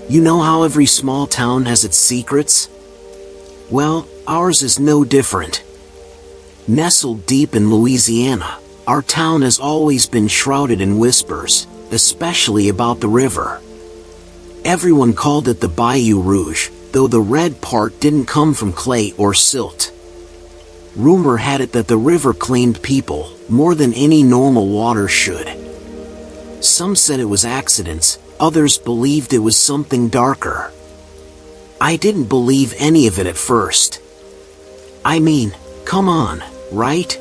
You know how every small town has its secrets? Well, ours is no different. Nestled deep in Louisiana, our town has always been shrouded in whispers, especially about the river. Everyone called it the Bayou Rouge, though the red part didn't come from clay or silt. Rumor had it that the river claimed people more than any normal water should. Some said it was accidents, others believed it was something darker. I didn't believe any of it at first. I mean, come on, right?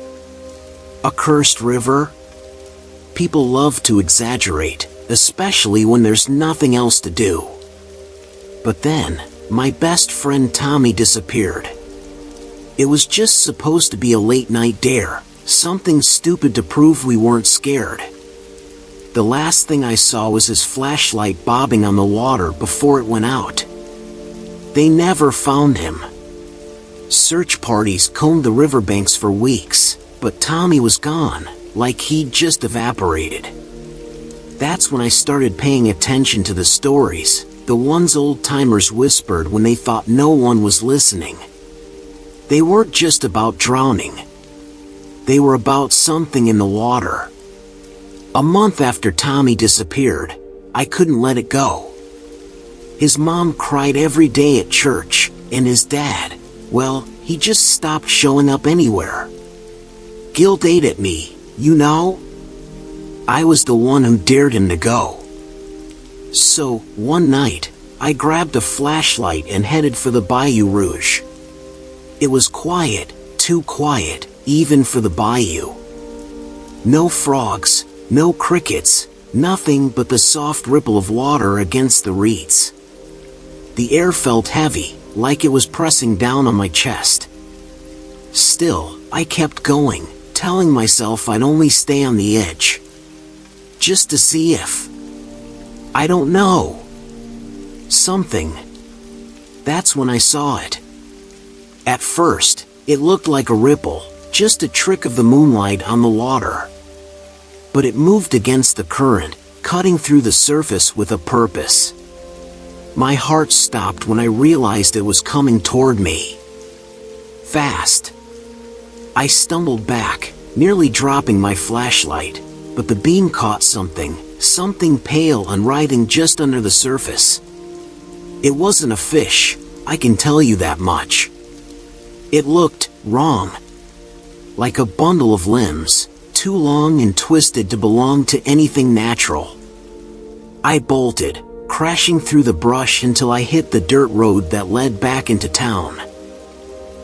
A cursed river? People love to exaggerate, especially when there's nothing else to do. But then, my best friend Tommy disappeared. It was just supposed to be a late-night dare, something stupid to prove we weren't scared. The last thing I saw was his flashlight bobbing on the water before it went out. They never found him. Search parties combed the riverbanks for weeks, but Tommy was gone, like he'd just evaporated. That's when I started paying attention to the stories, the ones old-timers whispered when they thought no one was listening. They weren't just about drowning. They were about something in the water. A month after Tommy disappeared, I couldn't let it go. His mom cried every day at church, and his dad, well, he just stopped showing up anywhere. Guilt ate at me, you know? I was the one who dared him to go. So, one night, I grabbed a flashlight and headed for the Bayou Rouge. It was quiet, too quiet, even for the bayou. No frogs, no crickets, nothing but the soft ripple of water against the reeds. The air felt heavy, like it was pressing down on my chest. Still, I kept going, telling myself I'd only stay on the edge. Just to see if... I don't know. Something. That's when I saw it. At first, it looked like a ripple, just a trick of the moonlight on the water. But it moved against the current, cutting through the surface with a purpose. My heart stopped when I realized it was coming toward me. Fast. I stumbled back, nearly dropping my flashlight, but the beam caught something pale and writhing just under the surface. It wasn't a fish, I can tell you that much. It looked wrong. Like a bundle of limbs, too long and twisted to belong to anything natural. I bolted, crashing through the brush until I hit the dirt road that led back into town.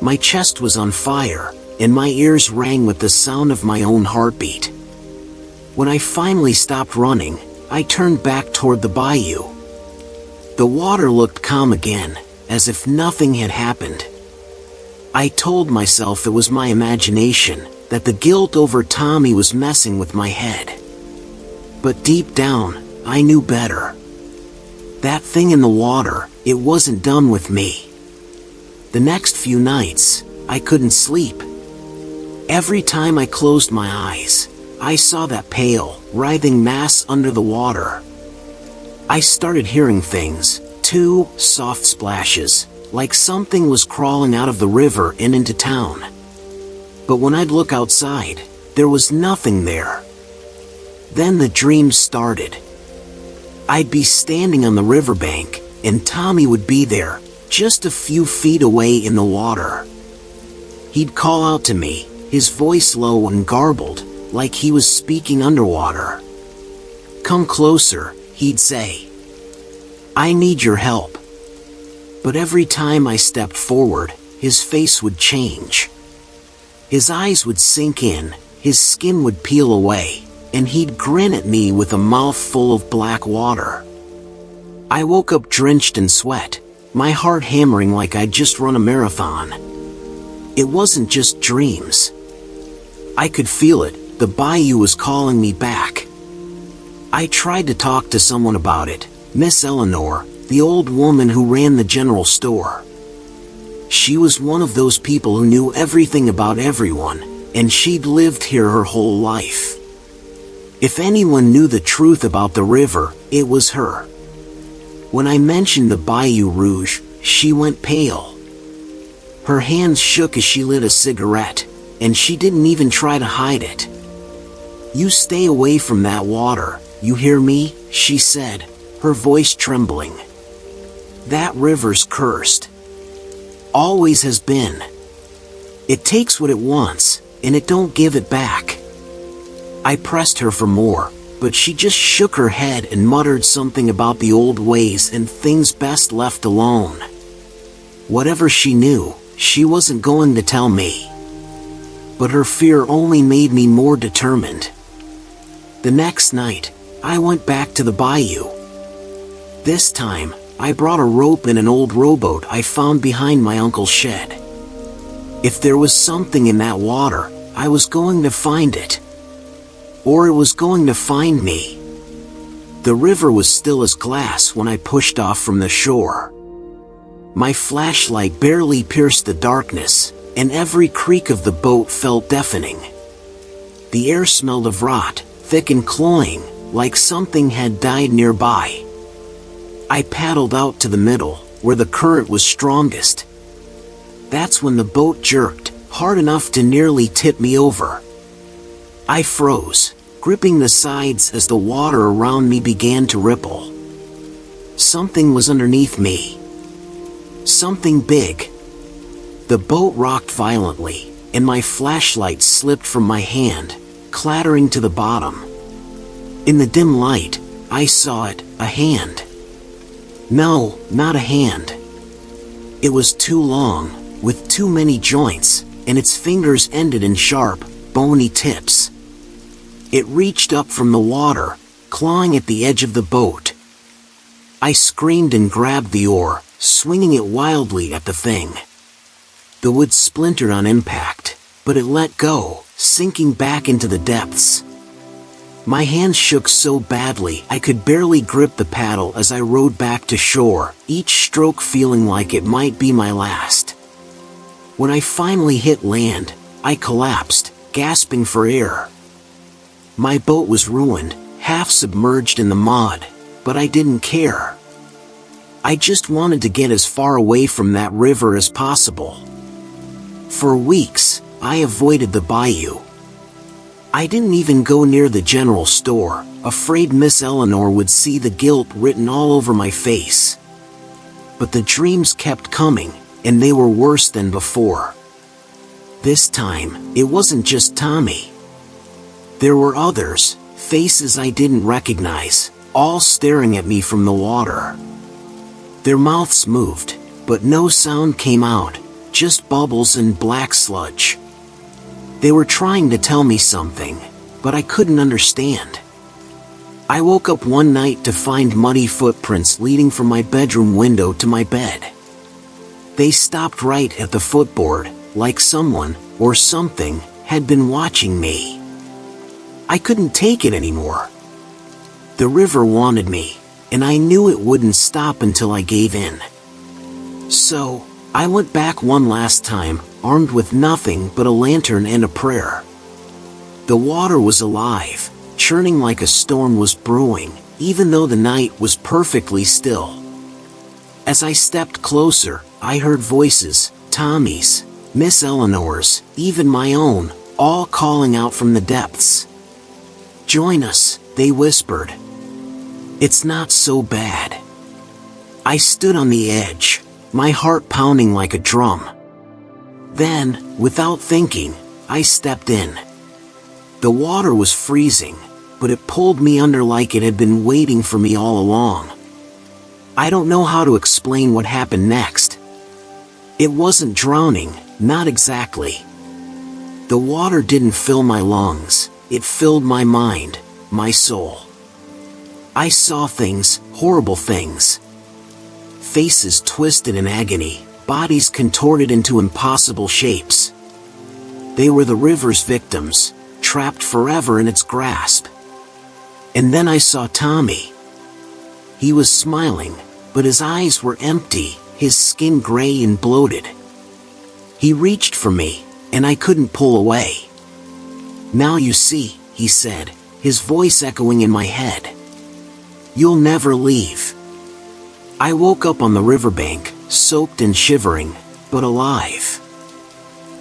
My chest was on fire, and my ears rang with the sound of my own heartbeat. When I finally stopped running, I turned back toward the bayou. The water looked calm again, as if nothing had happened. I told myself it was my imagination, that the guilt over Tommy was messing with my head. But deep down, I knew better. That thing in the water, it wasn't done with me. The next few nights, I couldn't sleep. Every time I closed my eyes, I saw that pale, writhing mass under the water. I started hearing things, too, soft splashes, like something was crawling out of the river and into town. But when I'd look outside, there was nothing there. Then the dreams started. I'd be standing on the riverbank, and Tommy would be there, just a few feet away in the water. He'd call out to me, his voice low and garbled, like he was speaking underwater. "Come closer," he'd say. "I need your help." But every time I stepped forward, his face would change. His eyes would sink in, his skin would peel away, and he'd grin at me with a mouth full of black water. I woke up drenched in sweat, my heart hammering like I'd just run a marathon. It wasn't just dreams. I could feel it, the bayou was calling me back. I tried to talk to someone about it, Miss Eleanor, the old woman who ran the general store. She was one of those people who knew everything about everyone, and she'd lived here her whole life. If anyone knew the truth about the river, it was her. When I mentioned the Bayou Rouge, she went pale. Her hands shook as she lit a cigarette, and she didn't even try to hide it. "You stay away from that water, you hear me?" she said, her voice trembling. "That river's cursed. Always has been. It takes what it wants, and it don't give it back." I pressed her for more, but she just shook her head and muttered something about the old ways and things best left alone. Whatever she knew, she wasn't going to tell me. But her fear only made me more determined. The next night, I went back to the bayou. This time, I brought a rope and an old rowboat I found behind my uncle's shed. If there was something in that water, I was going to find it. Or it was going to find me. The river was still as glass when I pushed off from the shore. My flashlight barely pierced the darkness, and every creak of the boat felt deafening. The air smelled of rot, thick and cloying, like something had died nearby. I paddled out to the middle, where the current was strongest. That's when the boat jerked, hard enough to nearly tip me over. I froze, gripping the sides as the water around me began to ripple. Something was underneath me. Something big. The boat rocked violently, and my flashlight slipped from my hand, clattering to the bottom. In the dim light, I saw it, a hand. No, not a hand. It was too long, with too many joints, and its fingers ended in sharp, bony tips. It reached up from the water, clawing at the edge of the boat. I screamed and grabbed the oar, swinging it wildly at the thing. The wood splintered on impact, but it let go, sinking back into the depths. My hands shook so badly I could barely grip the paddle as I rowed back to shore, each stroke feeling like it might be my last. When I finally hit land, I collapsed, gasping for air. My boat was ruined, half submerged in the mud, but I didn't care. I just wanted to get as far away from that river as possible. For weeks, I avoided the bayou. I didn't even go near the general store, afraid Miss Eleanor would see the guilt written all over my face. But the dreams kept coming, and they were worse than before. This time, it wasn't just Tommy. There were others, faces I didn't recognize, all staring at me from the water. Their mouths moved, but no sound came out, just bubbles and black sludge. They were trying to tell me something, but I couldn't understand. I woke up one night to find muddy footprints leading from my bedroom window to my bed. They stopped right at the footboard, like someone, or something, had been watching me. I couldn't take it anymore. The river wanted me, and I knew it wouldn't stop until I gave in. So, I went back one last time, armed with nothing but a lantern and a prayer. The water was alive, churning like a storm was brewing, even though the night was perfectly still. As I stepped closer, I heard voices, Tommy's, Miss Eleanor's, even my own, all calling out from the depths. "Join us," they whispered. "It's not so bad." I stood on the edge, my heart pounding like a drum. Then, without thinking, I stepped in. The water was freezing, but it pulled me under like it had been waiting for me all along. I don't know how to explain what happened next. It wasn't drowning, not exactly. The water didn't fill my lungs, it filled my mind, my soul. I saw things, horrible things. Faces twisted in agony, bodies contorted into impossible shapes. They were the river's victims, trapped forever in its grasp. And then I saw Tommy. He was smiling, but his eyes were empty, his skin gray and bloated. He reached for me, and I couldn't pull away. "Now you see," he said, his voice echoing in my head. "You'll never leave. I woke up on the riverbank, soaked and shivering, but alive.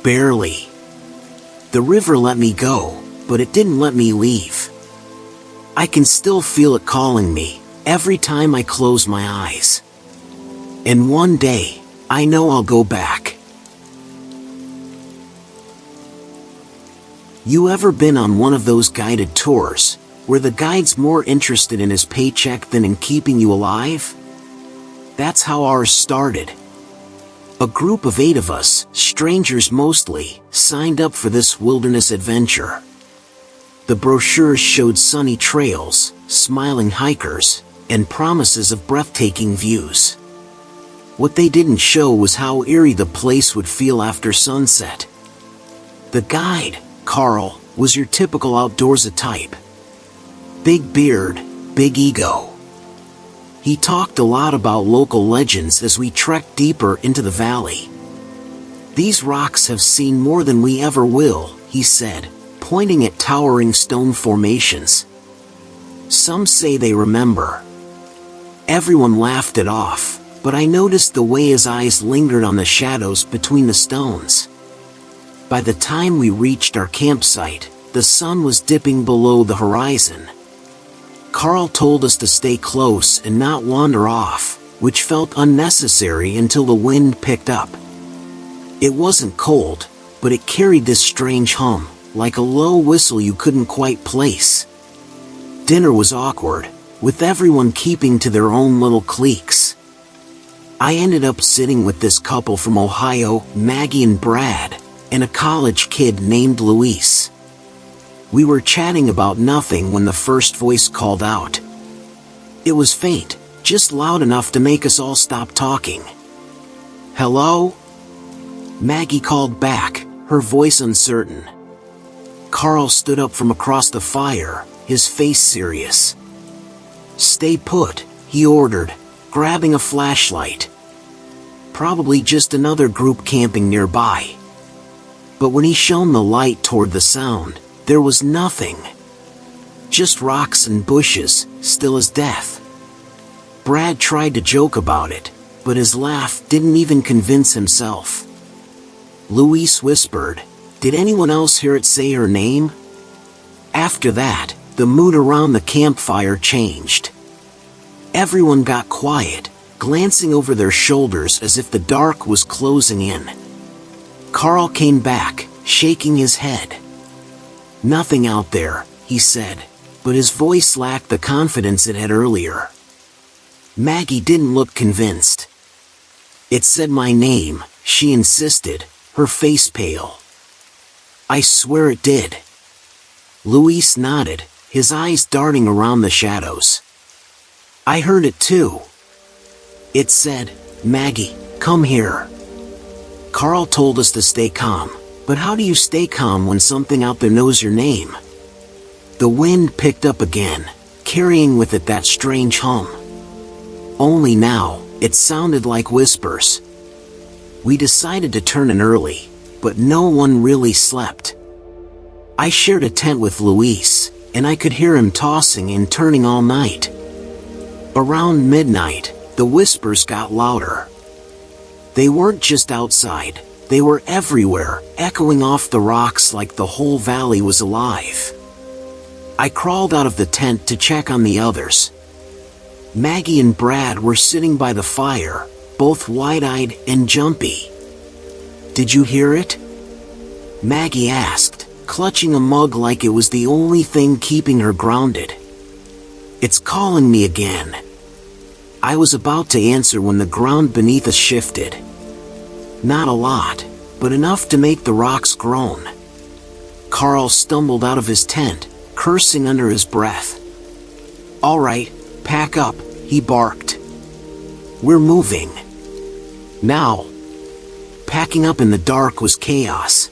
Barely. The river let me go, but it didn't let me leave. I can still feel it calling me, every time I close my eyes. And one day, I know I'll go back. You ever been on one of those guided tours, where the guide's more interested in his paycheck than in keeping you alive? That's how ours started. A group of 8 of us, strangers mostly, signed up for this wilderness adventure. The brochures showed sunny trails, smiling hikers, and promises of breathtaking views. What they didn't show was how eerie the place would feel after sunset. The guide, Carl, was your typical outdoorsy type. Big beard, big ego. He talked a lot about local legends as we trekked deeper into the valley. "These rocks have seen more than we ever will," he said, pointing at towering stone formations. "Some say they remember." Everyone laughed it off, but I noticed the way his eyes lingered on the shadows between the stones. By the time we reached our campsite, the sun was dipping below the horizon. Carl told us to stay close and not wander off, which felt unnecessary until the wind picked up. It wasn't cold, but it carried this strange hum, like a low whistle you couldn't quite place. Dinner was awkward, with everyone keeping to their own little cliques. I ended up sitting with this couple from Ohio, Maggie and Brad, and a college kid named Luis. We were chatting about nothing when the first voice called out. It was faint, just loud enough to make us all stop talking. "Hello?" Maggie called back, her voice uncertain. Carl stood up from across the fire, his face serious. "Stay put," he ordered, grabbing a flashlight. Probably just another group camping nearby. But when he shone the light toward the sound, there was nothing. Just rocks and bushes, still as death. Brad tried to joke about it, but his laugh didn't even convince himself. Luis whispered, "Did anyone else hear it say her name?" After that, the mood around the campfire changed. Everyone got quiet, glancing over their shoulders as if the dark was closing in. Carl came back, shaking his head. "Nothing out there," he said, but his voice lacked the confidence it had earlier. Maggie didn't look convinced. "It said my name," she insisted, her face pale. "I swear it did." Luis nodded, his eyes darting around the shadows. "I heard it too. It said, 'Maggie, come here.'" Carl told us to stay calm, but how do you stay calm when something out there knows your name? The wind picked up again, carrying with it that strange hum. Only now, it sounded like whispers. We decided to turn in early, but no one really slept. I shared a tent with Luis, and I could hear him tossing and turning all night. Around midnight, the whispers got louder. They weren't just outside, they were everywhere, echoing off the rocks like the whole valley was alive. I crawled out of the tent to check on the others. Maggie and Brad were sitting by the fire, both wide-eyed and jumpy. "Did you hear it?" Maggie asked, clutching a mug like it was the only thing keeping her grounded. "It's calling me again." I was about to answer when the ground beneath us shifted. Not a lot, but enough to make the rocks groan. Carl stumbled out of his tent, cursing under his breath. "All right, pack up," he barked. "We're moving." Now. Packing up in the dark was chaos.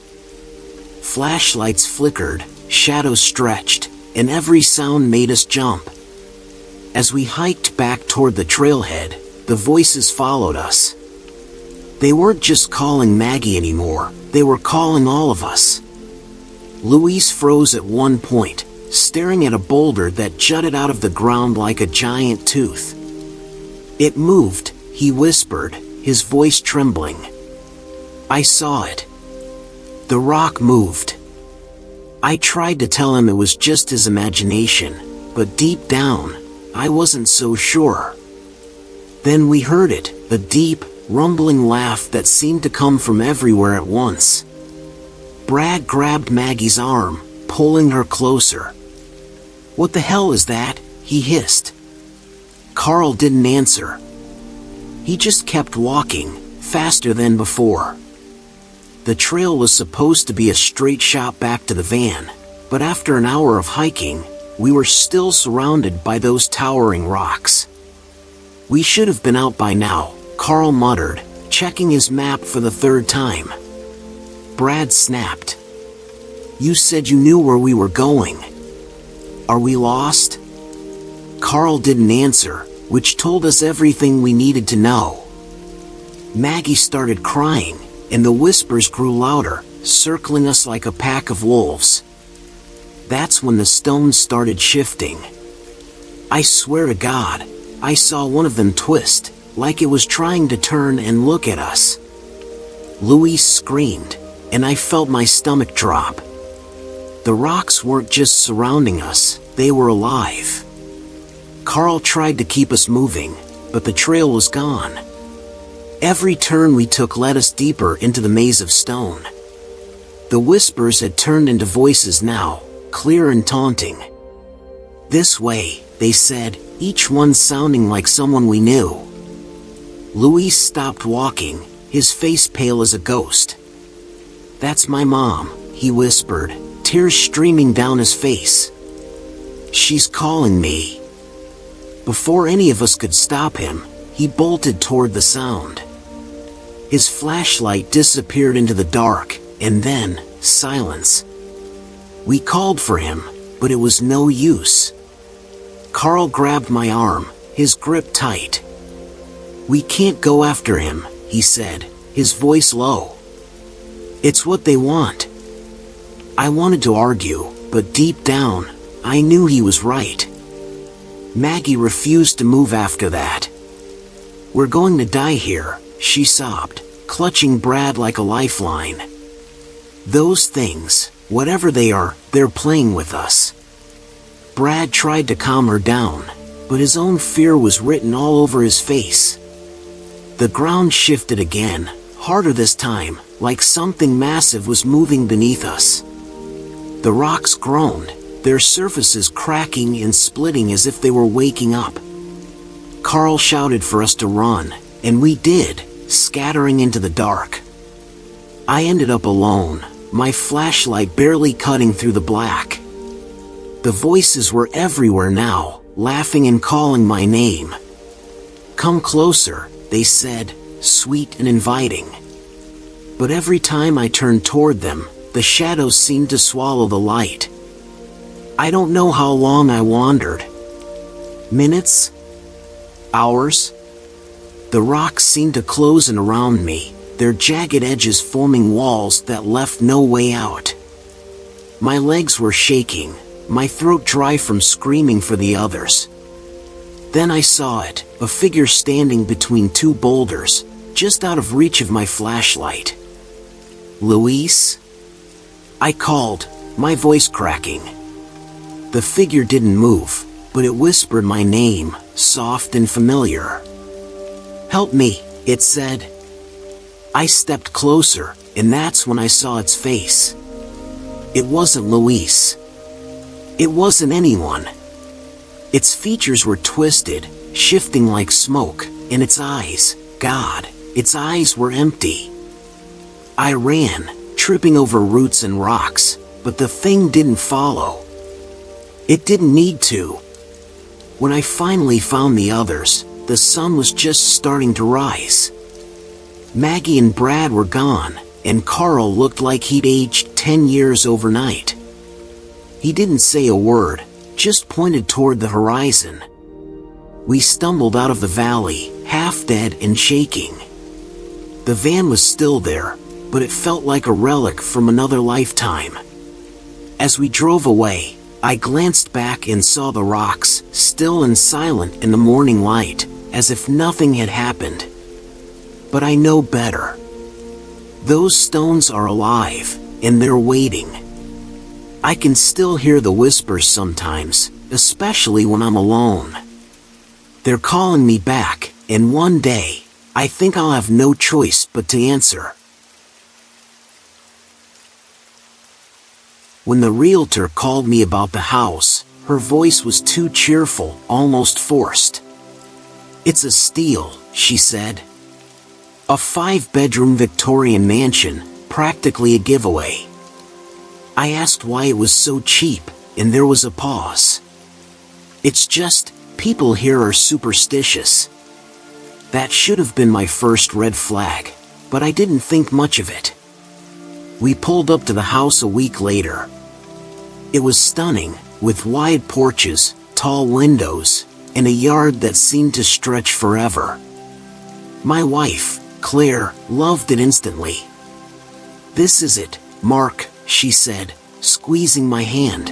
Flashlights flickered, shadows stretched, and every sound made us jump. As we hiked back toward the trailhead, the voices followed us. They weren't just calling Maggie anymore, they were calling all of us. Luis froze at one point, staring at a boulder that jutted out of the ground like a giant tooth. It moved, he whispered, his voice trembling. I saw it. The rock moved. I tried to tell him it was just his imagination, but deep down, I wasn't so sure. Then we heard it, a deep, rumbling laugh that seemed to come from everywhere at once. Brad grabbed Maggie's arm, pulling her closer. What the hell is that? He hissed. Carl didn't answer. He just kept walking, faster than before. The trail was supposed to be a straight shot back to the van, but after an hour of hiking, we were still surrounded by those towering rocks. We should have been out by now, Carl muttered, checking his map for the third time. Brad snapped. You said you knew where we were going. Are we lost? Carl didn't answer, which told us everything we needed to know. Maggie started crying, and the whispers grew louder, circling us like a pack of wolves. That's when the stones started shifting. I swear to God, I saw one of them twist, like it was trying to turn and look at us. Louise screamed, and I felt my stomach drop. The rocks weren't just surrounding us, they were alive. Carl tried to keep us moving, but the trail was gone. Every turn we took led us deeper into the maze of stone. The whispers had turned into voices now, clear and taunting. This way, they said, each one sounding like someone we knew. Luis stopped walking, his face pale as a ghost. That's my mom, he whispered, tears streaming down his face. She's calling me. Before any of us could stop him, he bolted toward the sound. His flashlight disappeared into the dark, and then, silence. We called for him, but it was no use. Carl grabbed my arm, his grip tight. We can't go after him, he said, his voice low. It's what they want. I wanted to argue, but deep down, I knew he was right. Maggie refused to move after that. We're going to die here, she sobbed, clutching Brad like a lifeline. Those things, whatever they are, they're playing with us. Brad tried to calm her down, but his own fear was written all over his face. The ground shifted again, harder this time, like something massive was moving beneath us. The rocks groaned, their surfaces cracking and splitting as if they were waking up. Carl shouted for us to run, and we did, scattering into the dark. I ended up alone, my flashlight barely cutting through the black. The voices were everywhere now, laughing and calling my name. Come closer, they said, sweet and inviting. But every time I turned toward them, the shadows seemed to swallow the light. I don't know how long I wandered. Minutes? Hours? The rocks seemed to close in around me, their jagged edges forming walls that left no way out. My legs were shaking, my throat dry from screaming for the others. Then I saw it, a figure standing between two boulders, just out of reach of my flashlight. Luis? I called, my voice cracking. The figure didn't move, but it whispered my name, soft and familiar. Help me, it said. I stepped closer, and that's when I saw its face. It wasn't Luis. It wasn't anyone. Its features were twisted, shifting like smoke, and its eyes, God, its eyes were empty. I ran, tripping over roots and rocks, but the thing didn't follow. It didn't need to. When I finally found the others, the sun was just starting to rise. Maggie and Brad were gone, and Carl looked like he'd aged 10 years overnight. He didn't say a word, just pointed toward the horizon. We stumbled out of the valley, half dead and shaking. The van was still there, but it felt like a relic from another lifetime. As we drove away, I glanced back and saw the rocks, still and silent in the morning light, as if nothing had happened. But I know better. Those stones are alive, and they're waiting. I can still hear the whispers sometimes, especially when I'm alone. They're calling me back, and one day, I think I'll have no choice but to answer. When the realtor called me about the house, her voice was too cheerful, almost forced. "It's a steal," she said. "A 5-bedroom Victorian mansion, practically a giveaway." I asked why it was so cheap, and there was a pause. "It's just, people here are superstitious." That should have been my first red flag, but I didn't think much of it. We pulled up to the house a week later. It was stunning, with wide porches, tall windows, and a yard that seemed to stretch forever. My wife, Claire, loved it instantly. "This is it, Mark," she said, squeezing my hand.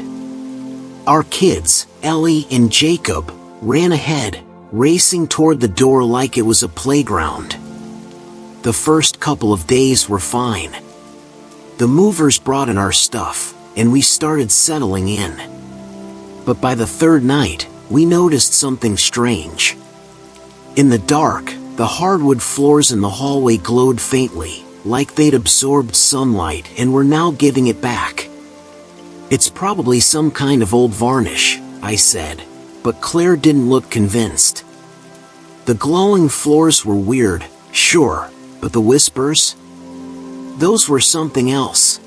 Our kids, Ellie and Jacob, ran ahead, racing toward the door like it was a playground. The first couple of days were fine. The movers brought in our stuff, and we started settling in. But by the third night, we noticed something strange. In the dark, the hardwood floors in the hallway glowed faintly, like they'd absorbed sunlight and were now giving it back. "It's probably some kind of old varnish," I said, but Claire didn't look convinced. The glowing floors were weird, sure, but the whispers? Those were something else.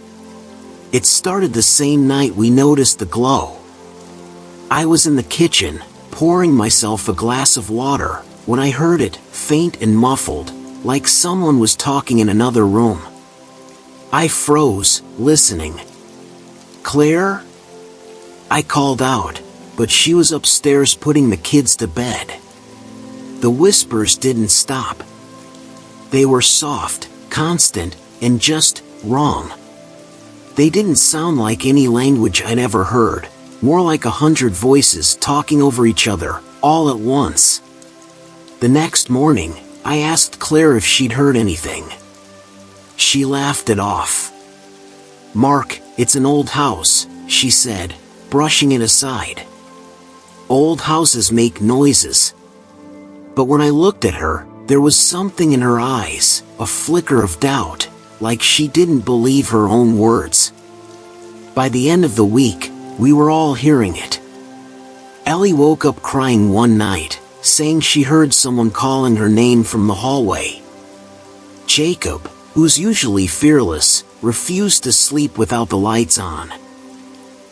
It started the same night we noticed the glow. I was in the kitchen, pouring myself a glass of water, when I heard it, faint and muffled, like someone was talking in another room. I froze, listening. "Claire?" I called out, but she was upstairs putting the kids to bed. The whispers didn't stop. They were soft, constant, and just wrong. They didn't sound like any language I'd ever heard, more like 100 voices talking over each other, all at once. The next morning, I asked Claire if she'd heard anything. She laughed it off. "Mark, it's an old house," she said, brushing it aside. "Old houses make noises." But when I looked at her, there was something in her eyes, a flicker of doubt, like she didn't believe her own words. By the end of the week, we were all hearing it. Ellie woke up crying one night, saying she heard someone calling her name from the hallway. Jacob, who's usually fearless, refused to sleep without the lights on.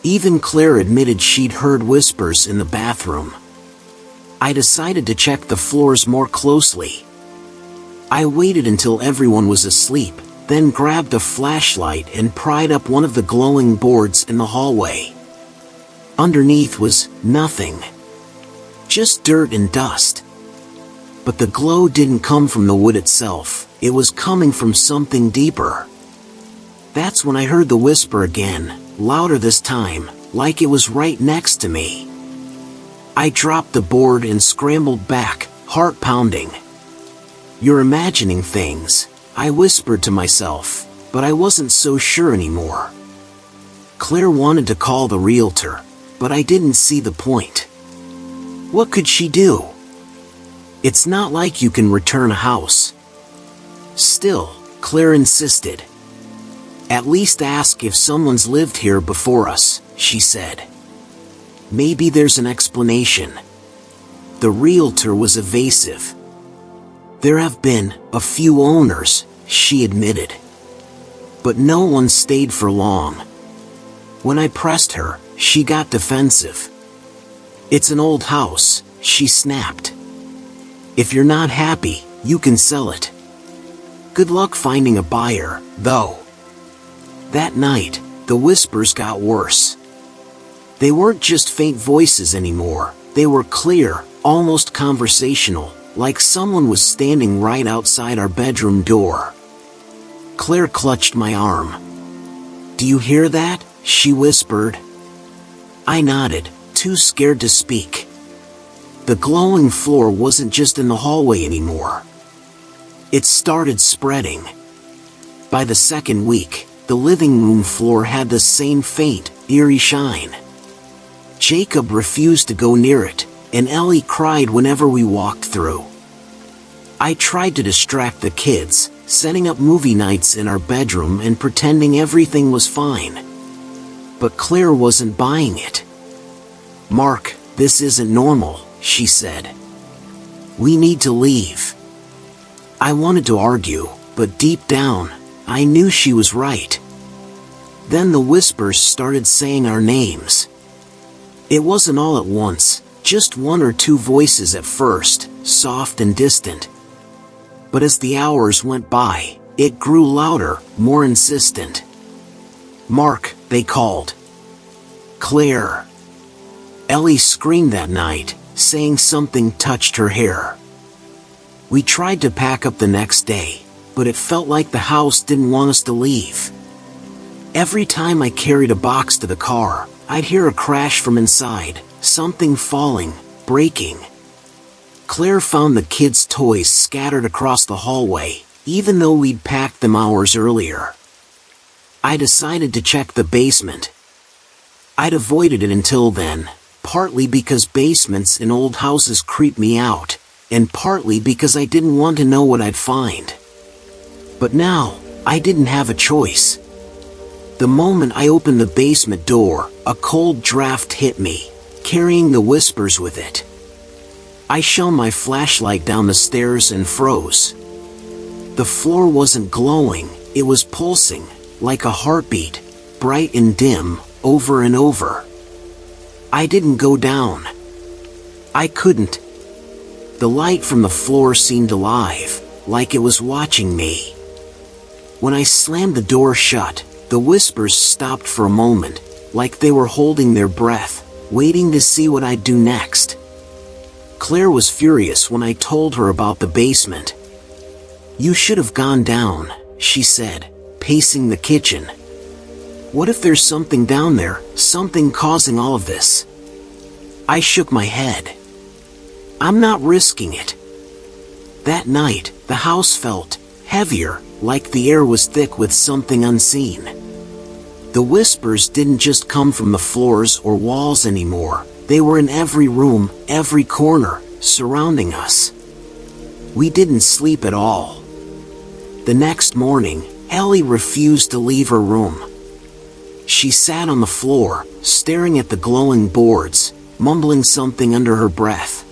Even Claire admitted she'd heard whispers in the bathroom. I decided to check the floors more closely. I waited until everyone was asleep, then grabbed a flashlight and pried up one of the glowing boards in the hallway. Underneath was nothing. Just dirt and dust. But the glow didn't come from the wood itself, it was coming from something deeper. That's when I heard the whisper again, louder this time, like it was right next to me. I dropped the board and scrambled back, heart pounding. "You're imagining things," I whispered to myself, but I wasn't so sure anymore. Claire wanted to call the realtor, but I didn't see the point. What could she do? It's not like you can return a house. Still, Claire insisted. "At least ask if someone's lived here before us," she said. "Maybe there's an explanation." The realtor was evasive. "There have been a few owners," she admitted. But no one stayed for long. When I pressed her, she got defensive. "It's an old house," she snapped. "If you're not happy, you can sell it. Good luck finding a buyer, though." That night, the whispers got worse. They weren't just faint voices anymore, they were clear, almost conversational, like someone was standing right outside our bedroom door. Claire clutched my arm. "Do you hear that?" she whispered. I nodded, too scared to speak. The glowing floor wasn't just in the hallway anymore. It started spreading. By the second week, the living room floor had the same faint, eerie shine. Jacob refused to go near it, and Ellie cried whenever we walked through. I tried to distract the kids, setting up movie nights in our bedroom and pretending everything was fine. But Claire wasn't buying it. "Mark, this isn't normal," she said. "We need to leave." I wanted to argue, but deep down, I knew she was right. Then the whispers started saying our names. It wasn't all at once, just one or two voices at first, soft and distant. But as the hours went by, it grew louder, more insistent. "Mark," they called. "Claire." Ellie screamed that night, saying something touched her hair. We tried to pack up the next day, but it felt like the house didn't want us to leave. Every time I carried a box to the car, I'd hear a crash from inside, something falling, breaking. Claire found the kids' toys scattered across the hallway, even though we'd packed them hours earlier. I decided to check the basement. I'd avoided it until then, partly because basements in old houses creep me out, and partly because I didn't want to know what I'd find. But now, I didn't have a choice. The moment I opened the basement door, a cold draft hit me, carrying the whispers with it. I shone my flashlight down the stairs and froze. The floor wasn't glowing, it was pulsing, like a heartbeat, bright and dim, over and over. I didn't go down. I couldn't. The light from the floor seemed alive, like it was watching me. When I slammed the door shut, the whispers stopped for a moment, like they were holding their breath, waiting to see what I'd do next. Claire was furious when I told her about the basement. "You should have gone down," she said, pacing the kitchen. "What if there's something down there, something causing all of this?" I shook my head. "I'm not risking it." That night, the house felt heavier, like the air was thick with something unseen. The whispers didn't just come from the floors or walls anymore. They were in every room, every corner, surrounding us. We didn't sleep at all. The next morning, Ellie refused to leave her room. She sat on the floor, staring at the glowing boards, mumbling something under her breath.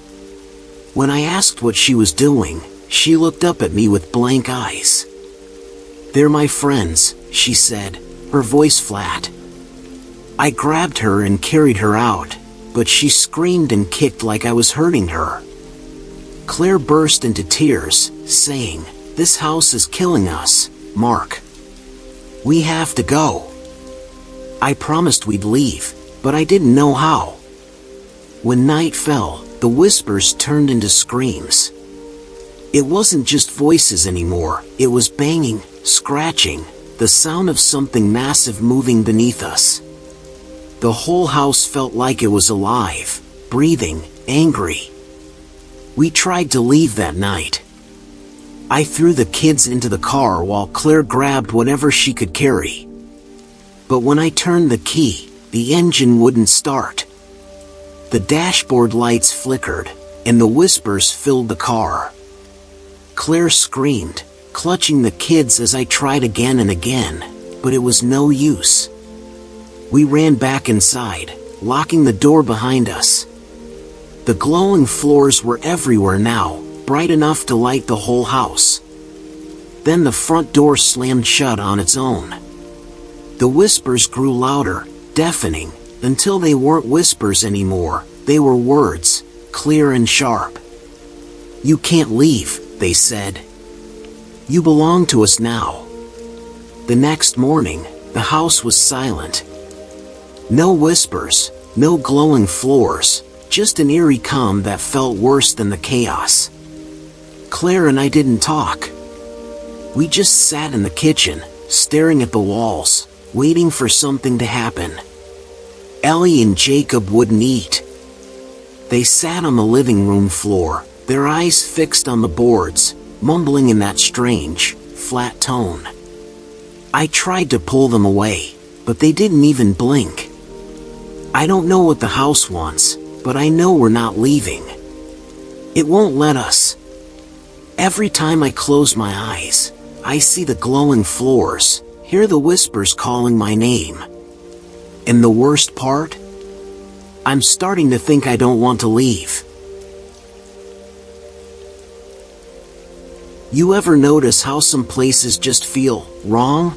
When I asked what she was doing, she looked up at me with blank eyes. "They're my friends," she said, her voice flat. I grabbed her and carried her out, but she screamed and kicked like I was hurting her. Claire burst into tears, saying, "This house is killing us, Mark. We have to go." I promised we'd leave, but I didn't know how. When night fell, the whispers turned into screams. It wasn't just voices anymore, it was banging, scratching, the sound of something massive moving beneath us. The whole house felt like it was alive, breathing, angry. We tried to leave that night. I threw the kids into the car while Claire grabbed whatever she could carry. But when I turned the key, the engine wouldn't start. The dashboard lights flickered, and the whispers filled the car. Claire screamed, clutching the kids as I tried again and again, but it was no use. We ran back inside, locking the door behind us. The glowing floors were everywhere now, bright enough to light the whole house. Then the front door slammed shut on its own. The whispers grew louder, deafening, until they weren't whispers anymore, they were words, clear and sharp. "You can't leave," they said. "You belong to us now." The next morning, the house was silent. No whispers, no glowing floors, just an eerie calm that felt worse than the chaos. Claire and I didn't talk. We just sat in the kitchen, staring at the walls, waiting for something to happen. Ellie and Jacob wouldn't eat. They sat on the living room floor, their eyes fixed on the boards, mumbling in that strange, flat tone. I tried to pull them away, but they didn't even blink. I don't know what the house wants, but I know we're not leaving. It won't let us. Every time I close my eyes, I see the glowing floors, hear the whispers calling my name. And the worst part? I'm starting to think I don't want to leave. You ever notice how some places just feel wrong?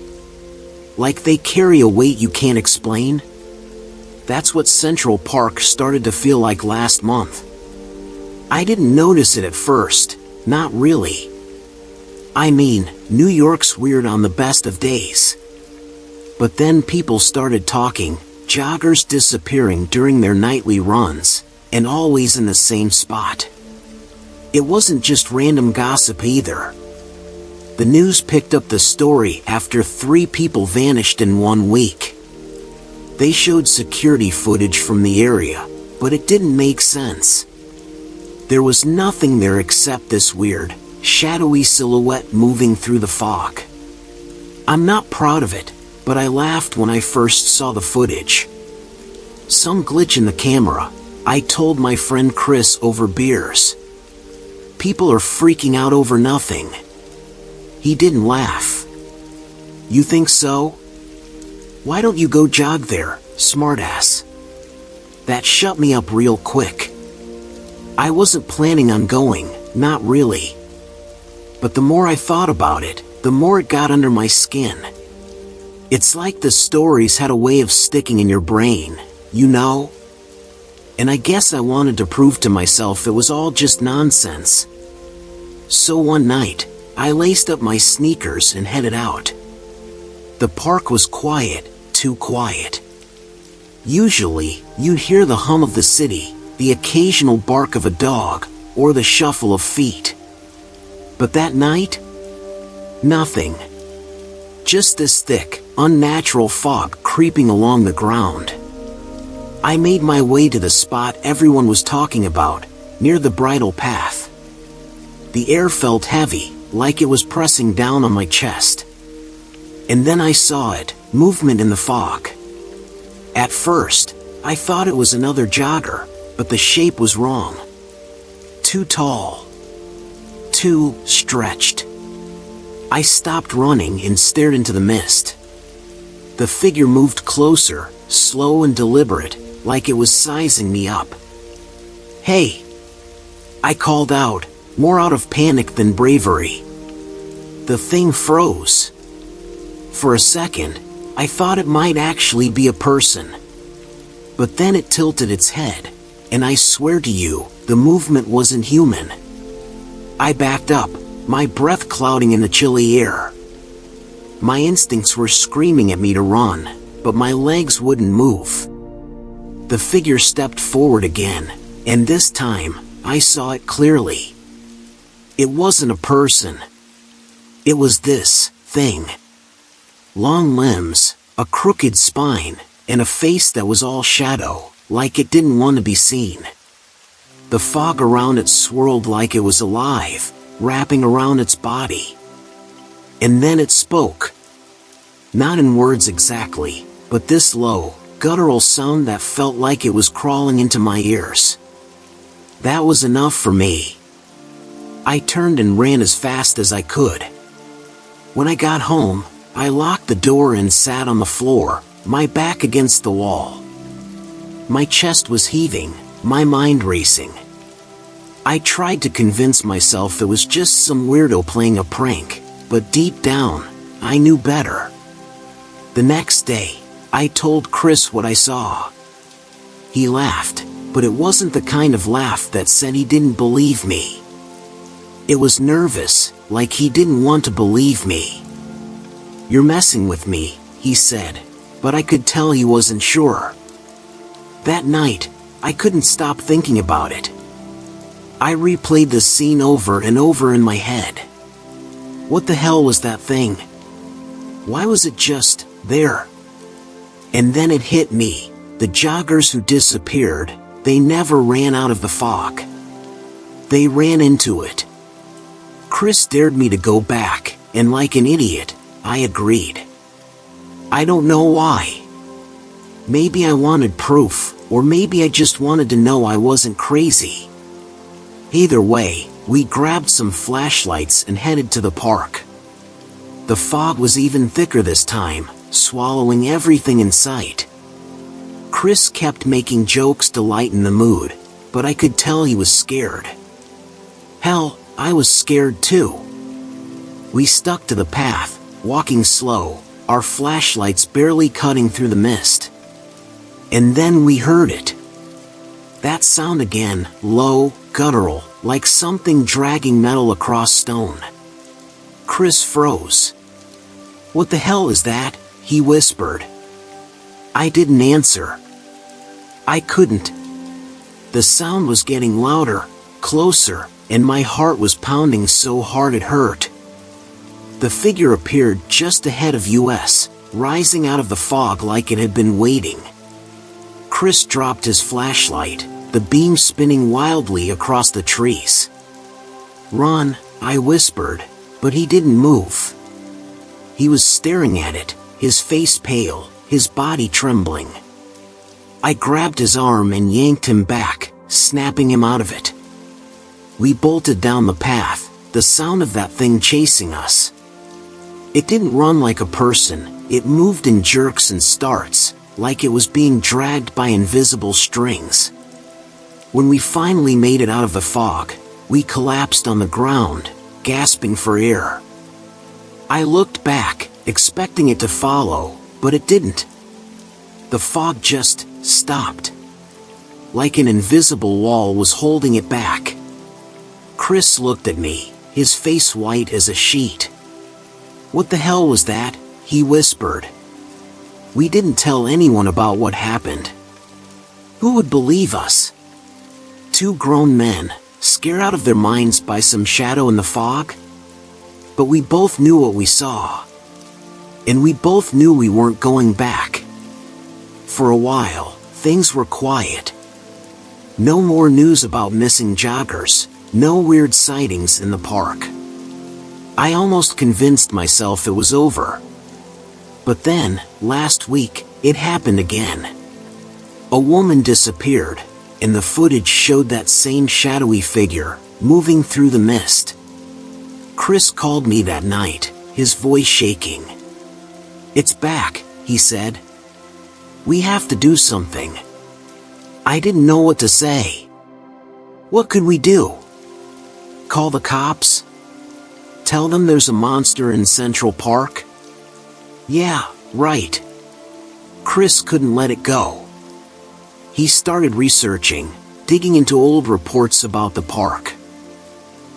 Like they carry a weight you can't explain? That's what Central Park started to feel like last month. I didn't notice it at first, not really. I mean, New York's weird on the best of days. But then people started talking, joggers disappearing during their nightly runs, and always in the same spot. It wasn't just random gossip either. The news picked up the story after 3 people vanished in 1 week. They showed security footage from the area, but it didn't make sense. There was nothing there except this weird, shadowy silhouette moving through the fog. I'm not proud of it, but I laughed when I first saw the footage. Some glitch in the camera, I told my friend Chris over beers. People are freaking out over nothing. He didn't laugh. You think so? Why don't you go jog there, smartass? That shut me up real quick. I wasn't planning on going, not really. But the more I thought about it, the more it got under my skin. It's like the stories had a way of sticking in your brain, you know? And I guess I wanted to prove to myself it was all just nonsense. So one night, I laced up my sneakers and headed out. The park was quiet, too quiet. Usually, you'd hear the hum of the city, the occasional bark of a dog, or the shuffle of feet. But that night, nothing. Just this thick, unnatural fog creeping along the ground. I made my way to the spot everyone was talking about, near the bridle path. The air felt heavy, like it was pressing down on my chest. And then I saw it, movement in the fog. At first, I thought it was another jogger, but the shape was wrong. Too tall. Too stretched. I stopped running and stared into the mist. The figure moved closer, slow and deliberate, like it was sizing me up. "Hey!" I called out, more out of panic than bravery. The thing froze. For a second, I thought it might actually be a person. But then it tilted its head, and I swear to you, the movement wasn't human. I backed up, my breath clouding in the chilly air. My instincts were screaming at me to run, but my legs wouldn't move. The figure stepped forward again, and this time, I saw it clearly. It wasn't a person. It was this thing. Long limbs, a crooked spine, and a face that was all shadow, like it didn't want to be seen. The fog around it swirled like it was alive, wrapping around its body. And then it spoke. Not in words exactly, but this low, guttural sound that felt like it was crawling into my ears. That was enough for me. I turned and ran as fast as I could. When I got home, I locked the door and sat on the floor, my back against the wall. My chest was heaving, my mind racing. I tried to convince myself it was just some weirdo playing a prank, but deep down, I knew better. The next day, I told Chris what I saw. He laughed, but it wasn't the kind of laugh that said he didn't believe me. It was nervous, like he didn't want to believe me. "You're messing with me," he said, but I could tell he wasn't sure. That night, I couldn't stop thinking about it. I replayed the scene over and over in my head. What the hell was that thing? Why was it just there? And then it hit me, the joggers who disappeared, They never ran out of the fog. They ran into it. Chris dared me to go back, and like an idiot, I agreed. I don't know why. Maybe I wanted proof, or maybe I just wanted to know I wasn't crazy. Either way, we grabbed some flashlights and headed to the park. The fog was even thicker this time, swallowing everything in sight. Chris kept making jokes to lighten the mood, but I could tell he was scared. Hell, I was scared too. We stuck to the path, walking slow, our flashlights barely cutting through the mist. And then we heard it. That sound again, low, guttural, like something dragging metal across stone. Chris froze. "What the hell is that?" he whispered. I didn't answer. I couldn't. The sound was getting louder, closer, and my heart was pounding so hard it hurt. The figure appeared just ahead of us, rising out of the fog like it had been waiting. Chris dropped his flashlight, the beam spinning wildly across the trees. "Run," I whispered, but he didn't move. He was staring at it, his face pale, his body trembling. I grabbed his arm and yanked him back, snapping him out of it. We bolted down the path, the sound of that thing chasing us. It didn't run like a person, it moved in jerks and starts, like it was being dragged by invisible strings. When we finally made it out of the fog, we collapsed on the ground, gasping for air. I looked back, expecting it to follow, but it didn't. The fog just stopped. Like an invisible wall was holding it back. Chris looked at me, his face white as a sheet. "What the hell was that?" he whispered. We didn't tell anyone about what happened. Who would believe us? Two grown men, scared out of their minds by some shadow in the fog? But we both knew what we saw. And we both knew we weren't going back. For a while, things were quiet. No more news about missing joggers, no weird sightings in the park. I almost convinced myself it was over. But then, last week, it happened again. A woman disappeared, and the footage showed that same shadowy figure, moving through the mist. Chris called me that night, his voice shaking. "It's back," he said. "We have to do something." I didn't know what to say. What could we do? Call the cops? Tell them there's a monster in Central Park? Yeah, right. Chris couldn't let it go. He started researching, digging into old reports about the park.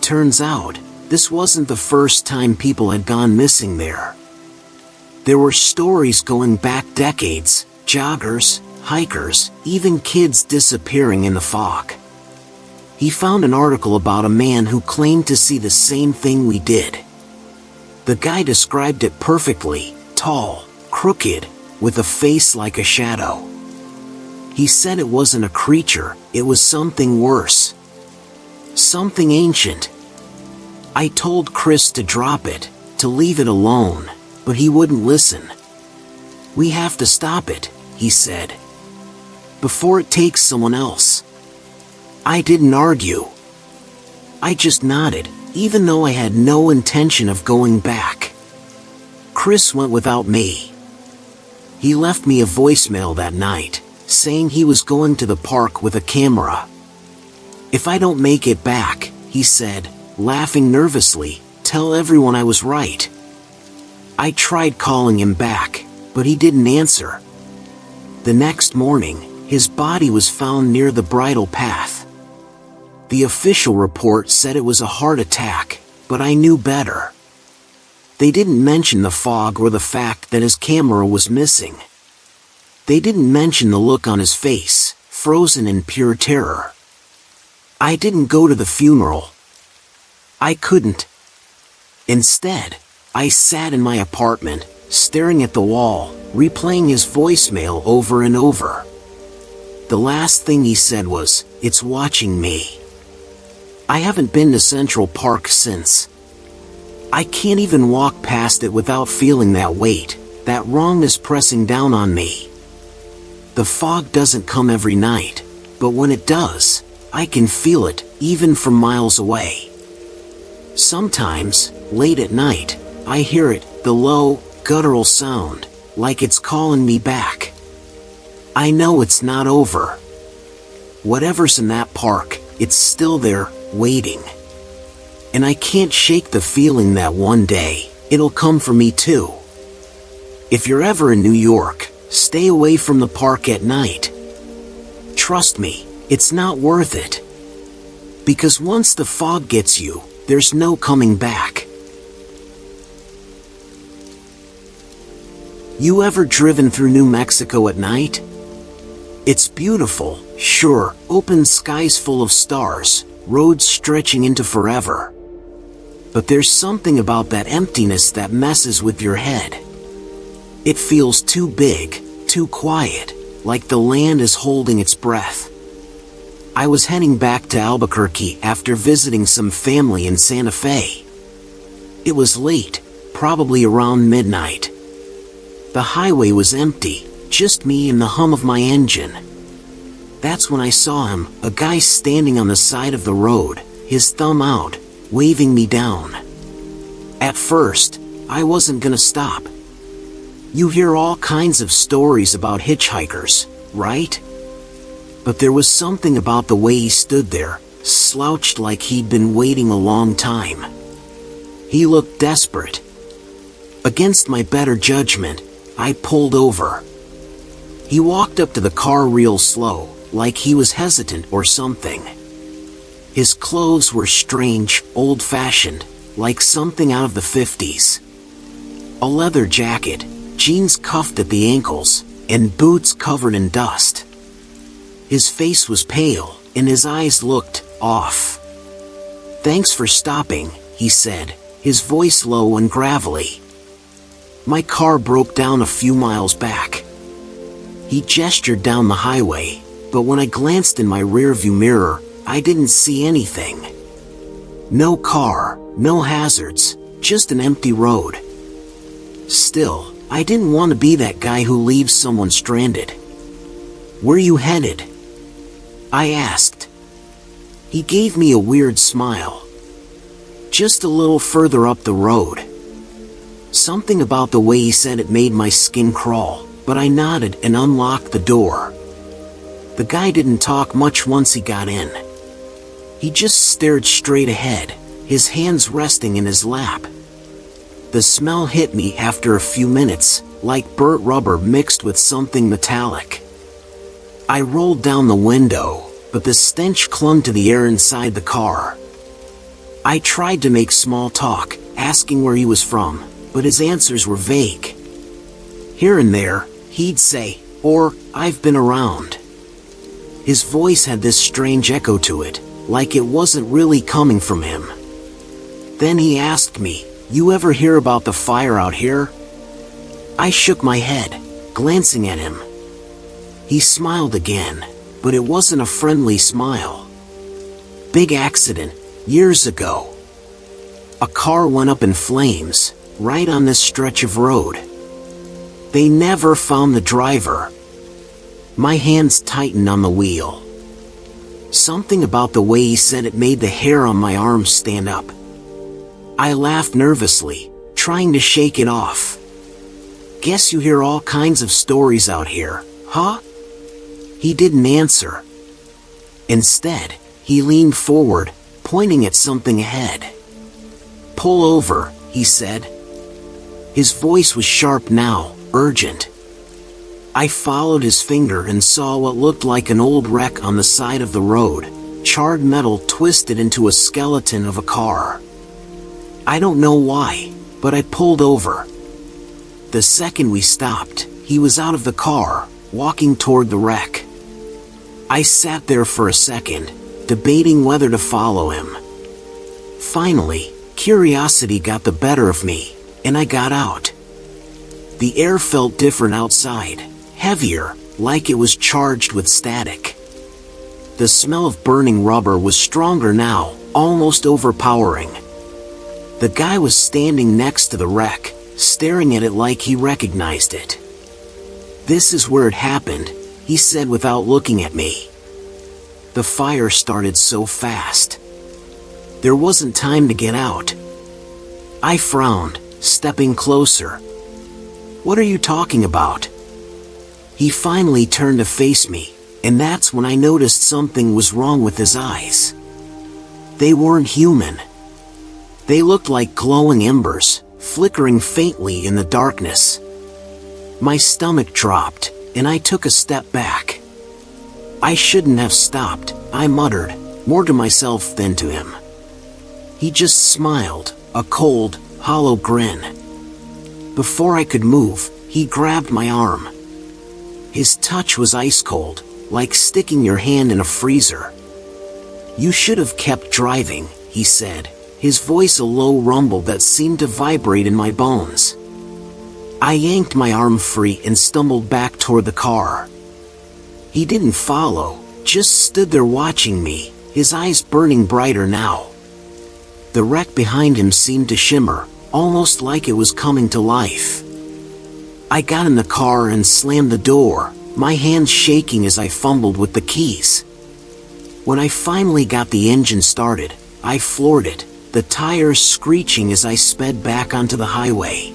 Turns out, this wasn't the first time people had gone missing there. There were stories going back decades, joggers, hikers, even kids disappearing in the fog. He found an article about a man who claimed to see the same thing we did. The guy described it perfectly, tall, crooked, with a face like a shadow. He said it wasn't a creature, it was something worse. Something ancient. I told Chris to drop it, to leave it alone, but he wouldn't listen. "We have to stop it," he said. "Before it takes someone else." I didn't argue. I just nodded, even though I had no intention of going back. Chris went without me. He left me a voicemail that night, saying he was going to the park with a camera. "If I don't make it back," he said, laughing nervously, "tell everyone I was right." I tried calling him back, but he didn't answer. The next morning, his body was found near the bridle path. The official report said it was a heart attack, but I knew better. They didn't mention the fog or the fact that his camera was missing. They didn't mention the look on his face, frozen in pure terror. I didn't go to the funeral. I couldn't. Instead, I sat in my apartment, staring at the wall, replaying his voicemail over and over. The last thing he said was, "It's watching me." I haven't been to Central Park since. I can't even walk past it without feeling that weight, that wrongness pressing down on me. The fog doesn't come every night, but when it does, I can feel it, even from miles away. Sometimes, late at night, I hear it, the low, guttural sound, like it's calling me back. I know it's not over. Whatever's in that park, it's still there, waiting. And I can't shake the feeling that one day, it'll come for me too. If you're ever in New York, stay away from the park at night. Trust me, it's not worth it. Because once the fog gets you, there's no coming back. You ever driven through New Mexico at night? It's beautiful, sure, open skies full of stars, roads stretching into forever. But there's something about that emptiness that messes with your head. It feels too big, too quiet, like the land is holding its breath. I was heading back to Albuquerque after visiting some family in Santa Fe. It was late, probably around midnight. The highway was empty, just me and the hum of my engine. That's when I saw him, a guy standing on the side of the road, his thumb out, waving me down. At first, I wasn't gonna stop. You hear all kinds of stories about hitchhikers, right? But there was something about the way he stood there, slouched like he'd been waiting a long time. He looked desperate. Against my better judgment, I pulled over. He walked up to the car real slow, like he was hesitant or something. His clothes were strange, old-fashioned, like something out of the 50s. A leather jacket, jeans cuffed at the ankles, and boots covered in dust. His face was pale, and his eyes looked off. "Thanks for stopping," he said, his voice low and gravelly. "My car broke down a few miles back." He gestured down the highway, but when I glanced in my rearview mirror, I didn't see anything. No car, no hazards, just an empty road. Still, I didn't want to be that guy who leaves someone stranded. "Where you headed?" I asked. He gave me a weird smile. "Just a little further up the road." Something about the way he said it made my skin crawl, but I nodded and unlocked the door. The guy didn't talk much once he got in. He just stared straight ahead, his hands resting in his lap. The smell hit me after a few minutes, like burnt rubber mixed with something metallic. I rolled down the window, but the stench clung to the air inside the car. I tried to make small talk, asking where he was from, but his answers were vague. Here and there, he'd say, or, "I've been around." His voice had this strange echo to it, like it wasn't really coming from him. Then he asked me, "You ever hear about the fire out here?" I shook my head, glancing at him. He smiled again, but it wasn't a friendly smile. "Big accident, years ago. A car went up in flames, right on this stretch of road. They never found the driver." My hands tightened on the wheel. Something about the way he said it made the hair on my arms stand up. I laughed nervously, trying to shake it off. "Guess you hear all kinds of stories out here, huh?" He didn't answer. Instead, he leaned forward, pointing at something ahead. "Pull over," he said. His voice was sharp now, urgent. I followed his finger and saw what looked like an old wreck on the side of the road, charred metal twisted into a skeleton of a car. I don't know why, but I pulled over. The second we stopped, he was out of the car, walking toward the wreck. I sat there for a second, debating whether to follow him. Finally, curiosity got the better of me, and I got out. The air felt different outside, heavier, like it was charged with static. The smell of burning rubber was stronger now, almost overpowering. The guy was standing next to the wreck, staring at it like he recognized it. "This is where it happened," he said without looking at me. The fire started so fast. There wasn't time to get out. I frowned, stepping closer. "What are you talking about?" He finally turned to face me, and that's when I noticed something was wrong with his eyes. They weren't human. They looked like glowing embers, flickering faintly in the darkness. My stomach dropped, and I took a step back. "I shouldn't have stopped," I muttered, more to myself than to him. He just smiled, a cold, hollow grin. Before I could move, he grabbed my arm. His touch was ice cold, like sticking your hand in a freezer. "You should have kept driving," he said, his voice a low rumble that seemed to vibrate in my bones. I yanked my arm free and stumbled back toward the car. He didn't follow, just stood there watching me, his eyes burning brighter now. The wreck behind him seemed to shimmer, almost like it was coming to life. I got in the car and slammed the door, my hands shaking as I fumbled with the keys. When I finally got the engine started, I floored it, the tires screeching as I sped back onto the highway.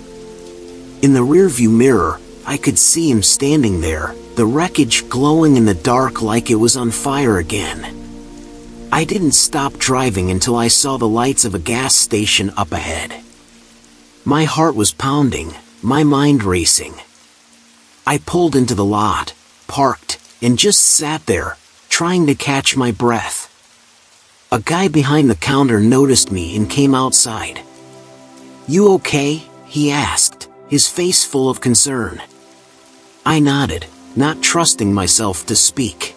In the rearview mirror, I could see him standing there, the wreckage glowing in the dark like it was on fire again. I didn't stop driving until I saw the lights of a gas station up ahead. My heart was pounding, my mind racing. I pulled into the lot, parked, and just sat there, trying to catch my breath. A guy behind the counter noticed me and came outside. "You okay?" he asked, his face full of concern. I nodded, not trusting myself to speak.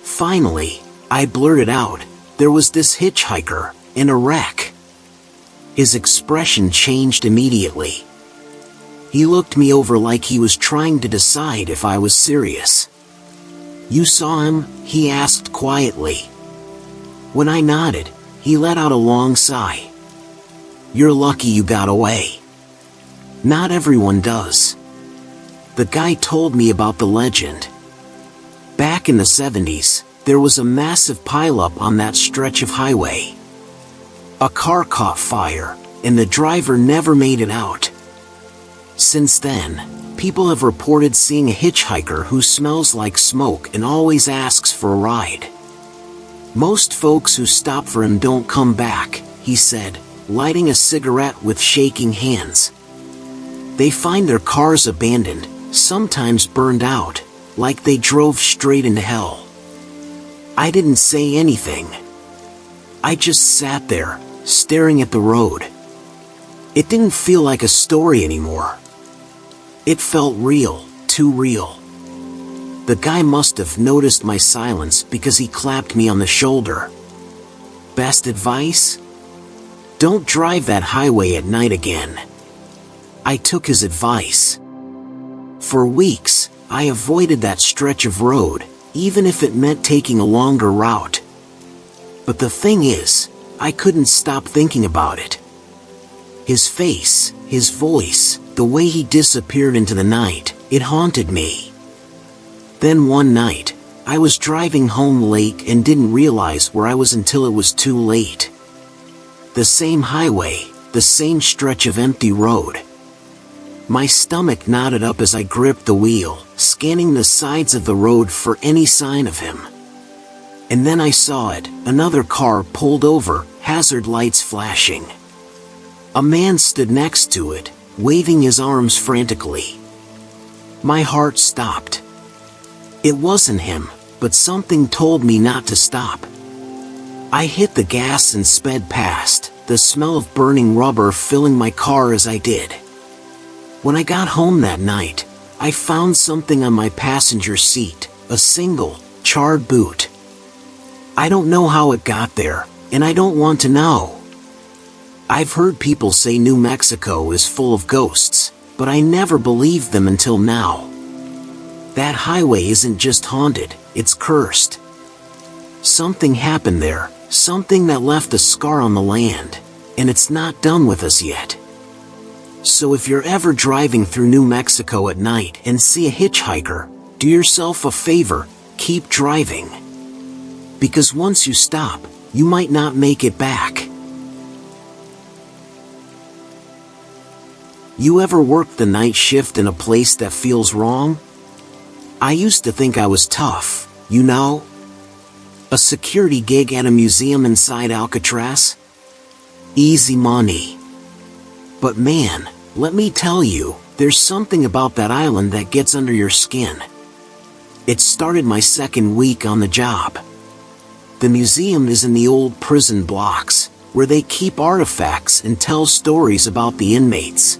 Finally, I blurted out, "There was this hitchhiker, in a wreck." His expression changed immediately. He looked me over like he was trying to decide if I was serious. "You saw him?" he asked quietly. When I nodded, he let out a long sigh. "You're lucky you got away. Not everyone does." The guy told me about the legend. Back in the 70s, there was a massive pileup on that stretch of highway. A car caught fire, and the driver never made it out. Since then, people have reported seeing a hitchhiker who smells like smoke and always asks for a ride. "Most folks who stop for him don't come back," he said, lighting a cigarette with shaking hands. "They find their cars abandoned, sometimes burned out, like they drove straight into hell." I didn't say anything. I just sat there, staring at the road. It didn't feel like a story anymore. It felt real, too real. The guy must have noticed my silence because he clapped me on the shoulder. "Best advice? Don't drive that highway at night again." I took his advice. For weeks, I avoided that stretch of road, even if it meant taking a longer route. But the thing is, I couldn't stop thinking about it. His face, his voice, the way he disappeared into the night, it haunted me. Then one night, I was driving home late and didn't realize where I was until it was too late. The same highway, the same stretch of empty road. My stomach knotted up as I gripped the wheel, scanning the sides of the road for any sign of him. And then I saw it, another car pulled over, hazard lights flashing. A man stood next to it, waving his arms frantically. My heart stopped. It wasn't him, but something told me not to stop. I hit the gas and sped past, the smell of burning rubber filling my car as I did. When I got home that night, I found something on my passenger seat, a single, charred boot. I don't know how it got there, and I don't want to know. I've heard people say New Mexico is full of ghosts, but I never believed them until now. That highway isn't just haunted, it's cursed. Something happened there, something that left a scar on the land, and it's not done with us yet. So if you're ever driving through New Mexico at night and see a hitchhiker, do yourself a favor, keep driving. Because once you stop, you might not make it back. You ever worked the night shift in a place that feels wrong? I used to think I was tough, you know? A security gig at a museum inside Alcatraz? Easy money. But man, let me tell you, there's something about that island that gets under your skin. It started my second week on the job. The museum is in the old prison blocks, where they keep artifacts and tell stories about the inmates.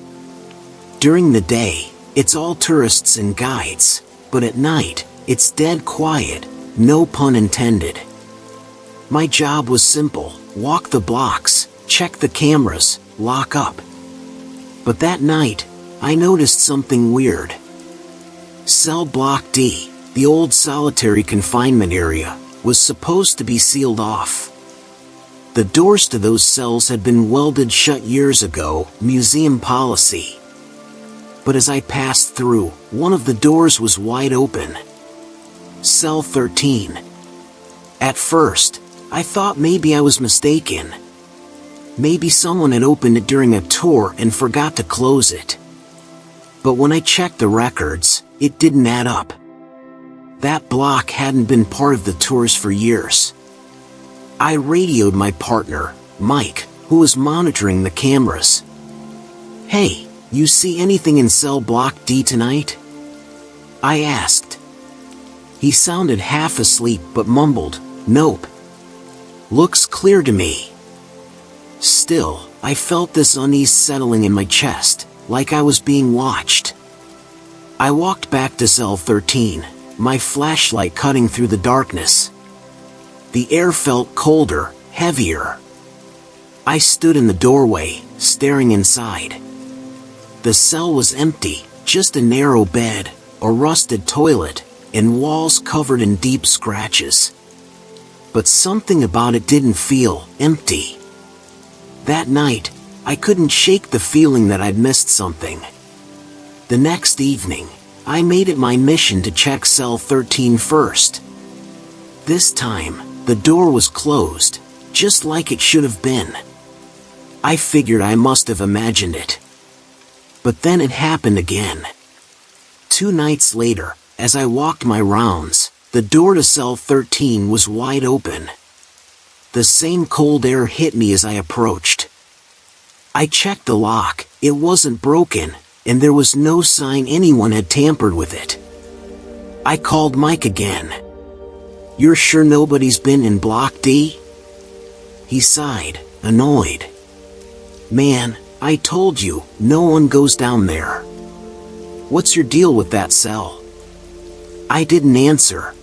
During the day, it's all tourists and guides, but at night, it's dead quiet, no pun intended. My job was simple: walk the blocks, check the cameras, lock up. But that night, I noticed something weird. Cell Block D, the old solitary confinement area, was supposed to be sealed off. The doors to those cells had been welded shut years ago, museum policy. But as I passed through, one of the doors was wide open. Cell 13. At first, I thought maybe I was mistaken. Maybe someone had opened it during a tour and forgot to close it. But when I checked the records, it didn't add up. That block hadn't been part of the tours for years. I radioed my partner, Mike, who was monitoring the cameras. "Hey, you see anything in Cell Block D tonight?" I asked. He sounded half asleep but mumbled, "Nope. Looks clear to me." Still, I felt this unease settling in my chest, like I was being watched. I walked back to Cell 13, my flashlight cutting through the darkness. The air felt colder, heavier. I stood in the doorway, staring inside. The cell was empty, just a narrow bed, a rusted toilet, and walls covered in deep scratches. But something about it didn't feel empty. That night, I couldn't shake the feeling that I'd missed something. The next evening, I made it my mission to check Cell 13 first. This time, the door was closed, just like it should have been. I figured I must have imagined it. But then it happened again. 2 nights later, as I walked my rounds, the door to Cell 13 was wide open. The same cold air hit me as I approached. I checked the lock, it wasn't broken, and there was no sign anyone had tampered with it. I called Mike again. "You're sure nobody's been in Block D?" He sighed, annoyed. "Man, I told you, no one goes down there. What's your deal with that cell?" I didn't answer.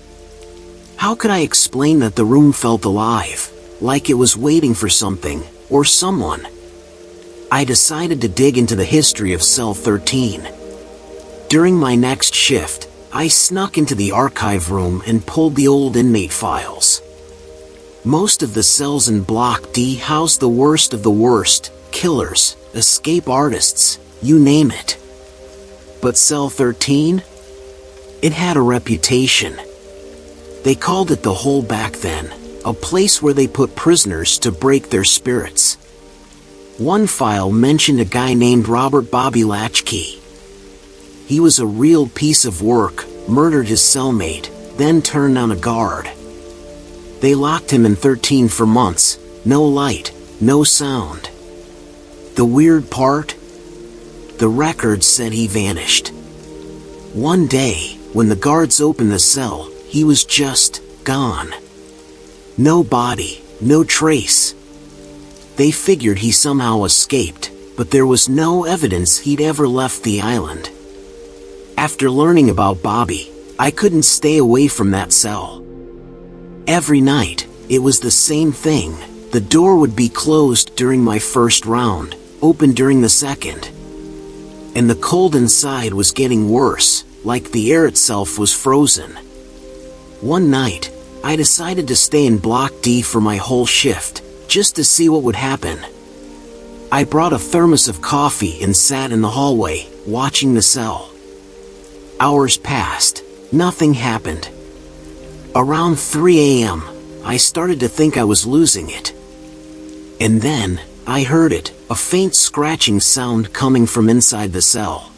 How could I explain that the room felt alive, like it was waiting for something, or someone? I decided to dig into the history of Cell 13. During my next shift, I snuck into the archive room and pulled the old inmate files. Most of the cells in Block D housed the worst of the worst: killers, escape artists, you name it. But Cell 13? It had a reputation. They called it the hole back then, a place where they put prisoners to break their spirits. One file mentioned a guy named Robert Bobby Latchkey. He was a real piece of work, murdered his cellmate, then turned on a guard. They locked him in 13 for months, no light, no sound. The weird part? The records said he vanished. One day, when the guards opened the cell, he was just gone. No body, no trace. They figured he somehow escaped, but there was no evidence he'd ever left the island. After learning about Bobby, I couldn't stay away from that cell. Every night, it was the same thing. The door would be closed during my first round, open during the second. And the cold inside was getting worse, like the air itself was frozen. One night, I decided to stay in Block D for my whole shift, just to see what would happen. I brought a thermos of coffee and sat in the hallway, watching the cell. Hours passed. Nothing happened. Around 3 a.m., I started to think I was losing it. And then, I heard it, a faint scratching sound coming from inside the cell.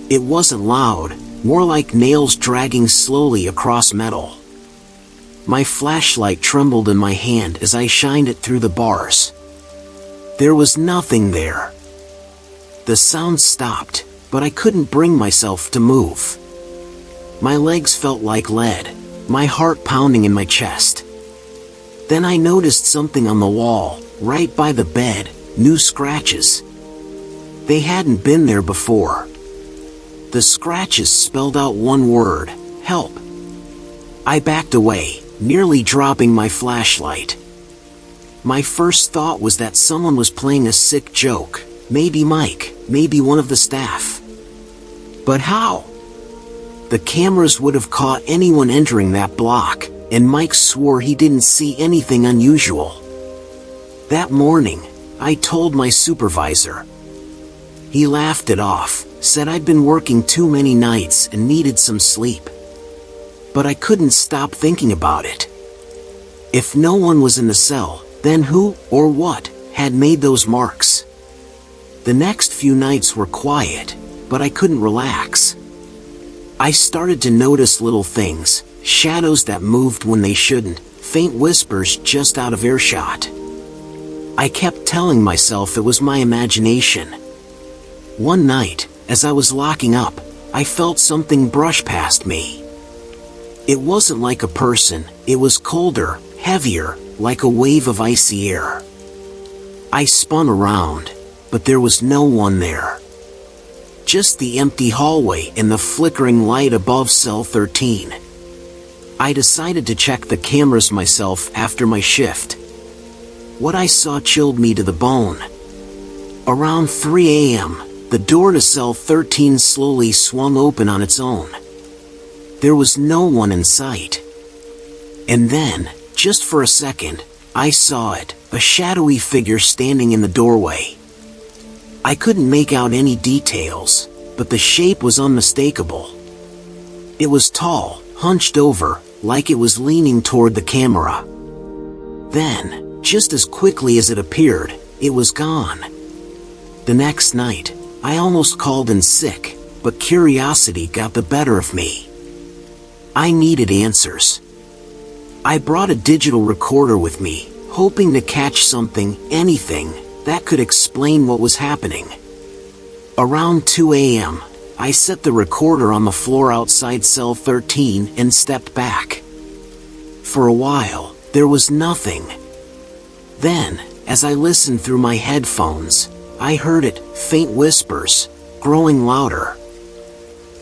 It wasn't loud, more like nails dragging slowly across metal. My flashlight trembled in my hand as I shined it through the bars. There was nothing there. The sound stopped, but I couldn't bring myself to move. My legs felt like lead, my heart pounding in my chest. Then I noticed something on the wall, right by the bed, new scratches. They hadn't been there before. The scratches spelled out one word, help. I backed away, nearly dropping my flashlight. My first thought was that someone was playing a sick joke, maybe Mike, maybe one of the staff. But how? The cameras would have caught anyone entering that block, and Mike swore he didn't see anything unusual. That morning, I told my supervisor. He laughed it off, said I'd been working too many nights and needed some sleep. But I couldn't stop thinking about it. If no one was in the cell, then who, or what, had made those marks? The next few nights were quiet, but I couldn't relax. I started to notice little things, shadows that moved when they shouldn't, faint whispers just out of earshot. I kept telling myself it was my imagination. One night, as I was locking up, I felt something brush past me. It wasn't like a person, it was colder, heavier, like a wave of icy air. I spun around, but there was no one there. Just the empty hallway and the flickering light above cell 13. I decided to check the cameras myself after my shift. What I saw chilled me to the bone. Around 3 a.m., the door to cell 13 slowly swung open on its own. There was no one in sight. And then, just for a second, I saw it, a shadowy figure standing in the doorway. I couldn't make out any details, but the shape was unmistakable. It was tall, hunched over, like it was leaning toward the camera. Then, just as quickly as it appeared, it was gone. The next night, I almost called in sick, but curiosity got the better of me. I needed answers. I brought a digital recorder with me, hoping to catch something, anything, that could explain what was happening. Around 2 a.m., I set the recorder on the floor outside cell 13 and stepped back. For a while, there was nothing. Then, as I listened through my headphones, I heard it, faint whispers, growing louder.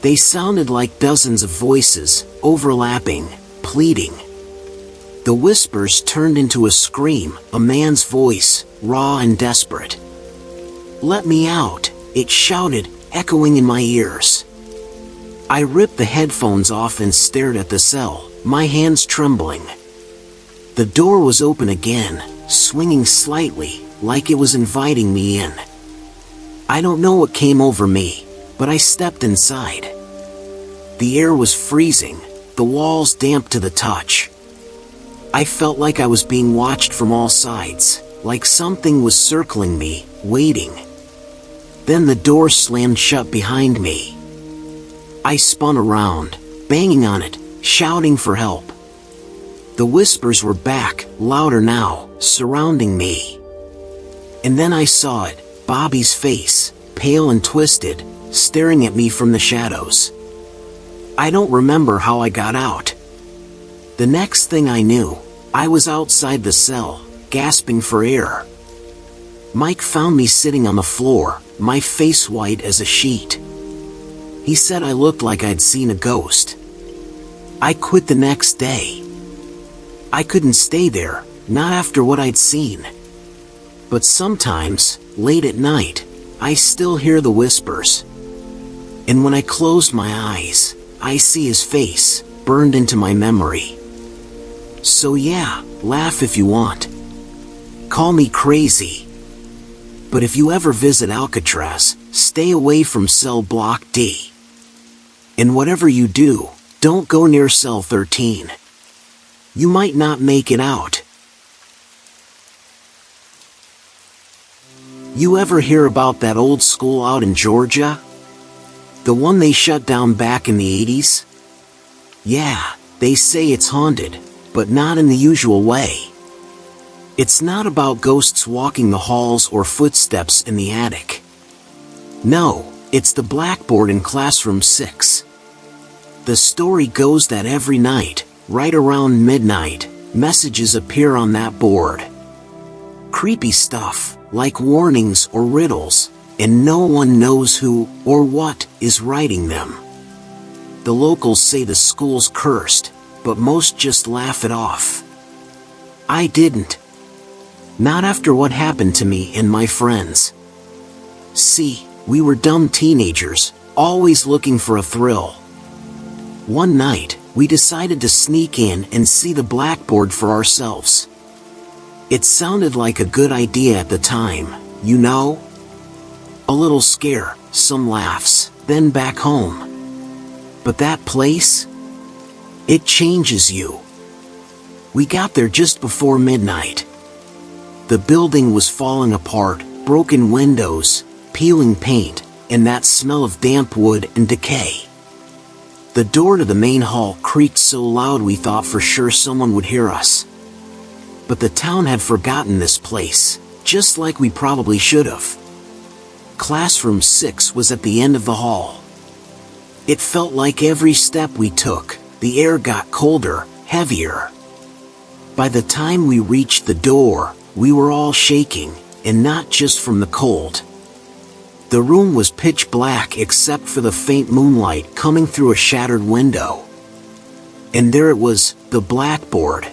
They sounded like dozens of voices, overlapping, pleading. The whispers turned into a scream, a man's voice, raw and desperate. "Let me out," it shouted, echoing in my ears. I ripped the headphones off and stared at the cell, my hands trembling. The door was open again, swinging slightly, like it was inviting me in. I don't know what came over me, but I stepped inside. The air was freezing, the walls damp to the touch. I felt like I was being watched from all sides, like something was circling me, waiting. Then the door slammed shut behind me. I spun around, banging on it, shouting for help. The whispers were back, louder now, surrounding me. And then I saw it, Bobby's face, pale and twisted, staring at me from the shadows. I don't remember how I got out. The next thing I knew, I was outside the cell, gasping for air. Mike found me sitting on the floor, my face white as a sheet. He said I looked like I'd seen a ghost. I quit the next day. I couldn't stay there, not after what I'd seen. But sometimes, late at night, I still hear the whispers. And when I close my eyes, I see his face, burned into my memory. So yeah, laugh if you want. Call me crazy. But if you ever visit Alcatraz, stay away from cell block D. And whatever you do, don't go near cell 13. You might not make it out. You ever hear about that old school out in Georgia? The one they shut down back in the 80s? Yeah, they say it's haunted, but not in the usual way. It's not about ghosts walking the halls or footsteps in the attic. No, it's the blackboard in classroom 6. The story goes that every night, right around midnight, messages appear on that board. Creepy stuff, like warnings or riddles, and no one knows who or what is writing them. The locals say the school's cursed, but most just laugh it off. I didn't. Not after what happened to me and my friends. See, we were dumb teenagers, always looking for a thrill. One night, we decided to sneak in and see the blackboard for ourselves. It sounded like a good idea at the time, you know? A little scare, some laughs, then back home. But that place? It changes you. We got there just before midnight. The building was falling apart, broken windows, peeling paint, and that smell of damp wood and decay. The door to the main hall creaked so loud we thought for sure someone would hear us. But the town had forgotten this place, just like we probably should have. Classroom 6 was at the end of the hall. It felt like every step we took, the air got colder, heavier. By the time we reached the door, we were all shaking, and not just from the cold. The room was pitch black except for the faint moonlight coming through a shattered window. And there it was, the blackboard.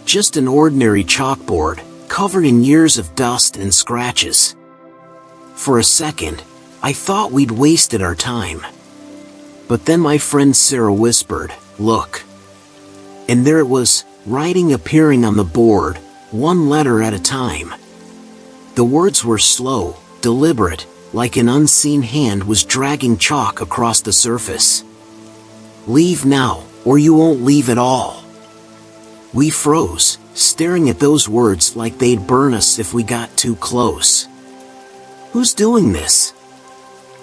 Just an ordinary chalkboard, covered in years of dust and scratches. For a second, I thought we'd wasted our time. But then my friend Sarah whispered, "Look." And there it was, writing appearing on the board, one letter at a time. The words were slow, deliberate, like an unseen hand was dragging chalk across the surface. "Leave now, or you won't leave at all." We froze, staring at those words like they'd burn us if we got too close. Who's doing this?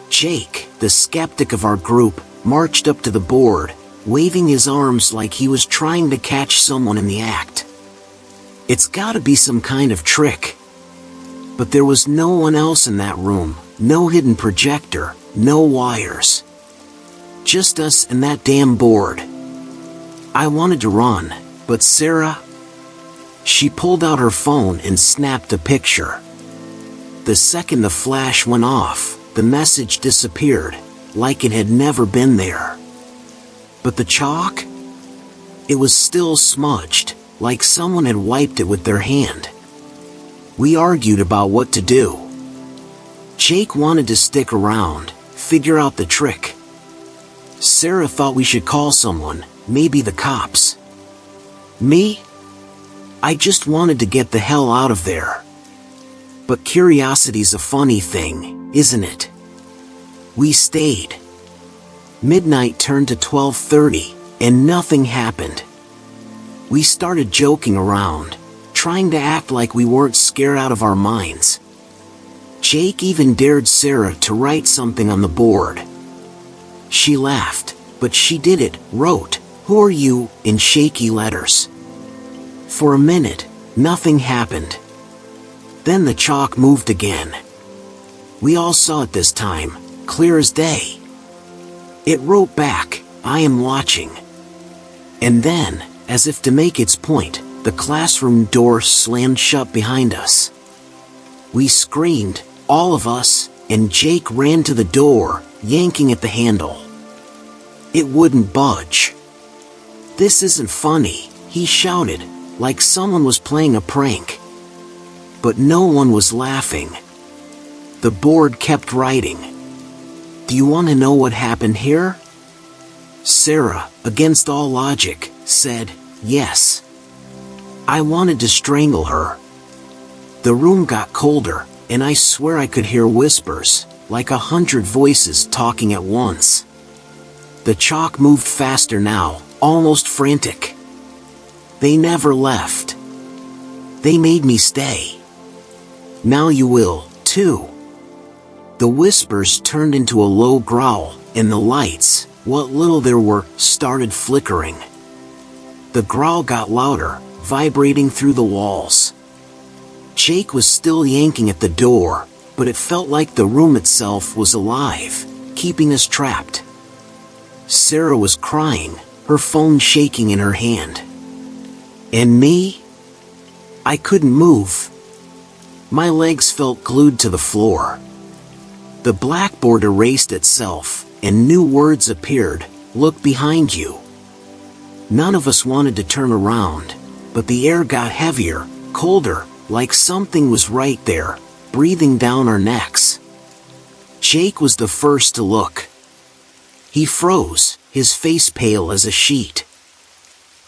Jake, the skeptic of our group, marched up to the board, waving his arms like he was trying to catch someone in the act. It's gotta be some kind of trick. But there was no one else in that room, no hidden projector, no wires. Just us and that damn board. I wanted to run, but Sarah... She pulled out her phone and snapped a picture. The second the flash went off, the message disappeared, like it had never been there. But the chalk? It was still smudged, like someone had wiped it with their hand. We argued about what to do. Jake wanted to stick around, figure out the trick. Sarah thought we should call someone, maybe the cops. Me? I just wanted to get the hell out of there. But curiosity's a funny thing, isn't it? We stayed. Midnight turned to 12:30, and nothing happened. We started joking around, trying to act like we weren't scared out of our minds. Jake even dared Sarah to write something on the board. She laughed, but she did it, wrote, "Who are you?" in shaky letters. For a minute, nothing happened. Then the chalk moved again. We all saw it this time, clear as day. It wrote back, "I am watching." And then, as if to make its point, the classroom door slammed shut behind us. We screamed, all of us, and Jake ran to the door, yanking at the handle. It wouldn't budge. "This isn't funny," he shouted, like someone was playing a prank. But no one was laughing. The board kept writing. Do you want to know what happened here? Sarah, against all logic, said, yes. I wanted to strangle her. The room got colder, and I swear I could hear whispers, like 100 voices talking at once. The chalk moved faster now, almost frantic. They never left. They made me stay. Now you will, too. The whispers turned into a low growl, and the lights, what little there were, started flickering. The growl got louder, vibrating through the walls. Jake was still yanking at the door, but it felt like the room itself was alive, keeping us trapped. Sarah was crying, her phone shaking in her hand. And me? I couldn't move. My legs felt glued to the floor. The blackboard erased itself, and new words appeared. Look behind you. None of us wanted to turn around, but the air got heavier, colder, like something was right there, breathing down our necks. Jake was the first to look. He froze, his face pale as a sheet.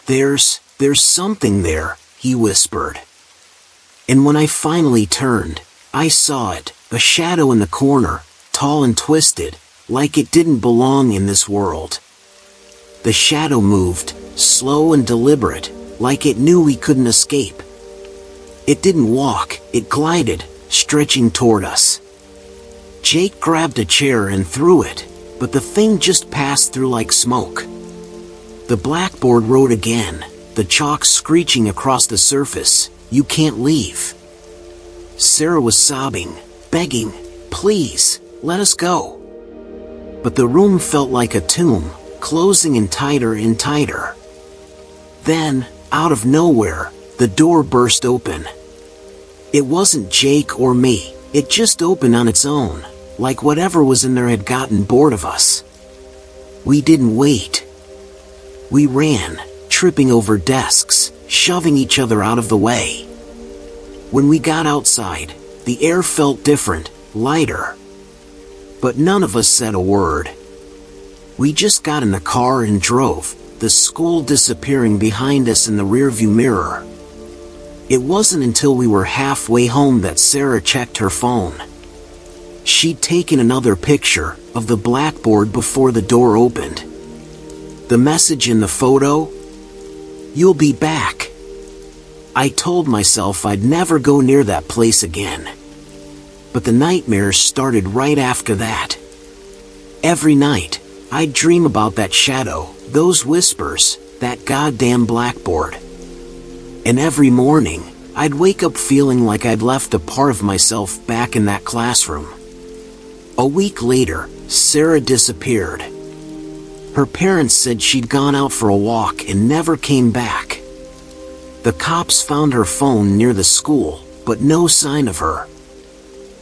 There's something there, he whispered. And when I finally turned, I saw it, a shadow in the corner, tall and twisted, like it didn't belong in this world. The shadow moved, slow and deliberate, like it knew we couldn't escape. It didn't walk, it glided, stretching toward us. Jake grabbed a chair and threw it, but the thing just passed through like smoke. The blackboard wrote again, the chalk screeching across the surface, "You can't leave." Sarah was sobbing, begging, "Please, let us go." But the room felt like a tomb, closing in tighter and tighter. Then, out of nowhere, the door burst open. It wasn't Jake or me, it just opened on its own, like whatever was in there had gotten bored of us. We didn't wait. We ran, tripping over desks, shoving each other out of the way. When we got outside, the air felt different, lighter. But none of us said a word. We just got in the car and drove, the school disappearing behind us in the rearview mirror. It wasn't until we were halfway home that Sarah checked her phone. She'd taken another picture of the blackboard before the door opened. The message in the photo? "You'll be back." I told myself I'd never go near that place again. But the nightmares started right after that. Every night, I'd dream about that shadow, those whispers, that goddamn blackboard. And every morning, I'd wake up feeling like I'd left a part of myself back in that classroom. A week later, Sarah disappeared. Her parents said she'd gone out for a walk and never came back. The cops found her phone near the school, but no sign of her.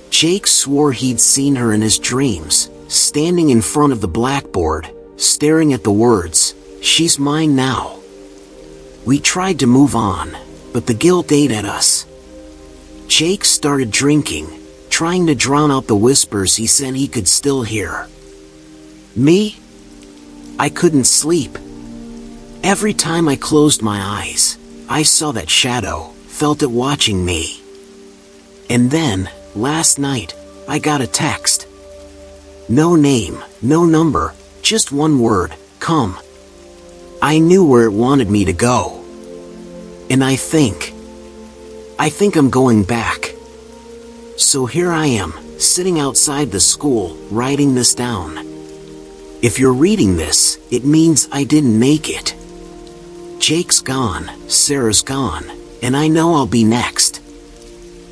Jake swore he'd seen her in his dreams, standing in front of the blackboard, staring at the words, "She's mine now." We tried to move on, but the guilt ate at us. Jake started drinking, trying to drown out the whispers he said he could still hear. Me? I couldn't sleep. Every time I closed my eyes, I saw that shadow, felt it watching me. And then, last night, I got a text. No name, no number, just one word, "Come." I knew where it wanted me to go. And I think I'm going back. So here I am, sitting outside the school, writing this down. If you're reading this, it means I didn't make it. Jake's gone, Sarah's gone, and I know I'll be next.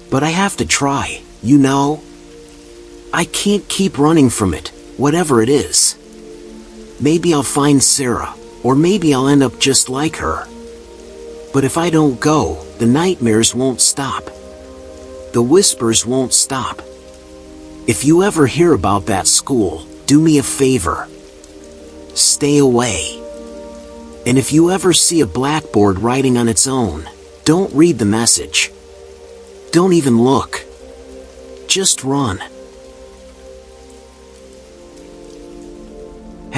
But I have to try, you know? I can't keep running from it, whatever it is. Maybe I'll find Sarah, or maybe I'll end up just like her. But if I don't go, the nightmares won't stop. The whispers won't stop. If you ever hear about that school, do me a favor. Stay away. And if you ever see a blackboard writing on its own, don't read the message. Don't even look. Just run.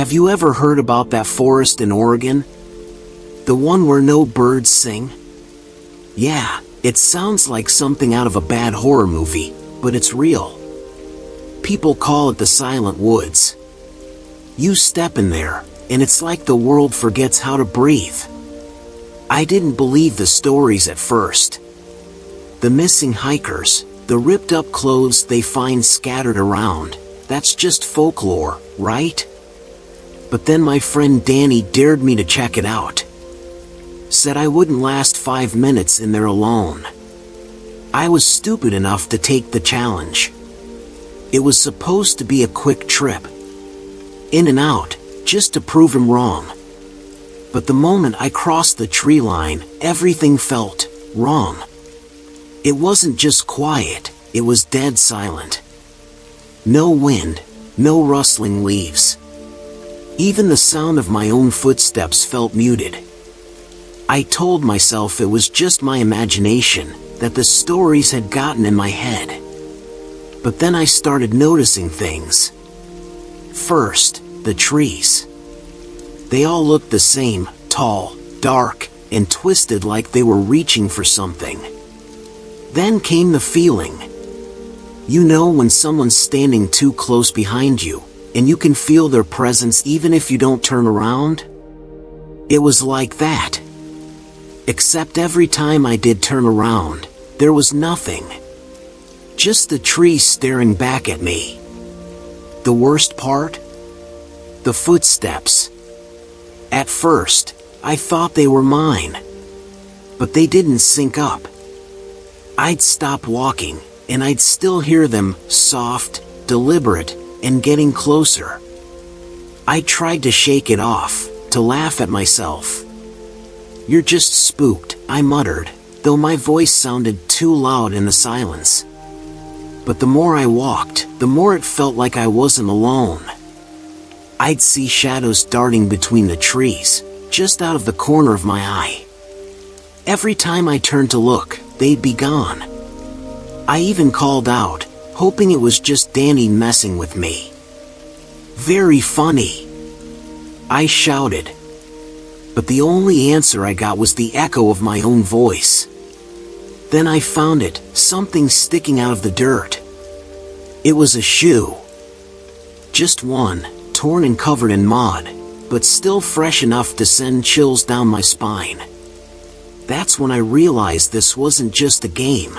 Have you ever heard about that forest in Oregon? The one where no birds sing? Yeah, it sounds like something out of a bad horror movie, but it's real. People call it the Silent Woods. You step in there, and it's like the world forgets how to breathe. I didn't believe the stories at first. The missing hikers, the ripped up clothes they find scattered around, that's just folklore, right? But then my friend Danny dared me to check it out. Said I wouldn't last 5 minutes in there alone. I was stupid enough to take the challenge. It was supposed to be a quick trip. In and out, just to prove him wrong. But the moment I crossed the tree line, everything felt wrong. It wasn't just quiet, it was dead silent. No wind, no rustling leaves. Even the sound of my own footsteps felt muted. I told myself it was just my imagination, that the stories had gotten in my head. But then I started noticing things. First, the trees. They all looked the same, tall, dark, and twisted like they were reaching for something. Then came the feeling. You know when someone's standing too close behind you, and you can feel their presence even if you don't turn around? It was like that. Except every time I did turn around, there was nothing. Just the trees staring back at me. The worst part? The footsteps. At first, I thought they were mine. But they didn't sync up. I'd stop walking, and I'd still hear them, soft, deliberate, and getting closer. I tried to shake it off, to laugh at myself. "You're just spooked," I muttered, though my voice sounded too loud in the silence. But the more I walked, the more it felt like I wasn't alone. I'd see shadows darting between the trees, just out of the corner of my eye. Every time I turned to look, they'd be gone. I even called out, hoping it was just Danny messing with me. "Very funny," I shouted. But the only answer I got was the echo of my own voice. Then I found it, something sticking out of the dirt. It was a shoe. Just one, torn and covered in mud, but still fresh enough to send chills down my spine. That's when I realized this wasn't just a game.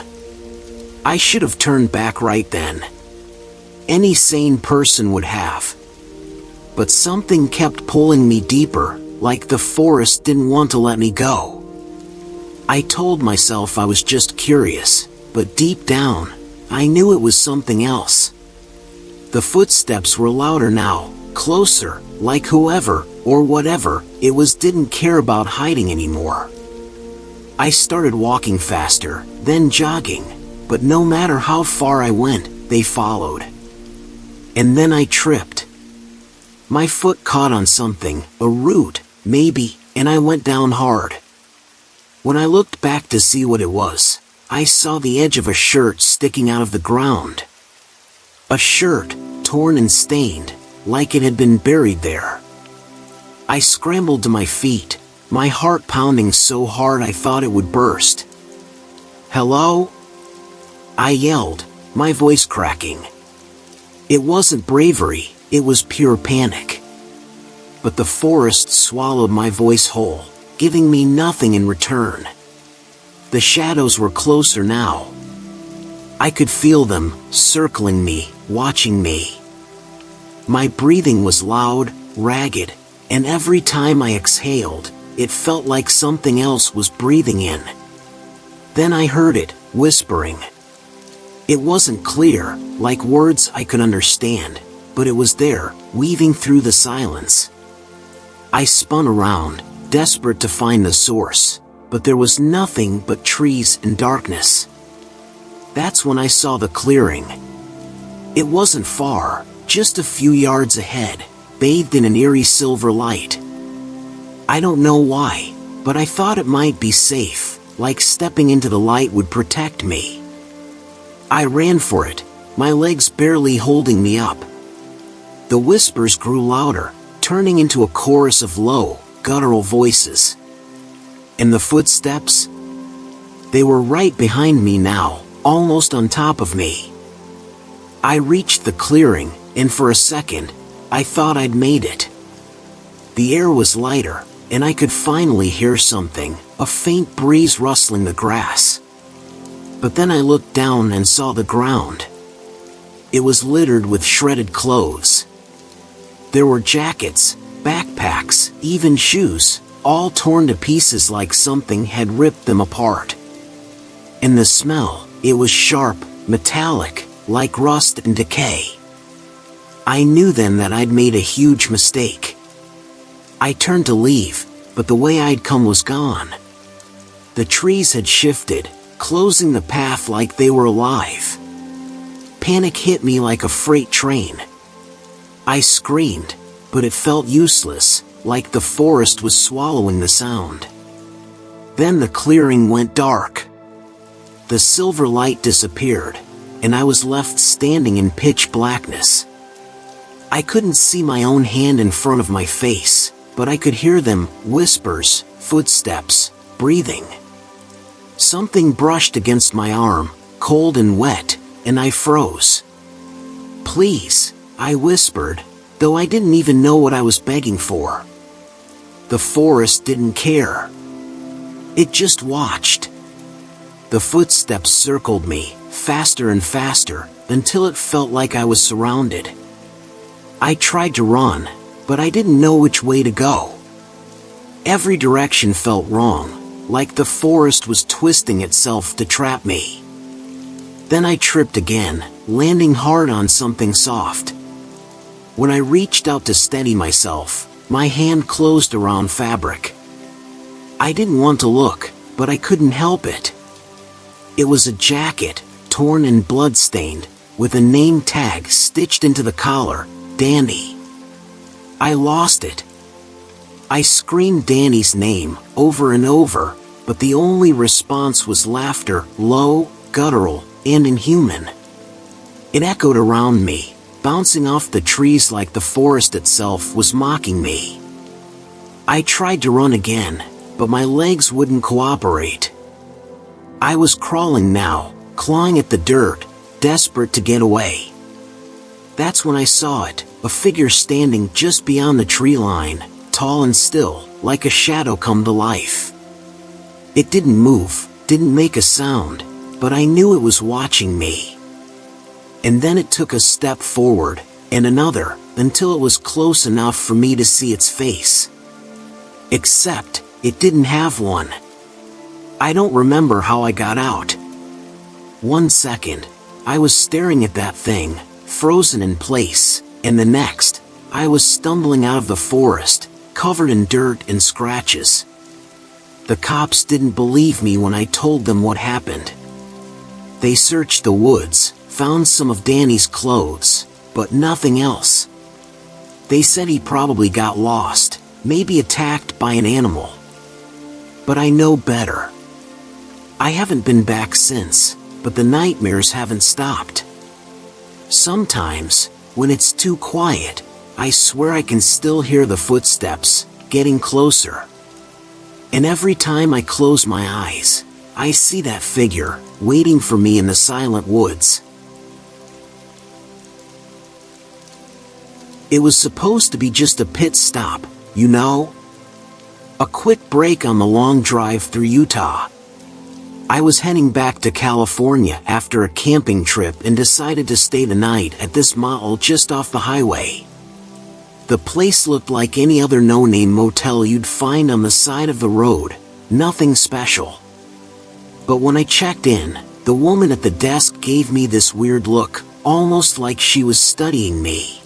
I should have turned back right then. Any sane person would have. But something kept pulling me deeper, like the forest didn't want to let me go. I told myself I was just curious, but deep down, I knew it was something else. The footsteps were louder now, closer, like whoever, or whatever it was didn't care about hiding anymore. I started walking faster, then jogging, but no matter how far I went, they followed. And then I tripped. My foot caught on something, a root, maybe, and I went down hard. When I looked back to see what it was, I saw the edge of a shirt sticking out of the ground. A shirt, torn and stained, like it had been buried there. I scrambled to my feet, my heart pounding so hard I thought it would burst. "Hello?" I yelled, my voice cracking. It wasn't bravery, it was pure panic. But the forest swallowed my voice whole, giving me nothing in return. The shadows were closer now. I could feel them, circling me, watching me. My breathing was loud, ragged, and every time I exhaled, it felt like something else was breathing in. Then I heard it, whispering. It wasn't clear, like words I could understand, but it was there, weaving through the silence. I spun around, desperate to find the source, but there was nothing but trees and darkness. That's when I saw the clearing. It wasn't far, just a few yards ahead, bathed in an eerie silver light. I don't know why, but I thought it might be safe, like stepping into the light would protect me. I ran for it, my legs barely holding me up. The whispers grew louder, turning into a chorus of low, guttural voices. And the footsteps? They were right behind me now, almost on top of me. I reached the clearing, and for a second, I thought I'd made it. The air was lighter, and I could finally hear something, a faint breeze rustling the grass. But then I looked down and saw the ground. It was littered with shredded clothes. There were jackets, backpacks, even shoes, all torn to pieces like something had ripped them apart. And the smell, it was sharp, metallic, like rust and decay. I knew then that I'd made a huge mistake. I turned to leave, but the way I'd come was gone. The trees had shifted, closing the path like they were alive. Panic hit me like a freight train. I screamed, but it felt useless, like the forest was swallowing the sound. Then the clearing went dark. The silver light disappeared, and I was left standing in pitch blackness. I couldn't see my own hand in front of my face, but I could hear them, whispers, footsteps, breathing. Something brushed against my arm, cold and wet, and I froze. "Please," I whispered, though I didn't even know what I was begging for. The forest didn't care. It just watched. The footsteps circled me, faster and faster, until it felt like I was surrounded. I tried to run, but I didn't know which way to go. Every direction felt wrong, like the forest was twisting itself to trap me. Then I tripped again, landing hard on something soft. When I reached out to steady myself, my hand closed around fabric. I didn't want to look, but I couldn't help it. It was a jacket, torn and blood-stained, with a name tag stitched into the collar, Danny. I lost it. I screamed Danny's name over and over, but the only response was laughter, low, guttural, and inhuman. It echoed around me, bouncing off the trees like the forest itself was mocking me. I tried to run again, but my legs wouldn't cooperate. I was crawling now, clawing at the dirt, desperate to get away. That's when I saw it, a figure standing just beyond the tree line, tall and still, like a shadow come to life. It didn't move, didn't make a sound, but I knew it was watching me. And then it took a step forward, and another, until it was close enough for me to see its face. Except, it didn't have one. I don't remember how I got out. 1 second, I was staring at that thing, frozen in place, and the next, I was stumbling out of the forest, covered in dirt and scratches. The cops didn't believe me when I told them what happened. They searched the woods, found some of Danny's clothes, but nothing else. They said he probably got lost, maybe attacked by an animal. But I know better. I haven't been back since, but the nightmares haven't stopped. Sometimes, when it's too quiet, I swear I can still hear the footsteps, getting closer. And every time I close my eyes, I see that figure, waiting for me in the silent woods. It was supposed to be just a pit stop, you know? A quick break on the long drive through Utah. I was heading back to California after a camping trip and decided to stay the night at this motel just off the highway. The place looked like any other no-name motel you'd find on the side of the road, nothing special. But when I checked in, the woman at the desk gave me this weird look, almost like she was studying me.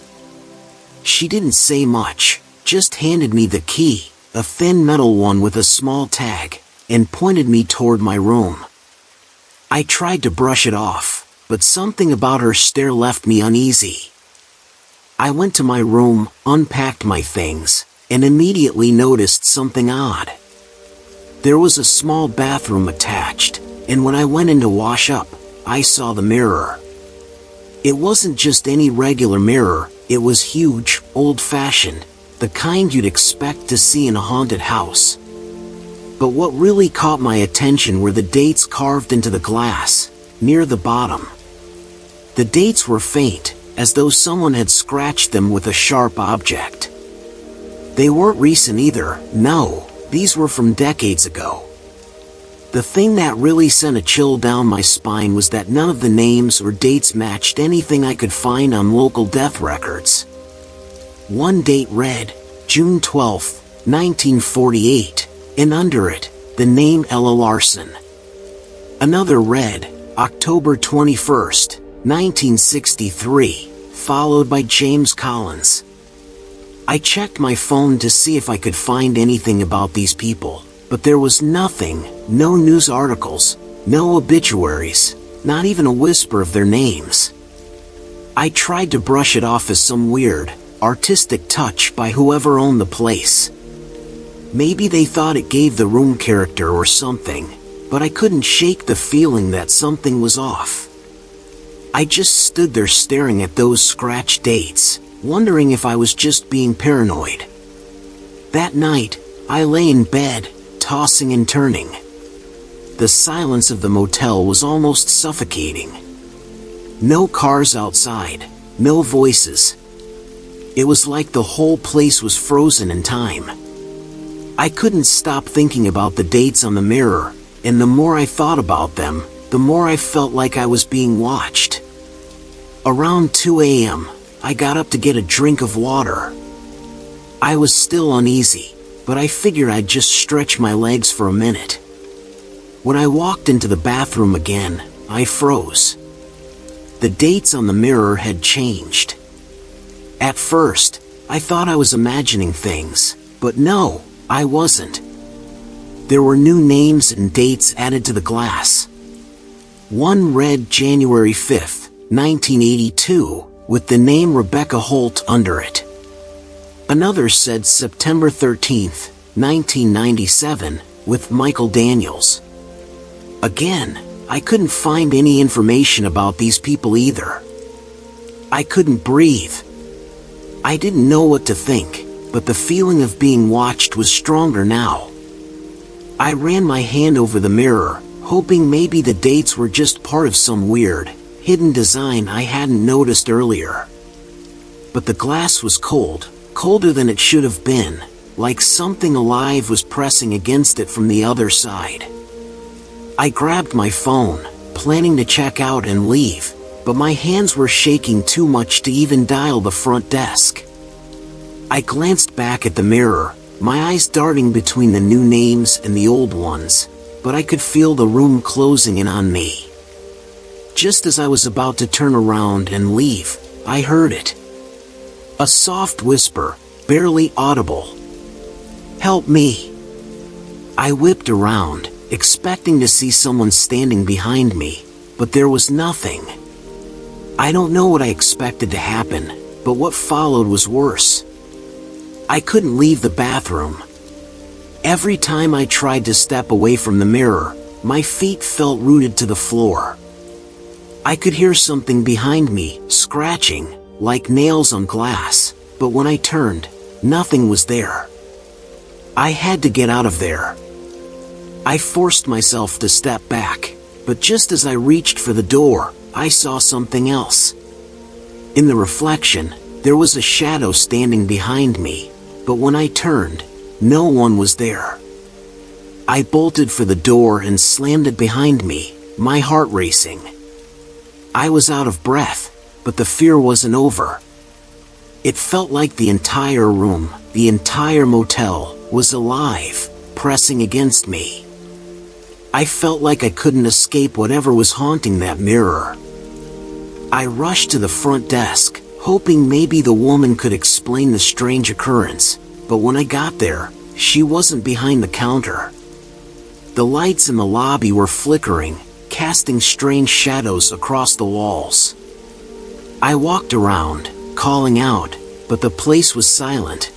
She didn't say much, just handed me the key, a thin metal one with a small tag, and pointed me toward my room. I tried to brush it off, but something about her stare left me uneasy. I went to my room, unpacked my things, and immediately noticed something odd. There was a small bathroom attached, and when I went in to wash up, I saw the mirror. It wasn't just any regular mirror, it was huge, old-fashioned, the kind you'd expect to see in a haunted house. But what really caught my attention were the dates carved into the glass, near the bottom. The dates were faint, as though someone had scratched them with a sharp object. They weren't recent either, no, these were from decades ago. The thing that really sent a chill down my spine was that none of the names or dates matched anything I could find on local death records. One date read, June 12, 1948, and under it, the name Ella Larson. Another read, October 21st, 1963, followed by James Collins. I checked my phone to see if I could find anything about these people, but there was nothing, no news articles, no obituaries, not even a whisper of their names. I tried to brush it off as some weird, artistic touch by whoever owned the place. Maybe they thought it gave the room character or something, but I couldn't shake the feeling that something was off. I just stood there staring at those scratched dates, wondering if I was just being paranoid. That night, I lay in bed, tossing and turning. The silence of the motel was almost suffocating. No cars outside, no voices. It was like the whole place was frozen in time. I couldn't stop thinking about the dates on the mirror, and the more I thought about them, the more I felt like I was being watched. Around 2 a.m., I got up to get a drink of water. I was still uneasy, but I figured I'd just stretch my legs for a minute. When I walked into the bathroom again, I froze. The dates on the mirror had changed. At first, I thought I was imagining things, but no, I wasn't. There were new names and dates added to the glass. One read January 5th, 1982, with the name Rebecca Holt under it. Another said September 13th, 1997, with Michael Daniels. Again, I couldn't find any information about these people either. I couldn't breathe. I didn't know what to think, but the feeling of being watched was stronger now. I ran my hand over the mirror, hoping maybe the dates were just part of some weird, hidden design I hadn't noticed earlier. But the glass was cold, colder than it should have been, like something alive was pressing against it from the other side. I grabbed my phone, planning to check out and leave, but my hands were shaking too much to even dial the front desk. I glanced back at the mirror, my eyes darting between the new names and the old ones, but I could feel the room closing in on me. Just as I was about to turn around and leave, I heard it. A soft whisper, barely audible. "Help me." I whipped around, expecting to see someone standing behind me, but there was nothing. I don't know what I expected to happen, but what followed was worse. I couldn't leave the bathroom. Every time I tried to step away from the mirror, my feet felt rooted to the floor. I could hear something behind me, scratching, like nails on glass, but when I turned, nothing was there. I had to get out of there. I forced myself to step back, but just as I reached for the door, I saw something else. In the reflection, there was a shadow standing behind me, but when I turned, no one was there. I bolted for the door and slammed it behind me, my heart racing. I was out of breath, but the fear wasn't over. It felt like the entire room, the entire motel, was alive, pressing against me. I felt like I couldn't escape whatever was haunting that mirror. I rushed to the front desk, hoping maybe the woman could explain the strange occurrence, but when I got there, she wasn't behind the counter. The lights in the lobby were flickering, casting strange shadows across the walls. I walked around, calling out, but the place was silent.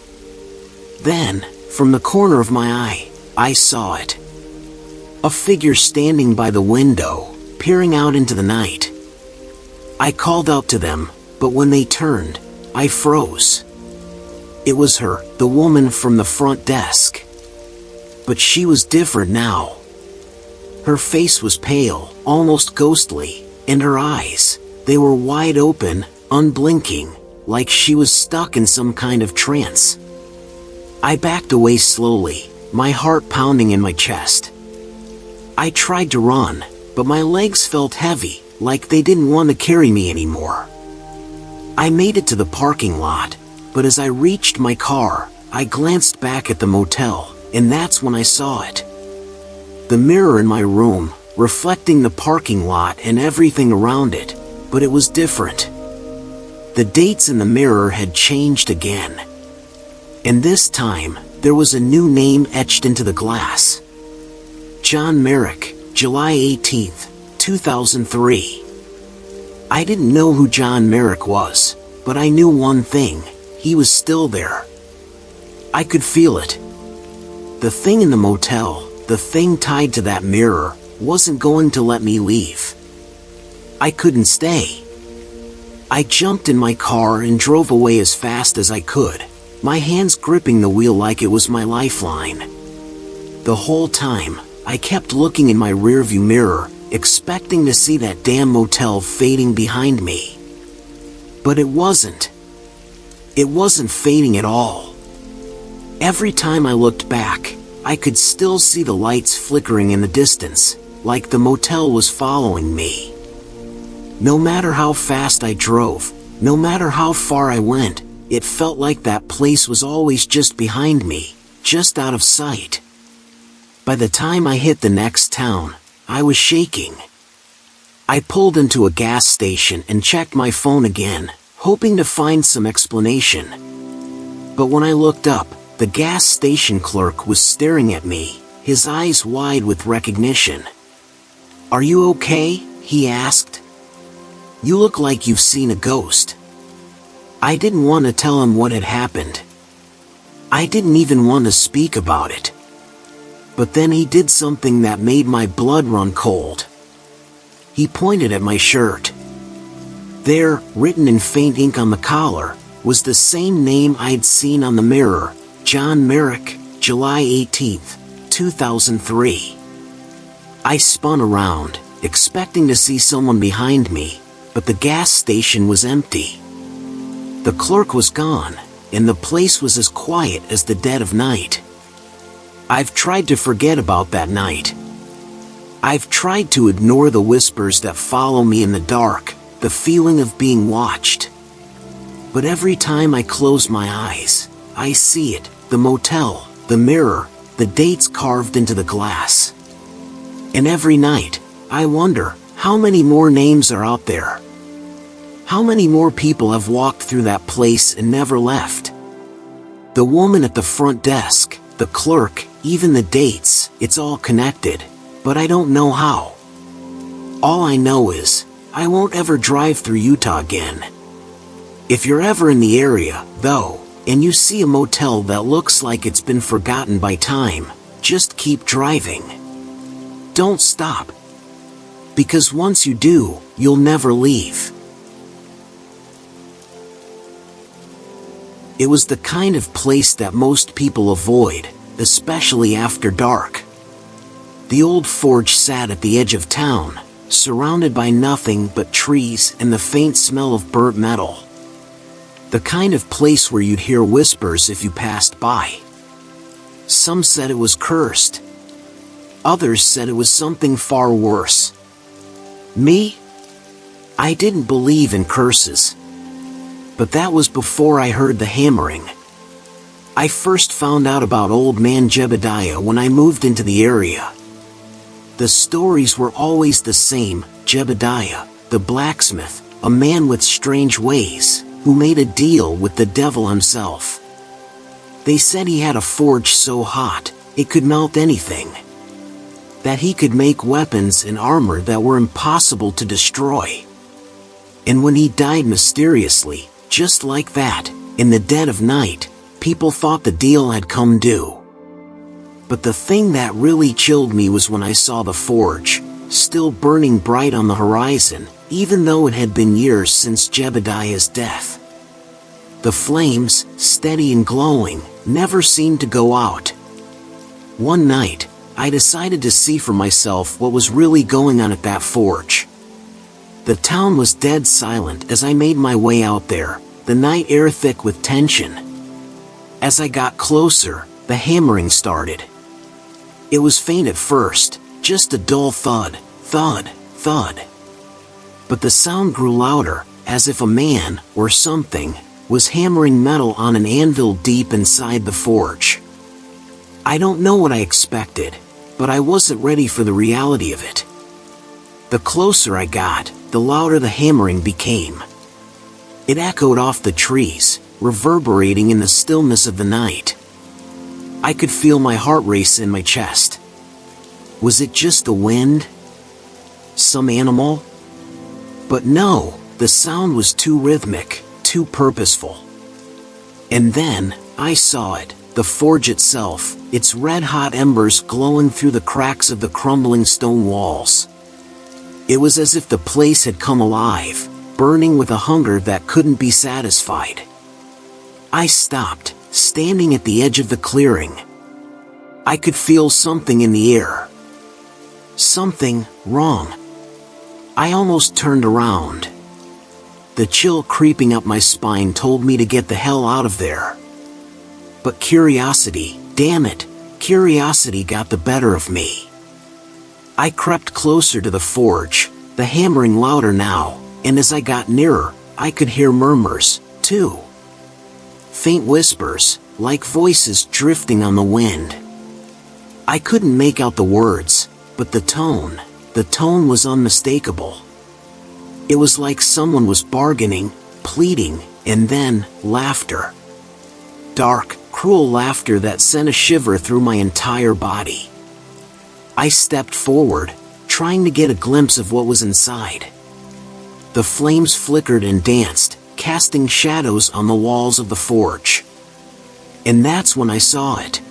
Then, from the corner of my eye, I saw it. A figure standing by the window, peering out into the night. I called out to them, but when they turned, I froze. It was her, the woman from the front desk. But she was different now. Her face was pale, almost ghostly, and her eyes, they were wide open, unblinking, like she was stuck in some kind of trance. I backed away slowly, my heart pounding in my chest. I tried to run, but my legs felt heavy, like they didn't want to carry me anymore. I made it to the parking lot, but as I reached my car, I glanced back at the motel, and that's when I saw it. The mirror in my room, reflecting the parking lot and everything around it, but it was different. The dates in the mirror had changed again. And this time, there was a new name etched into the glass. John Merrick, July 18th, 2003. I didn't know who John Merrick was, but I knew one thing, he was still there. I could feel it. The thing in the motel, the thing tied to that mirror, wasn't going to let me leave. I couldn't stay. I jumped in my car and drove away as fast as I could, my hands gripping the wheel like it was my lifeline. The whole time, I kept looking in my rearview mirror, expecting to see that damn motel fading behind me. But it wasn't. It wasn't fading at all. Every time I looked back, I could still see the lights flickering in the distance, like the motel was following me. No matter how fast I drove, no matter how far I went, it felt like that place was always just behind me, just out of sight. By the time I hit the next town, I was shaking. I pulled into a gas station and checked my phone again, hoping to find some explanation. But when I looked up, the gas station clerk was staring at me, his eyes wide with recognition. "Are you okay?" he asked. "You look like you've seen a ghost." I didn't want to tell him what had happened. I didn't even want to speak about it. But then he did something that made my blood run cold. He pointed at my shirt. There, written in faint ink on the collar, was the same name I'd seen on the mirror, John Merrick, July 18th, 2003. I spun around, expecting to see someone behind me, but the gas station was empty. The clerk was gone, and the place was as quiet as the dead of night. I've tried to forget about that night. I've tried to ignore the whispers that follow me in the dark, the feeling of being watched. But every time I close my eyes, I see it, the motel, the mirror, the dates carved into the glass. And every night, I wonder, how many more names are out there? How many more people have walked through that place and never left? The woman at the front desk, the clerk, even the dates, it's all connected, but I don't know how. All I know is, I won't ever drive through Utah again. If you're ever in the area, though, and you see a motel that looks like it's been forgotten by time, just keep driving. Don't stop. Because once you do, you'll never leave. It was the kind of place that most people avoid, especially after dark. The old forge sat at the edge of town, surrounded by nothing but trees and the faint smell of burnt metal. The kind of place where you'd hear whispers if you passed by. Some said it was cursed. Others said it was something far worse. Me? I didn't believe in curses. But that was before I heard the hammering. I first found out about Old Man Jebediah when I moved into the area. The stories were always the same. Jebediah, the blacksmith, a man with strange ways, who made a deal with the devil himself. They said he had a forge so hot, it could melt anything. That he could make weapons and armor that were impossible to destroy. And when he died mysteriously, just like that, in the dead of night, people thought the deal had come due. But the thing that really chilled me was when I saw the forge, still burning bright on the horizon, even though it had been years since Jebediah's death. The flames, steady and glowing, never seemed to go out. One night, I decided to see for myself what was really going on at that forge. The town was dead silent as I made my way out there, the night air thick with tension. As I got closer, the hammering started. It was faint at first, just a dull thud, thud, thud. But the sound grew louder, as if a man, or something, was hammering metal on an anvil deep inside the forge. I don't know what I expected, but I wasn't ready for the reality of it. The closer I got, the louder the hammering became. It echoed off the trees, reverberating in the stillness of the night. I could feel my heart race in my chest. Was it just the wind? Some animal? But no, the sound was too rhythmic, too purposeful. And then, I saw it, the forge itself, its red-hot embers glowing through the cracks of the crumbling stone walls. It was as if the place had come alive, burning with a hunger that couldn't be satisfied. I stopped, standing at the edge of the clearing. I could feel something in the air. Something wrong. I almost turned around. The chill creeping up my spine told me to get the hell out of there. But curiosity, damn it, curiosity got the better of me. I crept closer to the forge, the hammering louder now, and as I got nearer, I could hear murmurs, too. Faint whispers, like voices drifting on the wind. I couldn't make out the words, but the tone was unmistakable. It was like someone was bargaining, pleading, and then, laughter. Dark, cruel laughter that sent a shiver through my entire body. I stepped forward, trying to get a glimpse of what was inside. The flames flickered and danced, casting shadows on the walls of the forge. And that's when I saw it.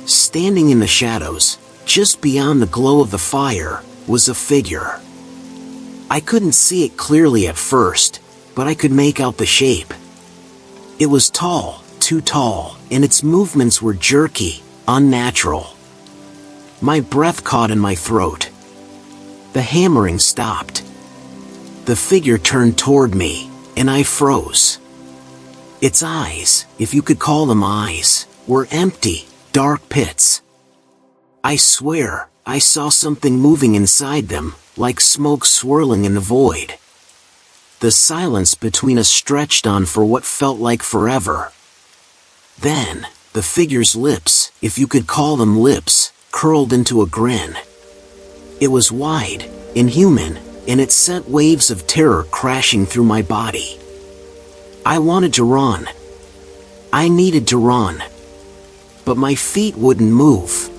Standing in the shadows, just beyond the glow of the fire, was a figure. I couldn't see it clearly at first, but I could make out the shape. It was tall, too tall, and its movements were jerky, unnatural. My breath caught in my throat. The hammering stopped. The figure turned toward me, and I froze. Its eyes, if you could call them eyes, were empty, dark pits. I swear, I saw something moving inside them, like smoke swirling in the void. The silence between us stretched on for what felt like forever. Then, the figure's lips, if you could call them lips, curled into a grin. It was wide, inhuman, and it sent waves of terror crashing through my body. I wanted to run. I needed to run. But my feet wouldn't move.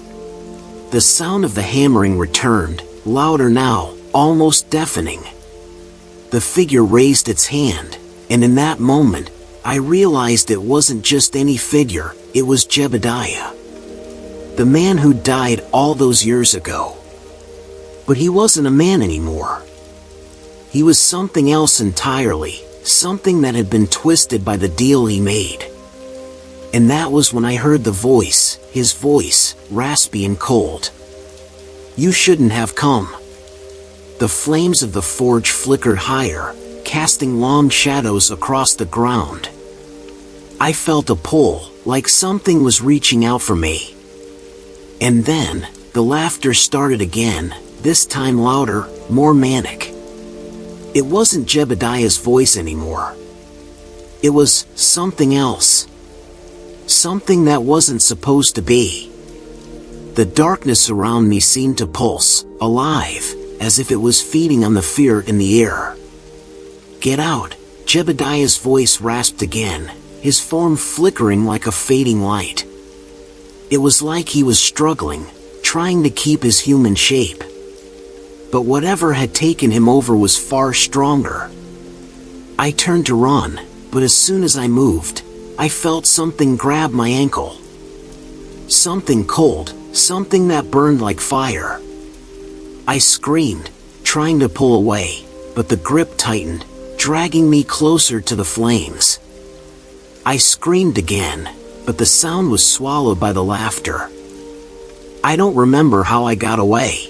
The sound of the hammering returned, louder now, almost deafening. The figure raised its hand, and in that moment, I realized it wasn't just any figure, it was Jebediah. The man who died all those years ago. But he wasn't a man anymore. He was something else entirely, something that had been twisted by the deal he made. And that was when I heard the voice, his voice, raspy and cold. You shouldn't have come. The flames of the forge flickered higher, casting long shadows across the ground. I felt a pull, like something was reaching out for me. And then, the laughter started again, this time louder, more manic. It wasn't Jebediah's voice anymore. It was something else. Something that wasn't supposed to be. The darkness around me seemed to pulse, alive, as if it was feeding on the fear in the air. Get out, Jebediah's voice rasped again, his form flickering like a fading light. It was like he was struggling, trying to keep his human shape. But whatever had taken him over was far stronger. I turned to run, but as soon as I moved, I felt something grab my ankle. Something cold, something that burned like fire. I screamed, trying to pull away, but the grip tightened, dragging me closer to the flames. I screamed again, but the sound was swallowed by the laughter. I don't remember how I got away.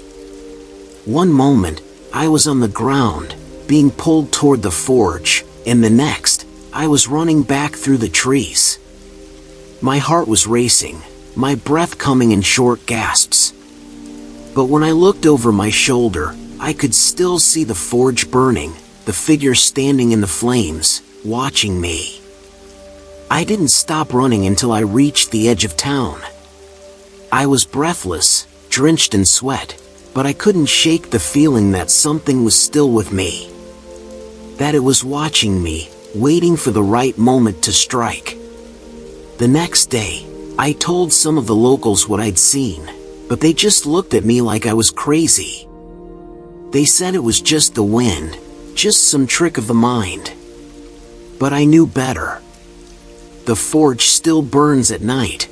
One moment, I was on the ground, being pulled toward the forge, and the next, I was running back through the trees. My heart was racing, my breath coming in short gasps. But when I looked over my shoulder, I could still see the forge burning, the figure standing in the flames, watching me. I didn't stop running until I reached the edge of town. I was breathless, drenched in sweat, but I couldn't shake the feeling that something was still with me. That it was watching me, waiting for the right moment to strike. The next day, I told some of the locals what I'd seen, but they just looked at me like I was crazy. They said it was just the wind, just some trick of the mind. But I knew better. The forge still burns at night.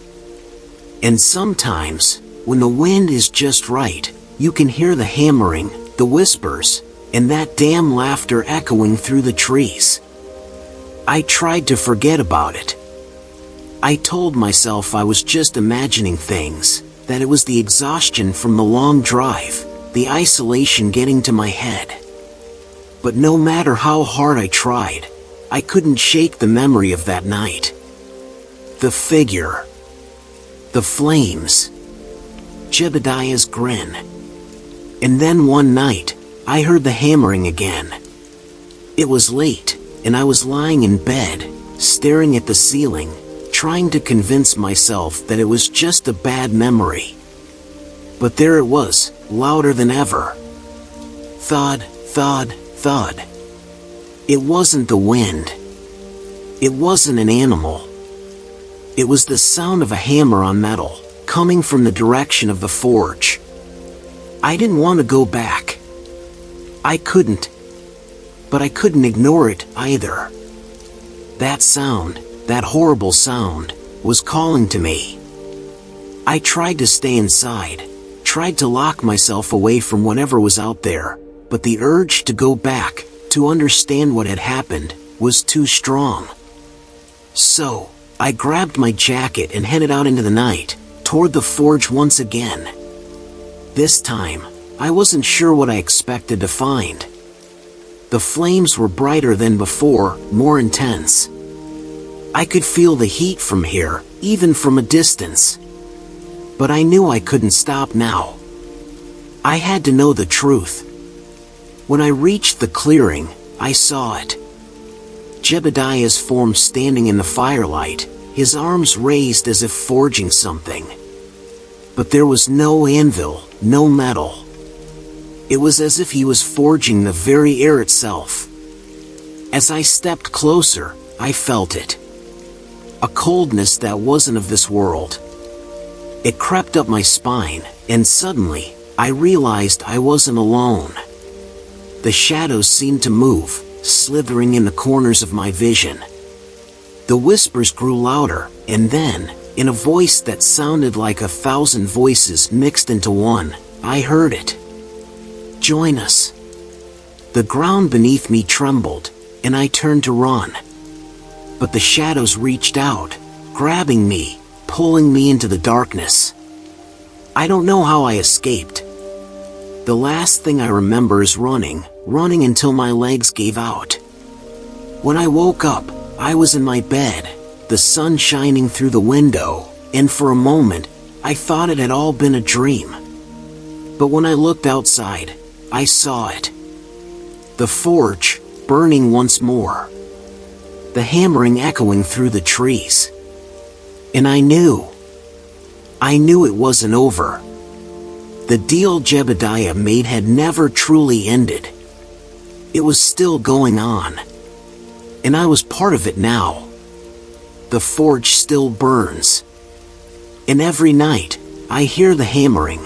And sometimes, when the wind is just right, you can hear the hammering, the whispers, and that damn laughter echoing through the trees. I tried to forget about it. I told myself I was just imagining things, that it was the exhaustion from the long drive, the isolation getting to my head. But no matter how hard I tried, I couldn't shake the memory of that night. The figure. The flames. Jebediah's grin. And then one night, I heard the hammering again. It was late, and I was lying in bed, staring at the ceiling, trying to convince myself that it was just a bad memory. But there it was, louder than ever. Thud, thud, thud. It wasn't the wind. It wasn't an animal. It was the sound of a hammer on metal, coming from the direction of the forge. I didn't want to go back. I couldn't. But I couldn't ignore it either. That sound, that horrible sound, was calling to me. I tried to stay inside, tried to lock myself away from whatever was out there, but the urge to go back, to understand what had happened, was too strong. So, I grabbed my jacket and headed out into the night, toward the forge once again. This time, I wasn't sure what I expected to find. The flames were brighter than before, more intense. I could feel the heat from here, even from a distance. But I knew I couldn't stop now. I had to know the truth. When I reached the clearing, I saw it. Jebediah's form standing in the firelight, his arms raised as if forging something. But there was no anvil, no metal. It was as if he was forging the very air itself. As I stepped closer, I felt it. A coldness that wasn't of this world. It crept up my spine, and suddenly, I realized I wasn't alone. The shadows seemed to move, slithering in the corners of my vision. The whispers grew louder, and then, in a voice that sounded like 1,000 voices mixed into one, I heard it. Join us. The ground beneath me trembled, and I turned to run. But the shadows reached out, grabbing me, pulling me into the darkness. I don't know how I escaped. The last thing I remember is running until my legs gave out. When I woke up, I was in my bed, the sun shining through the window, and for a moment, I thought it had all been a dream. But when I looked outside, I saw it. The forge, burning once more. The hammering echoing through the trees. And I knew it wasn't over. The deal Jebediah made had never truly ended. It was still going on. And I was part of it now. The forge still burns. And every night, I hear the hammering.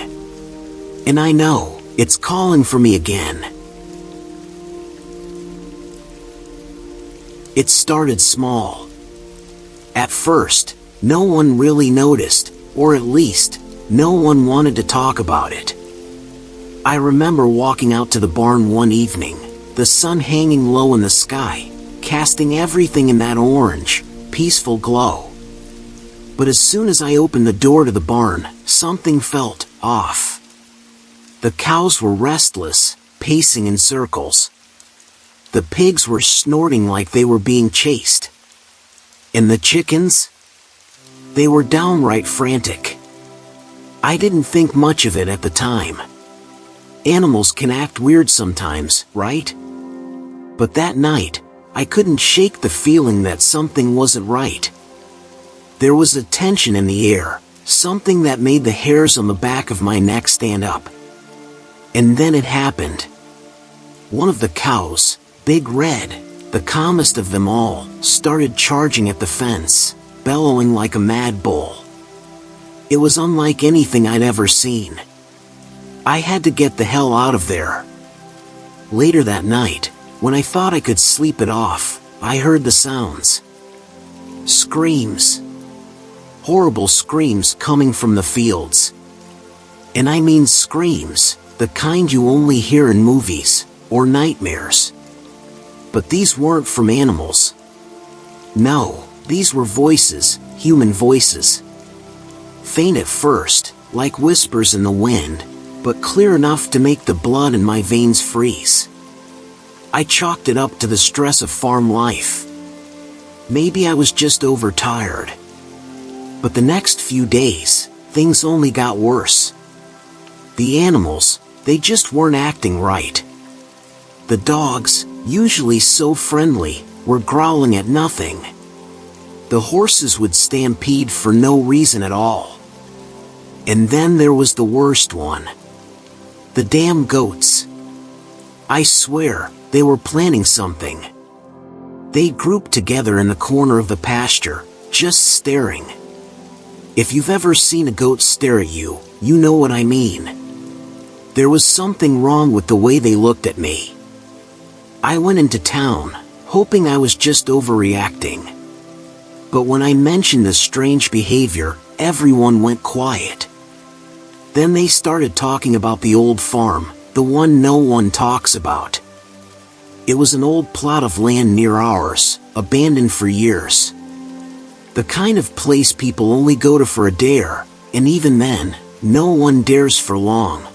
And I know, it's calling for me again. It started small. At first, no one really noticed, or at least, no one wanted to talk about it. I remember walking out to the barn one evening, the sun hanging low in the sky, casting everything in that orange, peaceful glow. But as soon as I opened the door to the barn, something felt off. The cows were restless, pacing in circles. The pigs were snorting like they were being chased. And the chickens? They were downright frantic. I didn't think much of it at the time. Animals can act weird sometimes, right? But that night, I couldn't shake the feeling that something wasn't right. There was a tension in the air, something that made the hairs on the back of my neck stand up. And then it happened. One of the cows, Big Red, the calmest of them all, started charging at the fence, bellowing like a mad bull. It was unlike anything I'd ever seen. I had to get the hell out of there. Later that night, when I thought I could sleep it off, I heard the sounds. Screams. Horrible screams coming from the fields. And I mean screams, the kind you only hear in movies, or nightmares. But these weren't from animals. No, these were voices, human voices. Faint at first, like whispers in the wind, but clear enough to make the blood in my veins freeze. I chalked it up to the stress of farm life. Maybe I was just overtired. But the next few days, things only got worse. The animals, they just weren't acting right. The dogs, usually so friendly, were growling at nothing. The horses would stampede for no reason at all. And then there was the worst one. The damn goats. I swear, they were planning something. They grouped together in the corner of the pasture, just staring. If you've ever seen a goat stare at you, you know what I mean. There was something wrong with the way they looked at me. I went into town, hoping I was just overreacting. But when I mentioned the strange behavior, everyone went quiet. Then they started talking about the old farm, the one no one talks about. It was an old plot of land near ours, abandoned for years. The kind of place people only go to for a dare, and even then, no one dares for long.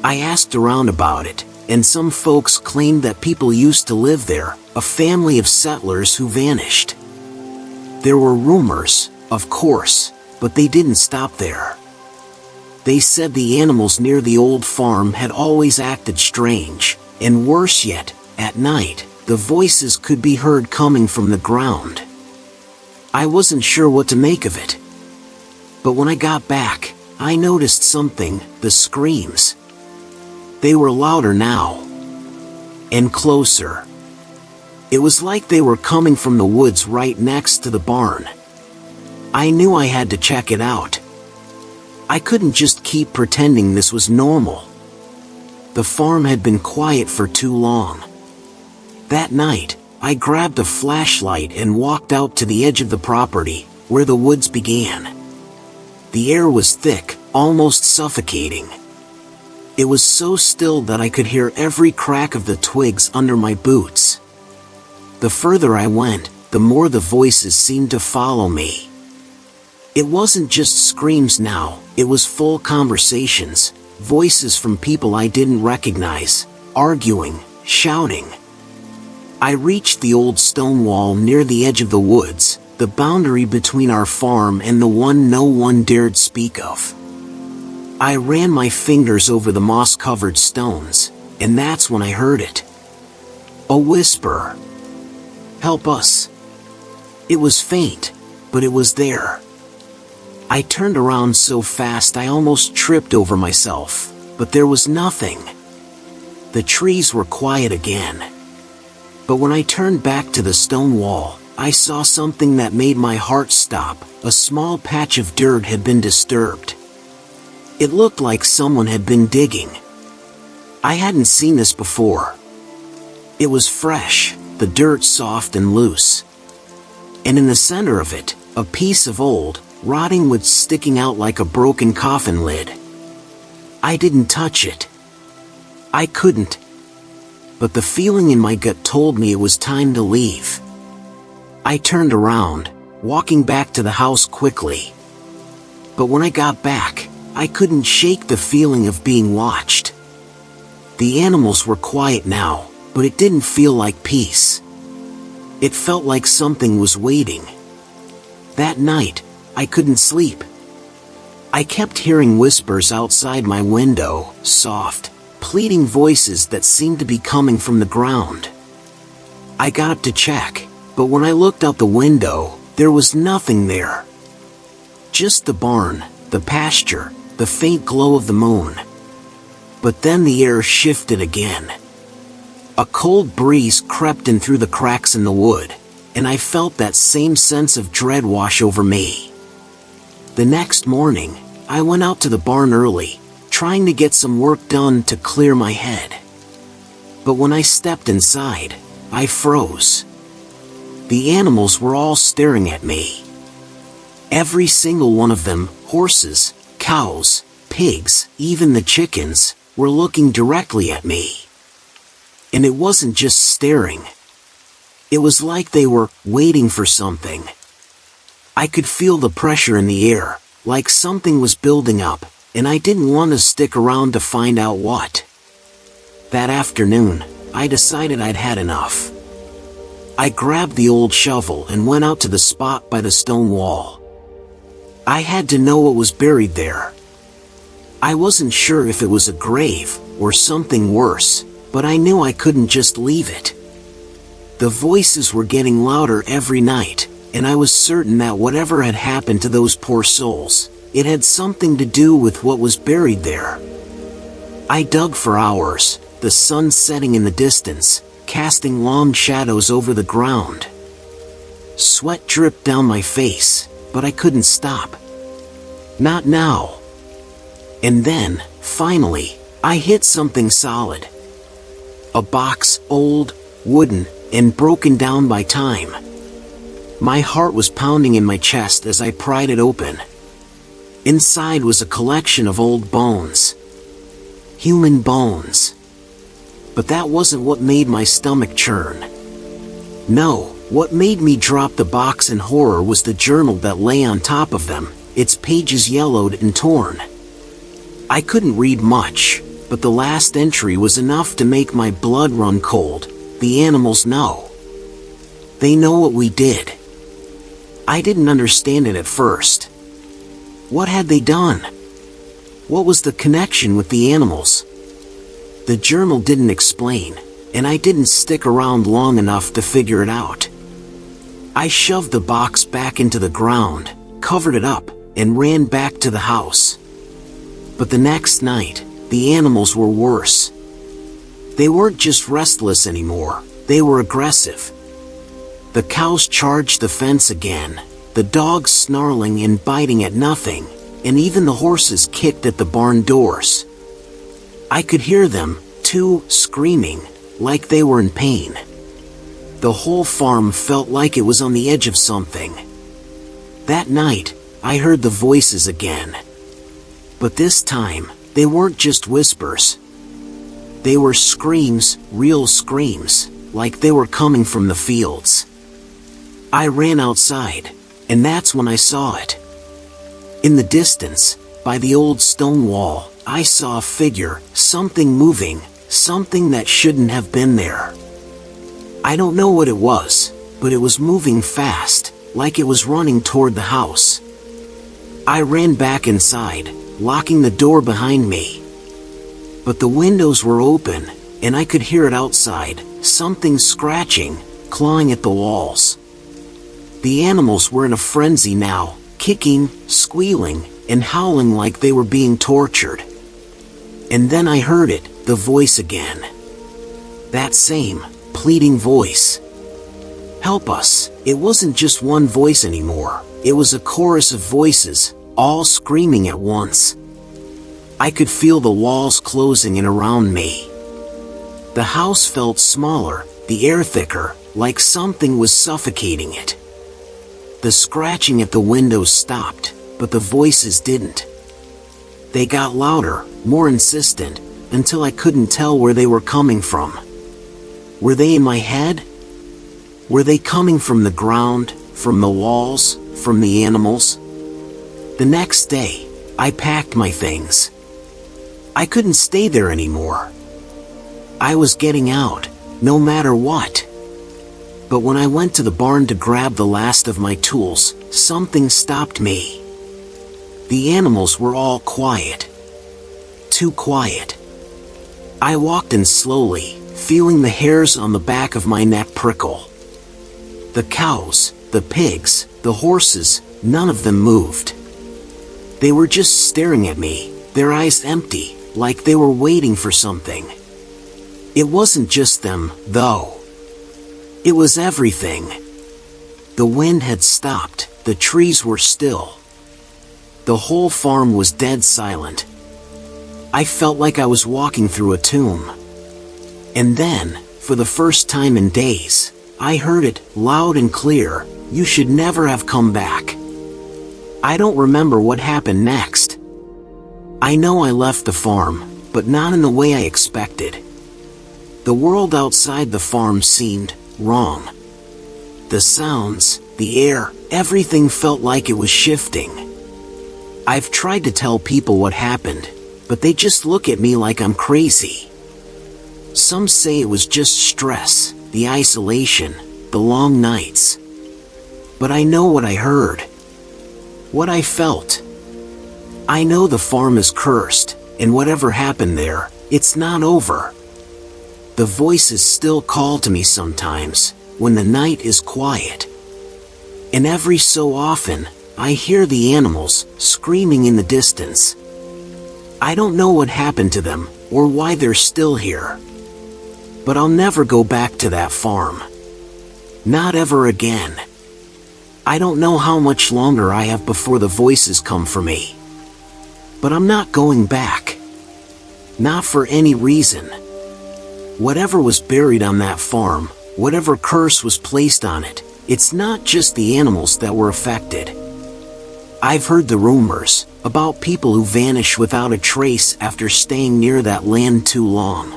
I asked around about it, and some folks claimed that people used to live there, a family of settlers who vanished. There were rumors, of course, but they didn't stop there. They said the animals near the old farm had always acted strange, and worse yet, at night, the voices could be heard coming from the ground. I wasn't sure what to make of it. But when I got back, I noticed something, the screams. They were louder now. And closer. It was like they were coming from the woods right next to the barn. I knew I had to check it out. I couldn't just keep pretending this was normal. The farm had been quiet for too long. That night, I grabbed a flashlight and walked out to the edge of the property, where the woods began. The air was thick, almost suffocating. It was so still that I could hear every crack of the twigs under my boots. The further I went, the more the voices seemed to follow me. It wasn't just screams now, it was full conversations, voices from people I didn't recognize, arguing, shouting. I reached the old stone wall near the edge of the woods, the boundary between our farm and the one no one dared speak of. I ran my fingers over the moss-covered stones, and that's when I heard it. A whisper. "Help us." It was faint, but it was there. I turned around so fast I almost tripped over myself, but there was nothing. The trees were quiet again. But when I turned back to the stone wall, I saw something that made my heart stop. A small patch of dirt had been disturbed. It looked like someone had been digging. I hadn't seen this before. It was fresh, the dirt soft and loose. And in the center of it, a piece of old, rotting wood sticking out like a broken coffin lid. I didn't touch it. I couldn't. But the feeling in my gut told me it was time to leave. I turned around, walking back to the house quickly. But when I got back, I couldn't shake the feeling of being watched. The animals were quiet now, but it didn't feel like peace. It felt like something was waiting. That night, I couldn't sleep. I kept hearing whispers outside my window, soft, pleading voices that seemed to be coming from the ground. I got up to check, but when I looked out the window, there was nothing there. Just the barn, the pasture, the faint glow of the moon. But then the air shifted again. A cold breeze crept in through the cracks in the wood, and I felt that same sense of dread wash over me. The next morning, I went out to the barn early, trying to get some work done to clear my head. But when I stepped inside, I froze. The animals were all staring at me. Every single one of them, horses, cows, pigs, even the chickens, were looking directly at me. And it wasn't just staring. It was like they were waiting for something. I could feel the pressure in the air, like something was building up, and I didn't want to stick around to find out what. That afternoon, I decided I'd had enough. I grabbed the old shovel and went out to the spot by the stone wall. I had to know what was buried there. I wasn't sure if it was a grave or something worse, but I knew I couldn't just leave it. The voices were getting louder every night, and I was certain that whatever had happened to those poor souls, it had something to do with what was buried there. I dug for hours, the sun setting in the distance, casting long shadows over the ground. Sweat dripped down my face, but I couldn't stop. Not now. And then, finally, I hit something solid. A box, old, wooden, and broken down by time. My heart was pounding in my chest as I pried it open. Inside was a collection of old bones. Human bones. But that wasn't what made my stomach churn. No, what made me drop the box in horror was the journal that lay on top of them, its pages yellowed and torn. I couldn't read much, but the last entry was enough to make my blood run cold. The animals know. They know what we did. I didn't understand it at first. What had they done? What was the connection with the animals? The journal didn't explain, and I didn't stick around long enough to figure it out. I shoved the box back into the ground, covered it up, and ran back to the house. But the next night, the animals were worse. They weren't just restless anymore, they were aggressive. The cows charged the fence again, the dogs snarling and biting at nothing, and even the horses kicked at the barn doors. I could hear them, too, screaming, like they were in pain. The whole farm felt like it was on the edge of something. That night, I heard the voices again. But this time, they weren't just whispers. They were screams, real screams, like they were coming from the fields. I ran outside, and that's when I saw it. In the distance, by the old stone wall, I saw a figure, something moving, something that shouldn't have been there. I don't know what it was, but it was moving fast, like it was running toward the house. I ran back inside, locking the door behind me. But the windows were open, and I could hear it outside, something scratching, clawing at the walls. The animals were in a frenzy now, kicking, squealing, and howling like they were being tortured. And then I heard it, the voice again. That same, pleading voice. Help us. It wasn't just one voice anymore. It was a chorus of voices, all screaming at once. I could feel the walls closing in around me. The house felt smaller, the air thicker, like something was suffocating it. The scratching at the windows stopped, but the voices didn't. They got louder, more insistent, until I couldn't tell where they were coming from. Were they in my head? Were they coming from the ground, from the walls, from the animals? The next day, I packed my things. I couldn't stay there anymore. I was getting out, no matter what. But when I went to the barn to grab the last of my tools, something stopped me. The animals were all quiet. Too quiet. I walked in slowly, feeling the hairs on the back of my neck prickle. The cows, the pigs, the horses, none of them moved. They were just staring at me, their eyes empty, like they were waiting for something. It wasn't just them, though. It was everything. The wind had stopped, the trees were still. The whole farm was dead silent. I felt like I was walking through a tomb. And then, for the first time in days, I heard it, loud and clear, "You should never have come back." I don't remember what happened next. I know I left the farm, but not in the way I expected. The world outside the farm seemed wrong. The sounds, the air, everything felt like it was shifting. I've tried to tell people what happened, but they just look at me like I'm crazy. Some say it was just stress, the isolation, the long nights. But I know what I heard. What I felt. I know the farm is cursed, and whatever happened there, it's not over. The voices still call to me sometimes, when the night is quiet. And every so often, I hear the animals screaming in the distance. I don't know what happened to them, or why they're still here. But I'll never go back to that farm. Not ever again. I don't know how much longer I have before the voices come for me. But I'm not going back. Not for any reason. Whatever was buried on that farm, whatever curse was placed on it, it's not just the animals that were affected. I've heard the rumors about people who vanish without a trace after staying near that land too long.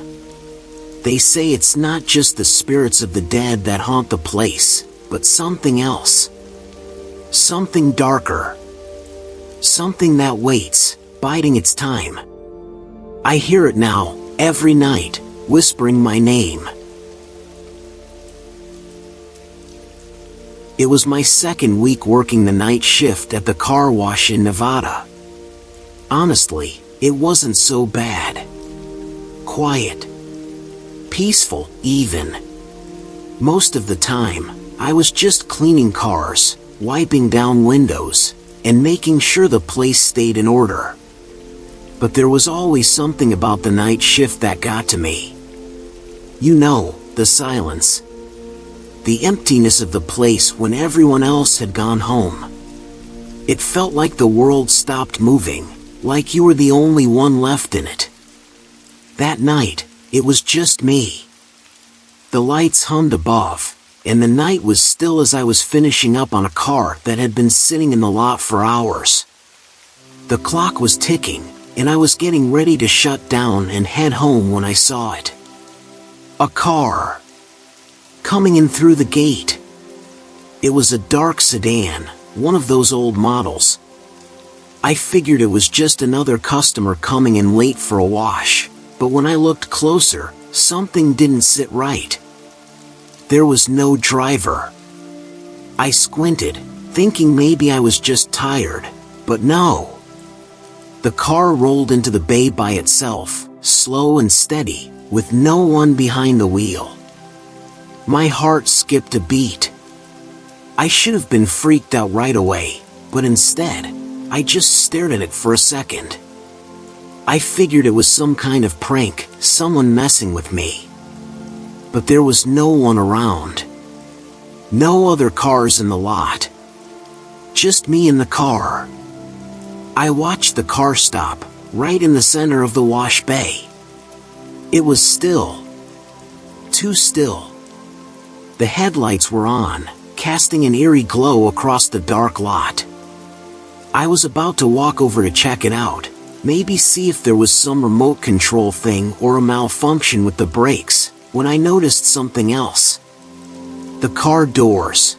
They say it's not just the spirits of the dead that haunt the place, but something else. Something darker. Something that waits, biding its time. I hear it now, every night, whispering my name. It was my second week working the night shift at the car wash in Nevada. Honestly, it wasn't so bad. Quiet. Peaceful, even. Most of the time, I was just cleaning cars, wiping down windows, and making sure the place stayed in order. But there was always something about the night shift that got to me. You know, the silence. The emptiness of the place when everyone else had gone home. It felt like the world stopped moving, like you were the only one left in it. That night, it was just me. The lights hummed above, and the night was still as I was finishing up on a car that had been sitting in the lot for hours. The clock was ticking, and I was getting ready to shut down and head home when I saw it. A car. Coming in through the gate. It was a dark sedan, one of those old models. I figured it was just another customer coming in late for a wash, but when I looked closer, something didn't sit right. There was no driver. I squinted, thinking maybe I was just tired, but no. The car rolled into the bay by itself, slow and steady, with no one behind the wheel. My heart skipped a beat. I should have been freaked out right away, but instead, I just stared at it for a second. I figured it was some kind of prank, someone messing with me. But there was no one around. No other cars in the lot. Just me in the car. I watched the car stop, right in the center of the wash bay. It was still. Too still. The headlights were on, casting an eerie glow across the dark lot. I was about to walk over to check it out, maybe see if there was some remote control thing or a malfunction with the brakes, when I noticed something else. The car doors.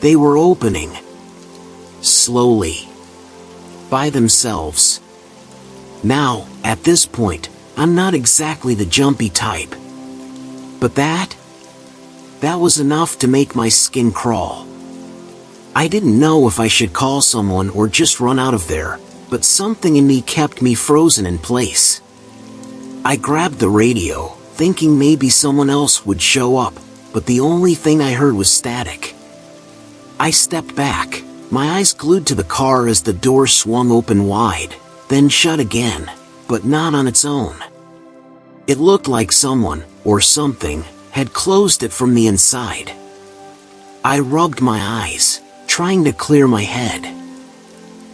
They were opening. Slowly. By themselves. Now, at this point, I'm not exactly the jumpy type. But that was enough to make my skin crawl. I didn't know if I should call someone or just run out of there, but something in me kept me frozen in place. I grabbed the radio, thinking maybe someone else would show up, but the only thing I heard was static. I stepped back, my eyes glued to the car as the door swung open wide, then shut again, but not on its own. It looked like someone, or something, had closed it from the inside. I rubbed my eyes, trying to clear my head.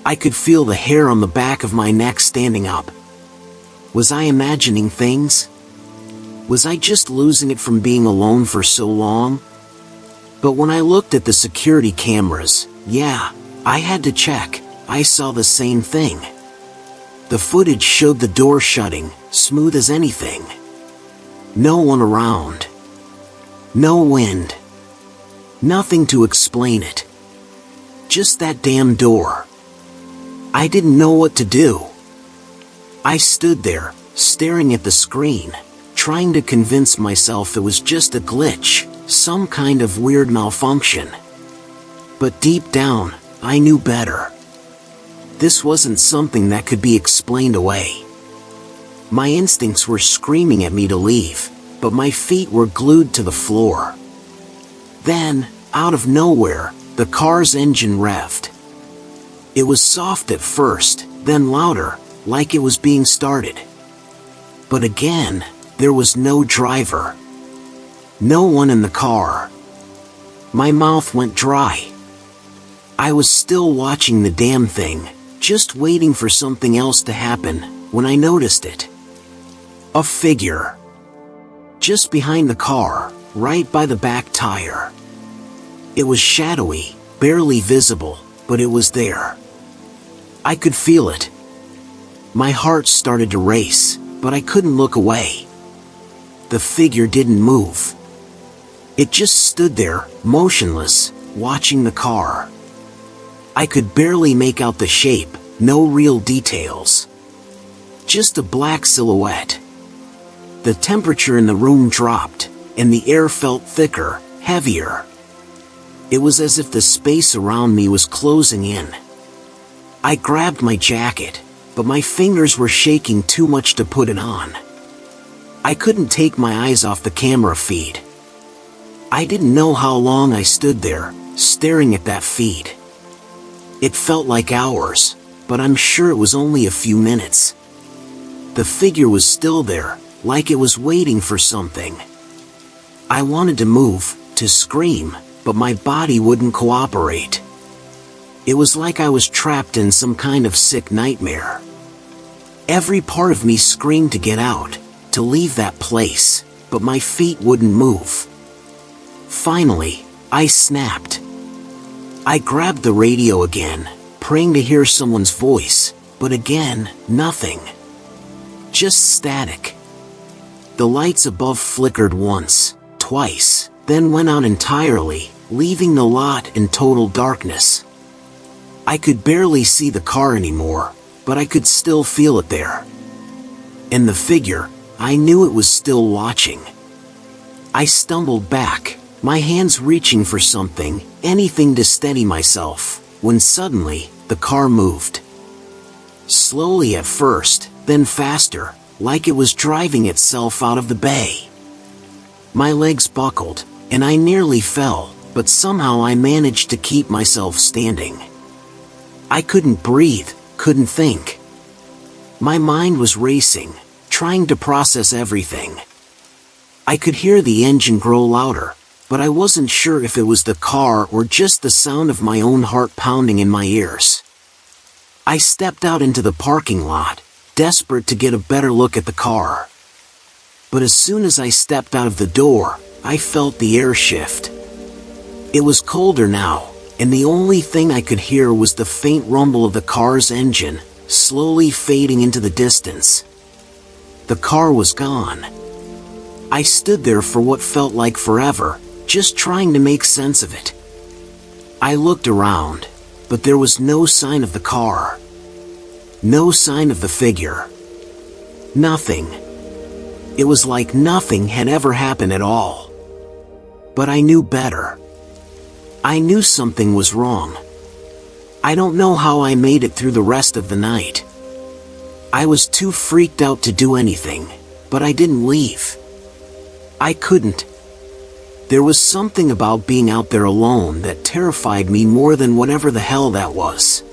I could feel the hair on the back of my neck standing up. Was I imagining things? Was I just losing it from being alone for so long? But when I looked at the security cameras, yeah, I had to check, I saw the same thing. The footage showed the door shutting, smooth as anything. No one around. No wind. Nothing to explain it. Just that damn door. I didn't know what to do. I stood there, staring at the screen, trying to convince myself it was just a glitch, some kind of weird malfunction. But deep down, I knew better. This wasn't something that could be explained away. My instincts were screaming at me to leave, but my feet were glued to the floor. Then, out of nowhere, the car's engine revved. It was soft at first, then louder, like it was being started. But again, there was no driver. No one in the car. My mouth went dry. I was still watching the damn thing, just waiting for something else to happen, when I noticed it. A figure. Just behind the car, right by the back tire. It was shadowy, barely visible, but it was there. I could feel it. My heart started to race, but I couldn't look away. The figure didn't move. It just stood there, motionless, watching the car. I could barely make out the shape, no real details. Just a black silhouette. The temperature in the room dropped, and the air felt thicker, heavier. It was as if the space around me was closing in. I grabbed my jacket, but my fingers were shaking too much to put it on. I couldn't take my eyes off the camera feed. I didn't know how long I stood there, staring at that feed. It felt like hours, but I'm sure it was only a few minutes. The figure was still there, like it was waiting for something. I wanted to move, to scream, but my body wouldn't cooperate. It was like I was trapped in some kind of sick nightmare. Every part of me screamed to get out, to leave that place, but my feet wouldn't move. Finally, I snapped. I grabbed the radio again, praying to hear someone's voice, but again, nothing. Just static. The lights above flickered once, twice, then went out entirely, leaving the lot in total darkness. I could barely see the car anymore, but I could still feel it there. And the figure, I knew it was still watching. I stumbled back, my hands reaching for something, anything to steady myself, when suddenly, the car moved. Slowly at first, then faster, like it was driving itself out of the bay. My legs buckled, and I nearly fell, but somehow I managed to keep myself standing. I couldn't breathe, couldn't think. My mind was racing, trying to process everything. I could hear the engine grow louder, but I wasn't sure if it was the car or just the sound of my own heart pounding in my ears. I stepped out into the parking lot, desperate to get a better look at the car. But as soon as I stepped out of the door, I felt the air shift. It was colder now, and the only thing I could hear was the faint rumble of the car's engine, slowly fading into the distance. The car was gone. I stood there for what felt like forever, just trying to make sense of it. I looked around, but there was no sign of the car. No sign of the figure. Nothing. It was like nothing had ever happened at all. But I knew better. I knew something was wrong. I don't know how I made it through the rest of the night. I was too freaked out to do anything, but I didn't leave. I couldn't. There was something about being out there alone that terrified me more than whatever the hell that was.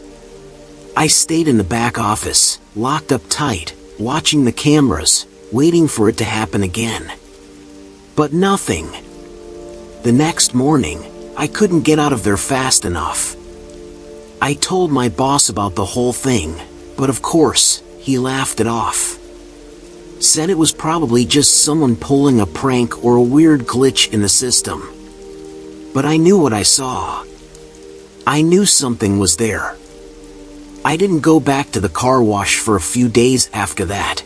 I stayed in the back office, locked up tight, watching the cameras, waiting for it to happen again. But nothing. The next morning, I couldn't get out of there fast enough. I told my boss about the whole thing, but of course, he laughed it off. Said it was probably just someone pulling a prank or a weird glitch in the system. But I knew what I saw. I knew something was there. I didn't go back to the car wash for a few days after that.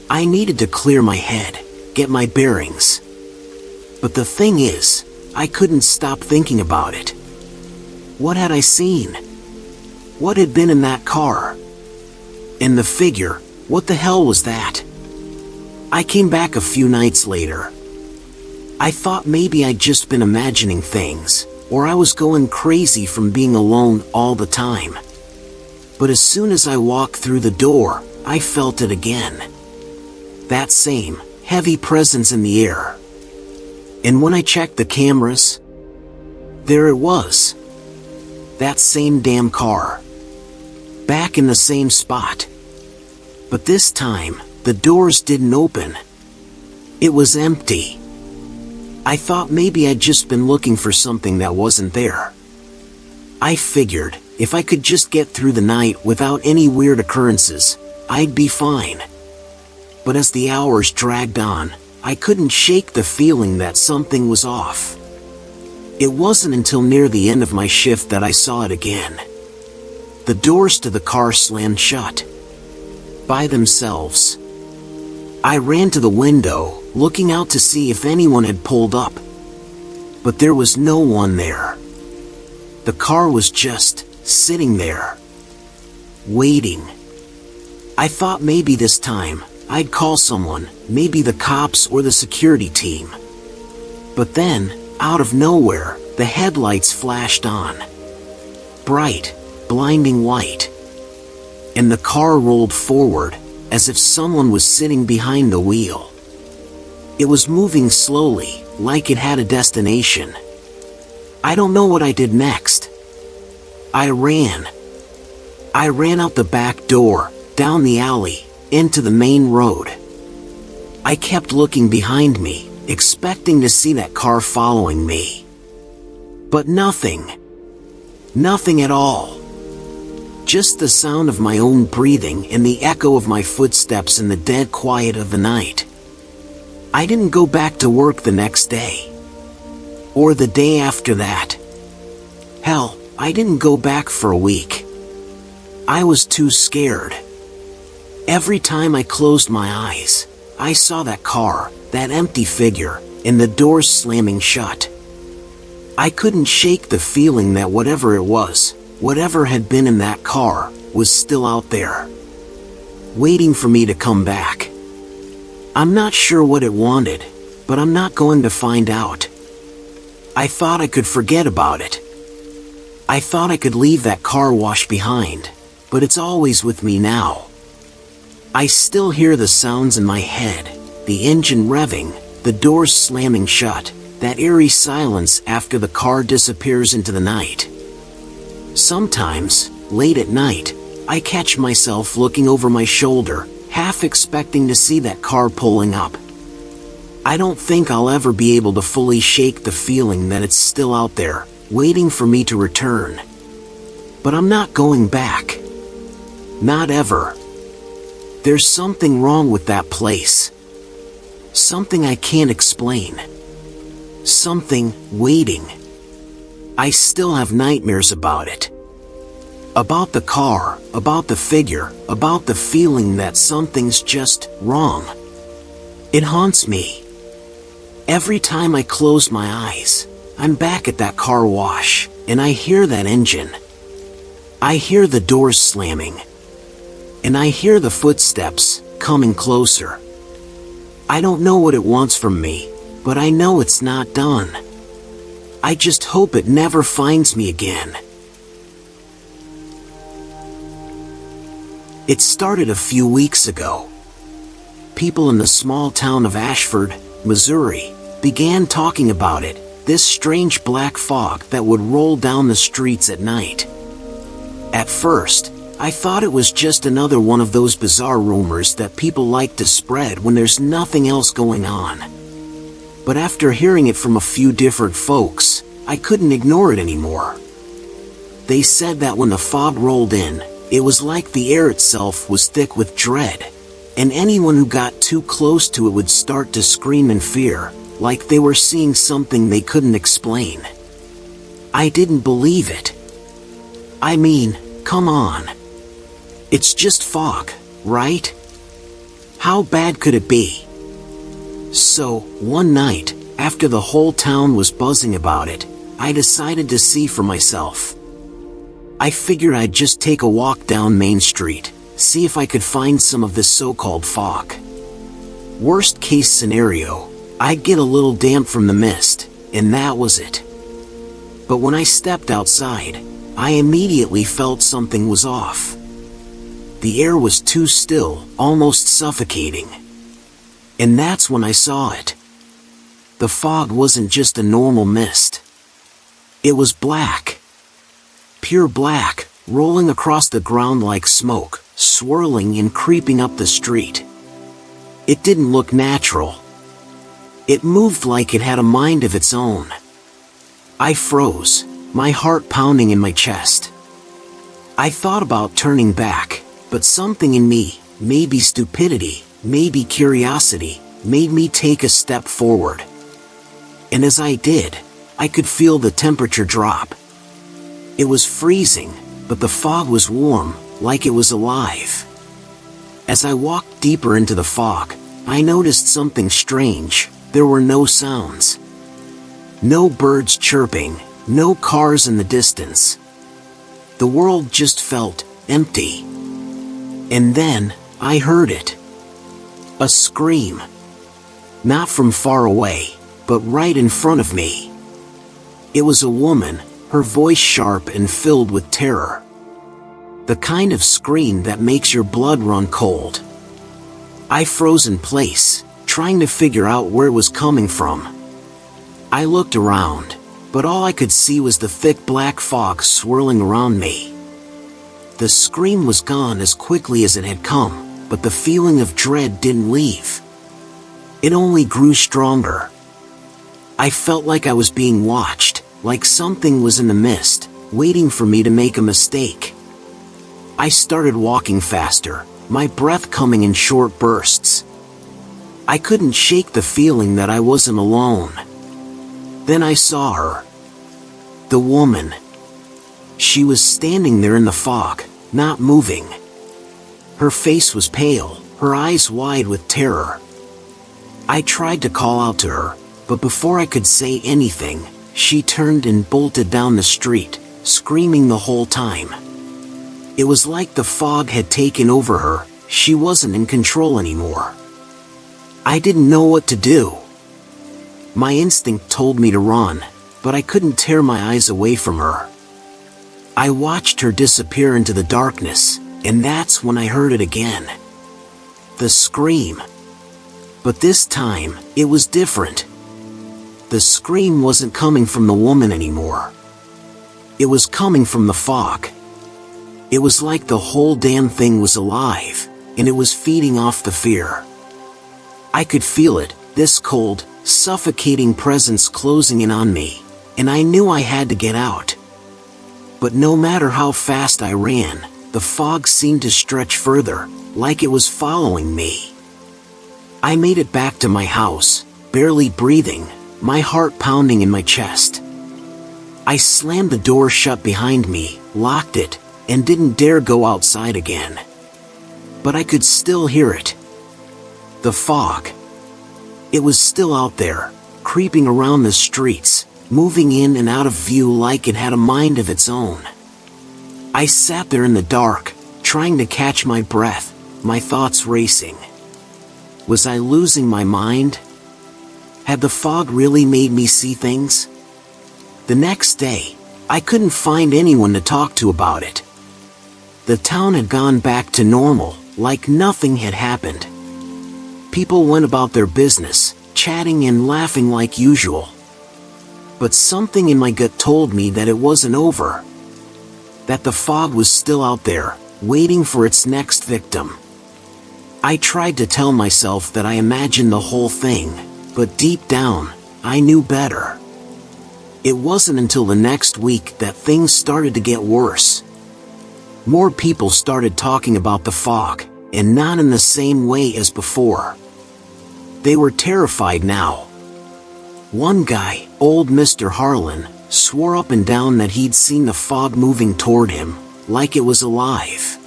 I needed to clear my head, get my bearings. But the thing is, I couldn't stop thinking about it. What had I seen? What had been in that car? And the figure, what the hell was that? I came back a few nights later. I thought maybe I'd just been imagining things, or I was going crazy from being alone all the time. But as soon as I walked through the door, I felt it again. That same, heavy presence in the air. And when I checked the cameras, there it was. That same damn car. Back in the same spot. But this time, the doors didn't open. It was empty. I thought maybe I'd just been looking for something that wasn't there. I figured, if I could just get through the night without any weird occurrences, I'd be fine. But as the hours dragged on, I couldn't shake the feeling that something was off. It wasn't until near the end of my shift that I saw it again. The doors to the car slammed shut. By themselves. I ran to the window, looking out to see if anyone had pulled up. But there was no one there. The car was just sitting there. Waiting. I thought maybe this time, I'd call someone, maybe the cops or the security team. But then, out of nowhere, the headlights flashed on. Bright, blinding white. And the car rolled forward, as if someone was sitting behind the wheel. It was moving slowly, like it had a destination. I don't know what I did next. I ran. I ran out the back door, down the alley, into the main road. I kept looking behind me, expecting to see that car following me. But nothing. Nothing at all. Just the sound of my own breathing and the echo of my footsteps in the dead quiet of the night. I didn't go back to work the next day. Or the day after that. Hell, I didn't go back for a week. I was too scared. Every time I closed my eyes, I saw that car, that empty figure, and the doors slamming shut. I couldn't shake the feeling that whatever it was, whatever had been in that car, was still out there. Waiting for me to come back. I'm not sure what it wanted, but I'm not going to find out. I thought I could forget about it. I thought I could leave that car wash behind, but it's always with me now. I still hear the sounds in my head, the engine revving, the doors slamming shut, that eerie silence after the car disappears into the night. Sometimes, late at night, I catch myself looking over my shoulder, half expecting to see that car pulling up. I don't think I'll ever be able to fully shake the feeling that it's still out there, waiting for me to return. But I'm not going back. Not ever. There's something wrong with that place. Something I can't explain. Something waiting. I still have nightmares about it. About the car, about the figure, about the feeling that something's just wrong. It haunts me. Every time I close my eyes, I'm back at that car wash, and I hear that engine. I hear the doors slamming. And I hear the footsteps coming closer. I don't know what it wants from me, but I know it's not done. I just hope it never finds me again. It started a few weeks ago. People in the small town of Ashford, Missouri, began talking about it, this strange black fog that would roll down the streets at night. At first, I thought it was just another one of those bizarre rumors that people like to spread when there's nothing else going on. But after hearing it from a few different folks, I couldn't ignore it anymore. They said that when the fog rolled in, it was like the air itself was thick with dread, and anyone who got too close to it would start to scream in fear, like they were seeing something they couldn't explain. I didn't believe it. I mean, come on. It's just fog, right? How bad could it be? So, one night, after the whole town was buzzing about it, I decided to see for myself. I figured I'd just take a walk down Main Street, see if I could find some of this so-called fog. Worst case scenario, I'd get a little damp from the mist, and that was it. But when I stepped outside, I immediately felt something was off. The air was too still, almost suffocating. And that's when I saw it. The fog wasn't just a normal mist. It was black. Pure black, rolling across the ground like smoke, swirling and creeping up the street. It didn't look natural. It moved like it had a mind of its own. I froze, my heart pounding in my chest. I thought about turning back, but something in me, maybe stupidity, maybe curiosity, made me take a step forward. And as I did, I could feel the temperature drop. It was freezing, but the fog was warm, like it was alive. As I walked deeper into the fog, I noticed something strange. There were no sounds. No birds chirping, no cars in the distance. The world just felt empty. And then, I heard it. A scream. Not from far away, but right in front of me. It was a woman, her voice sharp and filled with terror. The kind of scream that makes your blood run cold. I froze in place, trying to figure out where it was coming from. I looked around, but all I could see was the thick black fog swirling around me. The scream was gone as quickly as it had come, but the feeling of dread didn't leave. It only grew stronger. I felt like I was being watched, like something was in the mist, waiting for me to make a mistake. I started walking faster, my breath coming in short bursts. I couldn't shake the feeling that I wasn't alone. Then I saw her. The woman. She was standing there in the fog, not moving. Her face was pale, her eyes wide with terror. I tried to call out to her, but before I could say anything, she turned and bolted down the street, screaming the whole time. It was like the fog had taken over her. She wasn't in control anymore. I didn't know what to do. My instinct told me to run, but I couldn't tear my eyes away from her. I watched her disappear into the darkness, and that's when I heard it again. The scream. But this time, it was different. The scream wasn't coming from the woman anymore. It was coming from the fog. It was like the whole damn thing was alive, and it was feeding off the fear. I could feel it, this cold, suffocating presence closing in on me, and I knew I had to get out. But no matter how fast I ran, the fog seemed to stretch further, like it was following me. I made it back to my house, barely breathing, my heart pounding in my chest. I slammed the door shut behind me, locked it, and didn't dare go outside again. But I could still hear it. The fog. It was still out there, creeping around the streets, moving in and out of view like it had a mind of its own. I sat there in the dark, trying to catch my breath, my thoughts racing. Was I losing my mind? Had the fog really made me see things? The next day, I couldn't find anyone to talk to about it. The town had gone back to normal, like nothing had happened. People went about their business, chatting and laughing like usual. But something in my gut told me that it wasn't over. That the fog was still out there, waiting for its next victim. I tried to tell myself that I imagined the whole thing, but deep down, I knew better. It wasn't until the next week that things started to get worse. More people started talking about the fog, and not in the same way as before. They were terrified now. One guy, old Mr. Harlan, swore up and down that he'd seen the fog moving toward him, like it was alive.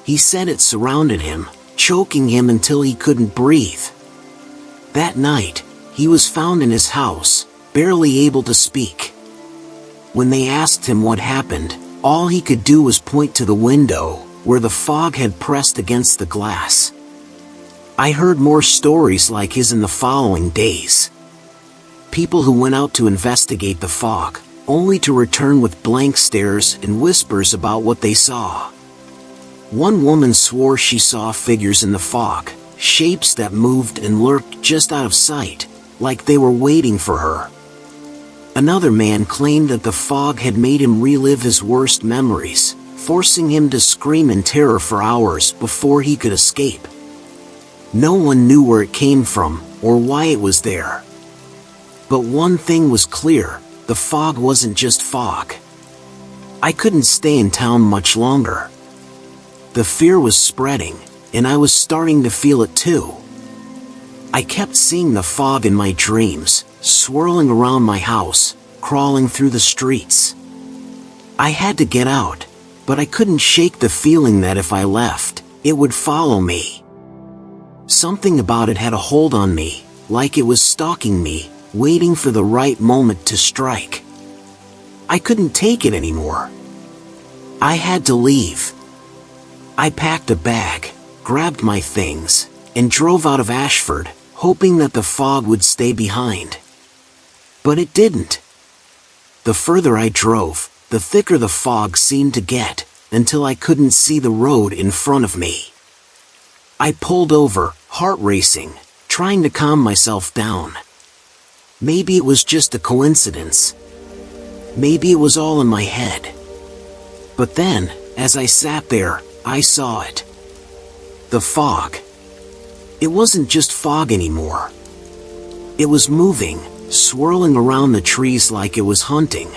He said it surrounded him, choking him until he couldn't breathe. That night, he was found in his house, barely able to speak. When they asked him what happened, all he could do was point to the window, where the fog had pressed against the glass. I heard more stories like his in the following days. People who went out to investigate the fog, only to return with blank stares and whispers about what they saw. One woman swore she saw figures in the fog, shapes that moved and lurked just out of sight, like they were waiting for her. Another man claimed that the fog had made him relive his worst memories, forcing him to scream in terror for hours before he could escape. No one knew where it came from, or why it was there. But one thing was clear, the fog wasn't just fog. I couldn't stay in town much longer. The fear was spreading, and I was starting to feel it too. I kept seeing the fog in my dreams, swirling around my house, crawling through the streets. I had to get out, but I couldn't shake the feeling that if I left, it would follow me. Something about it had a hold on me, like it was stalking me, waiting for the right moment to strike. I couldn't take it anymore. I had to leave. I packed a bag, grabbed my things, and drove out of Ashford, hoping that the fog would stay behind. But it didn't. The further I drove, the thicker the fog seemed to get, until I couldn't see the road in front of me. I pulled over, heart racing, trying to calm myself down. Maybe it was just a coincidence. Maybe it was all in my head. But then, as I sat there, I saw it. The fog. It wasn't just fog anymore. It was moving, swirling around the trees like it was hunting.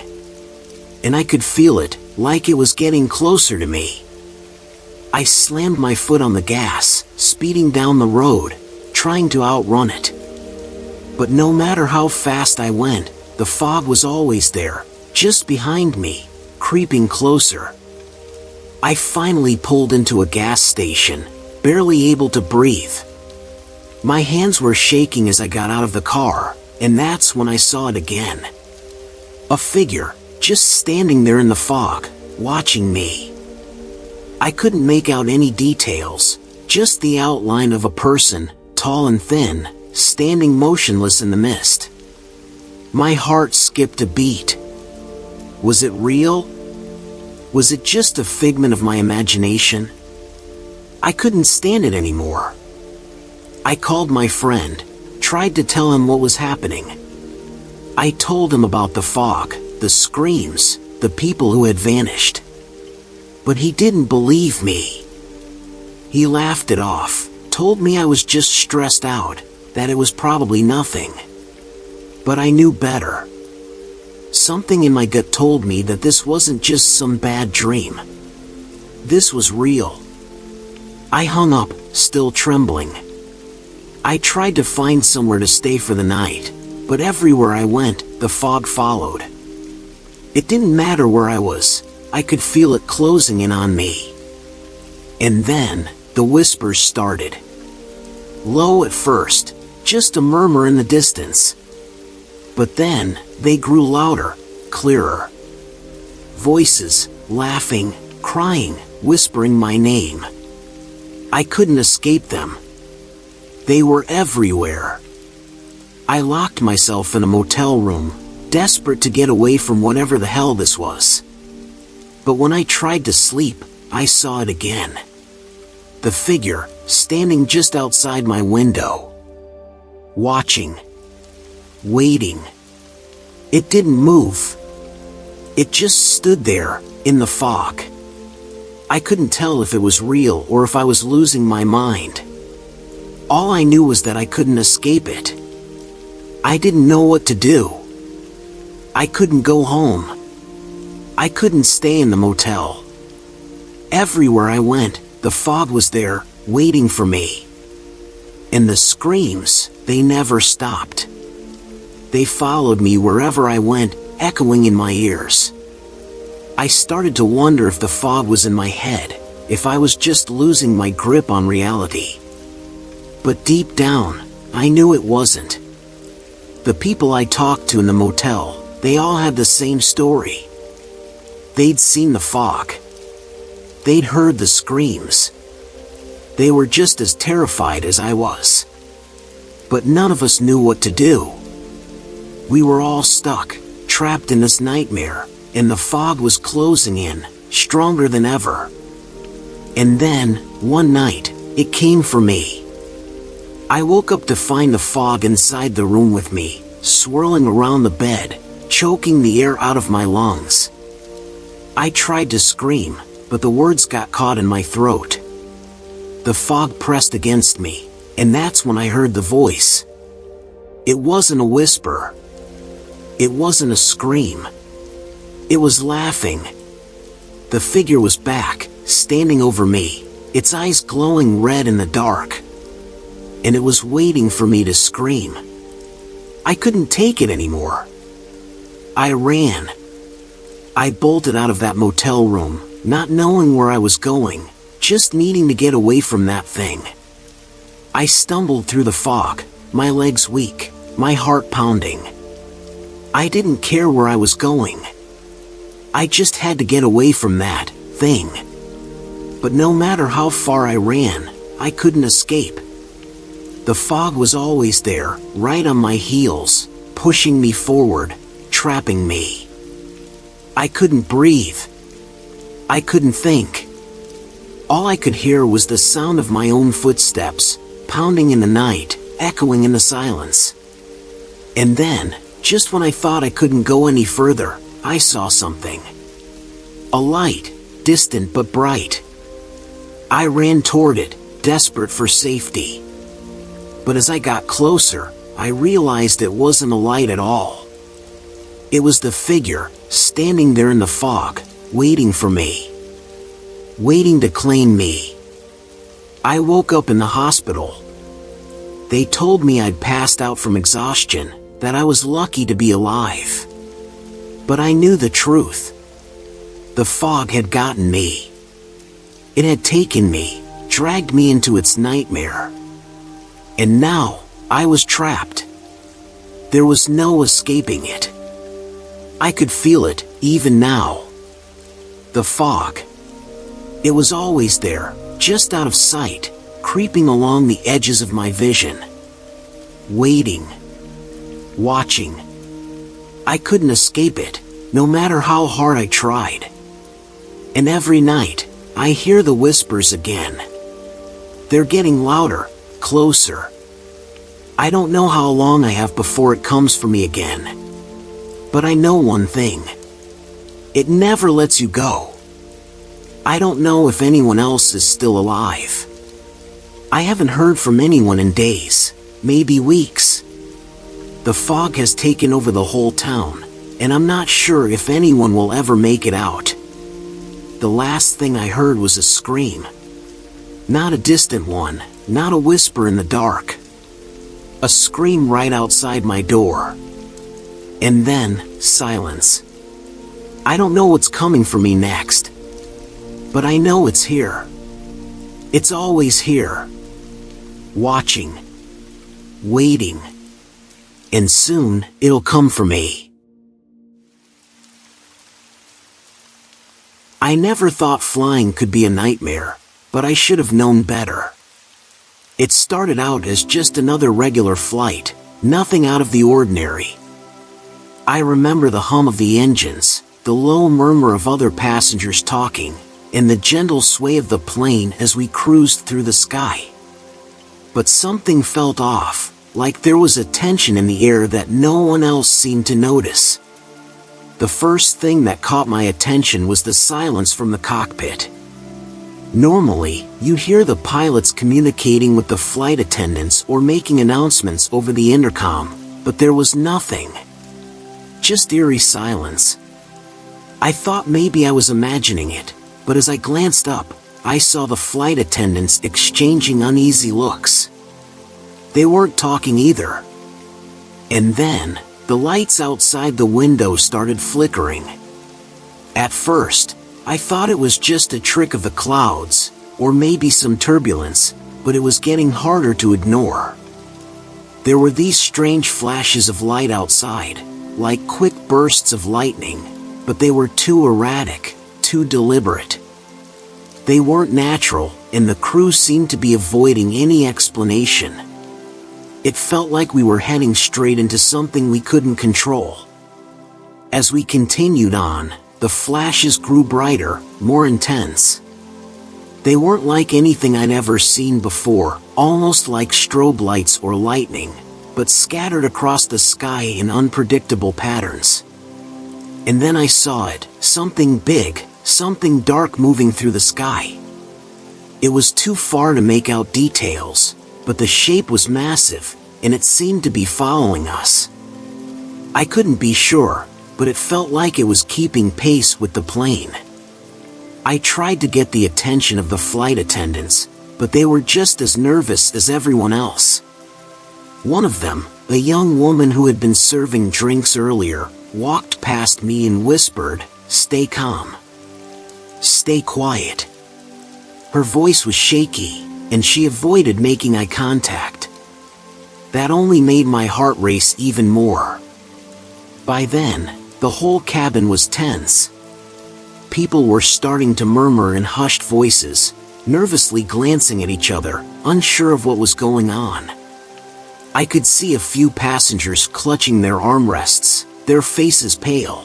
And I could feel it, like it was getting closer to me. I slammed my foot on the gas, speeding down the road, trying to outrun it. But no matter how fast I went, the fog was always there, just behind me, creeping closer. I finally pulled into a gas station, barely able to breathe. My hands were shaking as I got out of the car, and that's when I saw it again. A figure, just standing there in the fog, watching me. I couldn't make out any details, just the outline of a person, tall and thin, standing motionless in the mist. My heart skipped a beat. Was it real? Was it just a figment of my imagination? I couldn't stand it anymore. I called my friend, tried to tell him what was happening. I told him about the fog, the screams, the people who had vanished. But he didn't believe me. He laughed it off, told me I was just stressed out, that it was probably nothing. But I knew better. Something in my gut told me that this wasn't just some bad dream. This was real. I hung up, still trembling. I tried to find somewhere to stay for the night, but everywhere I went, the fog followed. It didn't matter where I was, I could feel it closing in on me. And then, the whispers started. Low at first, just a murmur in the distance, But then, they grew louder, clearer. Voices, laughing, crying, whispering my name. I couldn't escape them. They were everywhere. I locked myself in a motel room, desperate to get away from whatever the hell this was. But when I tried to sleep, I saw it again. The figure, standing just outside my window. Watching. Waiting. It didn't move. It just stood there, in the fog. I couldn't tell if it was real or if I was losing my mind. All I knew was that I couldn't escape it. I didn't know what to do. I couldn't go home. I couldn't stay in the motel. Everywhere I went, the fog was there, waiting for me. And the screams, they never stopped. They followed me wherever I went, echoing in my ears. I started to wonder if the fog was in my head, if I was just losing my grip on reality. But deep down, I knew it wasn't. The people I talked to in the motel, they all had the same story. They'd seen the fog. They'd heard the screams. They were just as terrified as I was. But none of us knew what to do. We were all stuck, trapped in this nightmare, and the fog was closing in, stronger than ever. And then, one night, it came for me. I woke up to find the fog inside the room with me, swirling around the bed, choking the air out of my lungs. I tried to scream, but the words got caught in my throat. The fog pressed against me, and that's when I heard the voice. It wasn't a whisper. It wasn't a scream. It was laughing. The figure was back, standing over me, its eyes glowing red in the dark. And it was waiting for me to scream. I couldn't take it anymore. I ran. I bolted out of that motel room, not knowing where I was going, just needing to get away from that thing. I stumbled through the fog, my legs weak, my heart pounding. I didn't care where I was going. I just had to get away from that thing. But no matter how far I ran, I couldn't escape. The fog was always there, right on my heels, pushing me forward, trapping me. I couldn't breathe. I couldn't think. All I could hear was the sound of my own footsteps, pounding in the night, echoing in the silence. And then, just when I thought I couldn't go any further, I saw something. A light, distant but bright. I ran toward it, desperate for safety. But as I got closer, I realized it wasn't a light at all. It was the figure, standing there in the fog, waiting for me. Waiting to claim me. I woke up in the hospital. They told me I'd passed out from exhaustion, that I was lucky to be alive. But I knew the truth. The fog had gotten me. It had taken me, dragged me into its nightmare. And now, I was trapped. There was no escaping it. I could feel it, even now. The fog. It was always there, just out of sight, creeping along the edges of my vision. Waiting. Watching. I couldn't escape it, no matter how hard I tried. And every night, I hear the whispers again. They're getting louder, closer. I don't know how long I have before it comes for me again. But I know one thing. It never lets you go. I don't know if anyone else is still alive. I haven't heard from anyone in days, maybe weeks. The fog has taken over the whole town, and I'm not sure if anyone will ever make it out. The last thing I heard was a scream. Not a distant one, not a whisper in the dark. A scream right outside my door. And then, silence. I don't know what's coming for me next. But I know it's here. It's always here. Watching. Waiting. And soon, it'll come for me. I never thought flying could be a nightmare, but I should have known better. It started out as just another regular flight, nothing out of the ordinary. I remember the hum of the engines, the low murmur of other passengers talking, and the gentle sway of the plane as we cruised through the sky. But something felt off, like there was a tension in the air that no one else seemed to notice. The first thing that caught my attention was the silence from the cockpit. Normally, you hear the pilots communicating with the flight attendants or making announcements over the intercom, but there was nothing. Just eerie silence. I thought maybe I was imagining it, but as I glanced up, I saw the flight attendants exchanging uneasy looks. They weren't talking either. And then, the lights outside the window started flickering. At first, I thought it was just a trick of the clouds, or maybe some turbulence, but it was getting harder to ignore. There were these strange flashes of light outside, like quick bursts of lightning, but they were too erratic, too deliberate. They weren't natural, and the crew seemed to be avoiding any explanation. It felt like we were heading straight into something we couldn't control. As we continued on, the flashes grew brighter, more intense. They weren't like anything I'd ever seen before, almost like strobe lights or lightning, but scattered across the sky in unpredictable patterns. And then I saw it, something big, something dark moving through the sky. It was too far to make out details, but the shape was massive, and it seemed to be following us. I couldn't be sure, but it felt like it was keeping pace with the plane. I tried to get the attention of the flight attendants, but they were just as nervous as everyone else. One of them, a young woman who had been serving drinks earlier, walked past me and whispered, "Stay calm. Stay quiet." Her voice was shaky, and she avoided making eye contact. That only made my heart race even more. By then, the whole cabin was tense. People were starting to murmur in hushed voices, nervously glancing at each other, unsure of what was going on. I could see a few passengers clutching their armrests, their faces pale.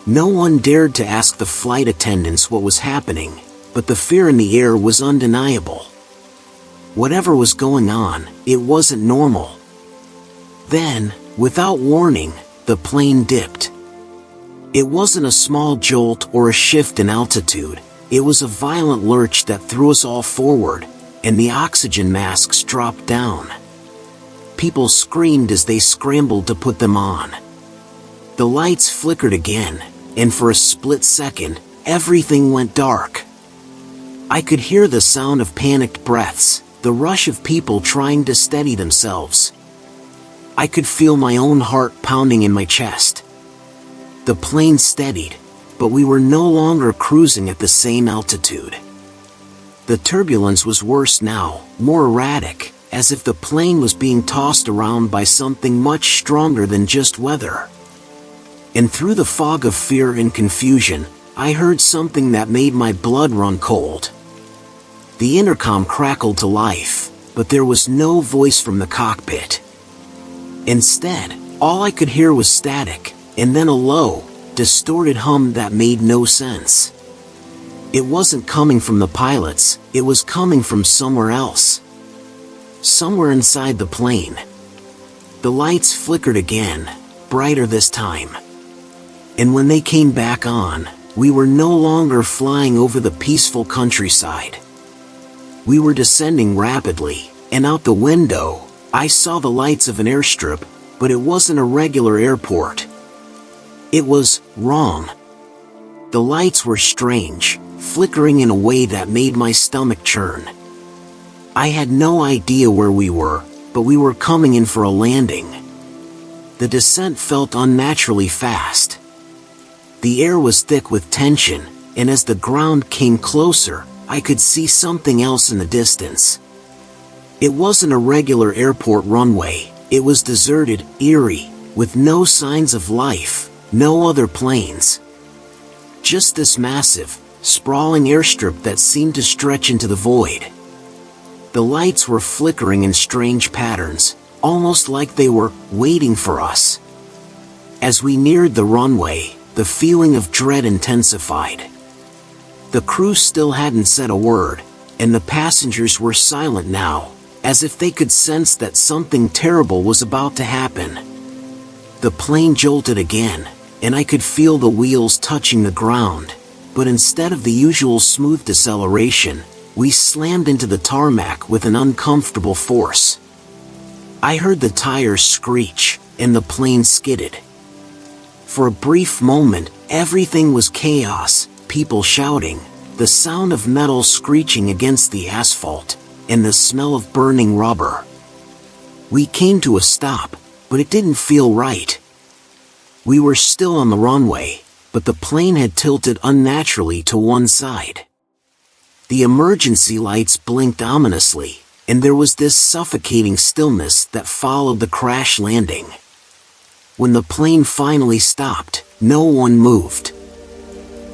No one dared to ask the flight attendants what was happening, but the fear in the air was undeniable. Whatever was going on, it wasn't normal. Then, without warning, the plane dipped. It wasn't a small jolt or a shift in altitude, it was a violent lurch that threw us all forward, and the oxygen masks dropped down. People screamed as they scrambled to put them on. The lights flickered again, and for a split second, everything went dark. I could hear the sound of panicked breaths, the rush of people trying to steady themselves. I could feel my own heart pounding in my chest. The plane steadied, but we were no longer cruising at the same altitude. The turbulence was worse now, more erratic, as if the plane was being tossed around by something much stronger than just weather. And through the fog of fear and confusion, I heard something that made my blood run cold. The intercom crackled to life, but there was no voice from the cockpit. Instead, all I could hear was static, and then a low, distorted hum that made no sense. It wasn't coming from the pilots, it was coming from somewhere else. Somewhere inside the plane. The lights flickered again, brighter this time. And when they came back on, we were no longer flying over the peaceful countryside. We were descending rapidly, and out the window, I saw the lights of an airstrip, but it wasn't a regular airport. It was wrong. The lights were strange, flickering in a way that made my stomach churn. I had no idea where we were, but we were coming in for a landing. The descent felt unnaturally fast. The air was thick with tension, and as the ground came closer, I could see something else in the distance. It wasn't a regular airport runway, It was deserted, eerie, with no signs of life, no other planes. Just this massive, sprawling airstrip that seemed to stretch into the void. The lights were flickering in strange patterns, almost like they were waiting for us. As we neared the runway, the feeling of dread intensified. The crew still hadn't said a word, and the passengers were silent now, as if they could sense that something terrible was about to happen. The plane jolted again, and I could feel the wheels touching the ground, but instead of the usual smooth deceleration, we slammed into the tarmac with an uncomfortable force. I heard the tires screech, and the plane skidded. For a brief moment, everything was chaos, people shouting, the sound of metal screeching against the asphalt, and the smell of burning rubber. We came to a stop, but it didn't feel right. We were still on the runway, but the plane had tilted unnaturally to one side. The emergency lights blinked ominously, and there was this suffocating stillness that followed the crash landing. When the plane finally stopped, no one moved.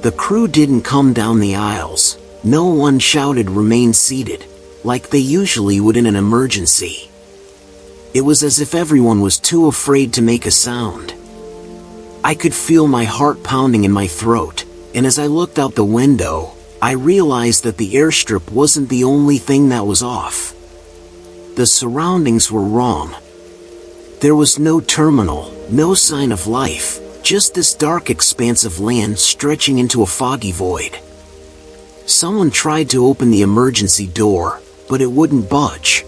The crew didn't come down the aisles, no one shouted "remain seated," like they usually would in an emergency. It was as if everyone was too afraid to make a sound. I could feel my heart pounding in my throat, and as I looked out the window, I realized that the airstrip wasn't the only thing that was off. The surroundings were wrong. There was no terminal, no sign of life, just this dark expanse of land stretching into a foggy void. Someone tried to open the emergency door, but it wouldn't budge.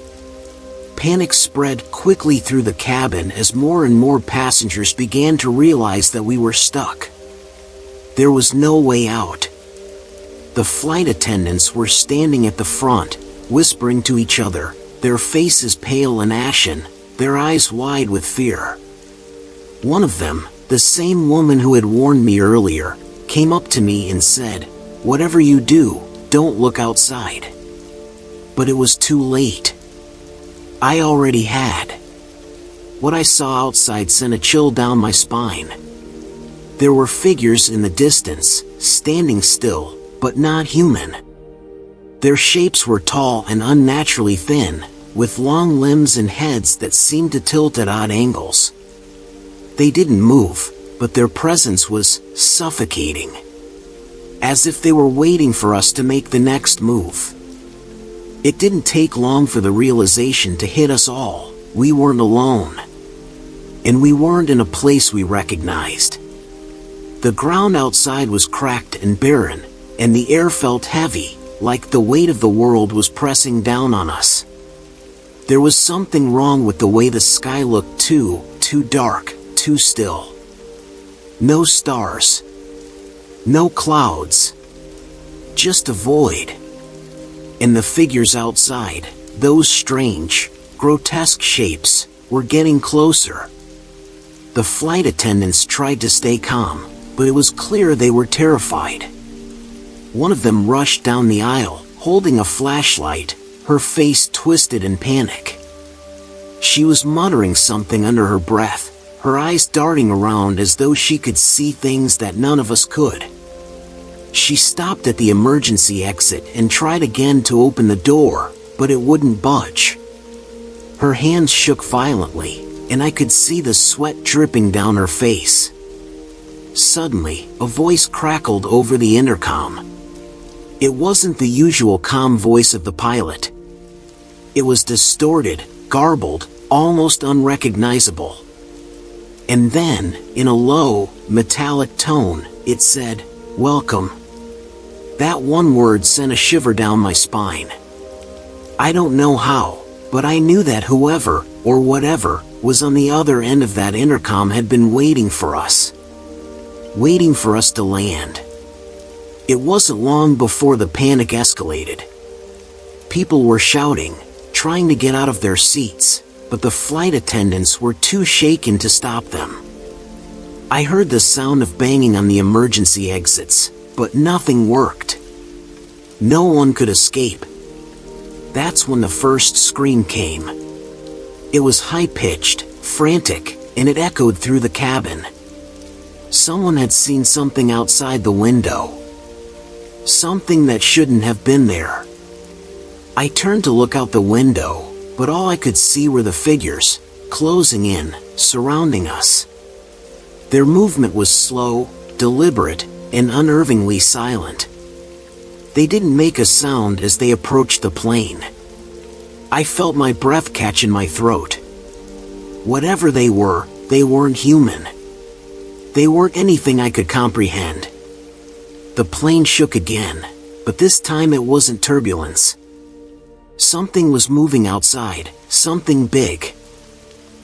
Panic spread quickly through the cabin as more and more passengers began to realize that we were stuck. There was no way out. The flight attendants were standing at the front, whispering to each other, their faces pale and ashen, their eyes wide with fear. One of them, the same woman who had warned me earlier, came up to me and said, "Whatever you do, don't look outside." But it was too late. I already had. What I saw outside sent a chill down my spine. There were figures in the distance, standing still, but not human. Their shapes were tall and unnaturally thin, with long limbs and heads that seemed to tilt at odd angles. They didn't move, but their presence was suffocating. As if they were waiting for us to make the next move. It didn't take long for the realization to hit us all. We weren't alone. And we weren't in a place we recognized. The ground outside was cracked and barren, and the air felt heavy, like the weight of the world was pressing down on us. There was something wrong with the way the sky looked too dark, too still. No stars. No clouds. Just a void. And the figures outside, those strange, grotesque shapes, were getting closer. The flight attendants tried to stay calm, but it was clear they were terrified. One of them rushed down the aisle, holding a flashlight, her face twisted in panic. She was muttering something under her breath, her eyes darting around as though she could see things that none of us could. She stopped at the emergency exit and tried again to open the door, but it wouldn't budge. Her hands shook violently, and I could see the sweat dripping down her face. Suddenly, a voice crackled over the intercom. It wasn't the usual calm voice of the pilot. It was distorted, garbled, almost unrecognizable. And then, in a low, metallic tone, it said, "Welcome." That one word sent a shiver down my spine. I don't know how, but I knew that whoever, or whatever, was on the other end of that intercom had been waiting for us. Waiting for us to land. It wasn't long before the panic escalated. People were shouting, trying to get out of their seats, but the flight attendants were too shaken to stop them. I heard the sound of banging on the emergency exits, but nothing worked. No one could escape. That's when the first scream came. It was high-pitched, frantic, and it echoed through the cabin. Someone had seen something outside the window. Something that shouldn't have been there. I turned to look out the window, but all I could see were the figures, closing in, surrounding us. Their movement was slow, deliberate, and unnervingly silent. They didn't make a sound as they approached the plane. I felt my breath catch in my throat. Whatever they weren't human. They weren't anything I could comprehend. The plane shook again, but this time it wasn't turbulence. Something was moving outside, something big.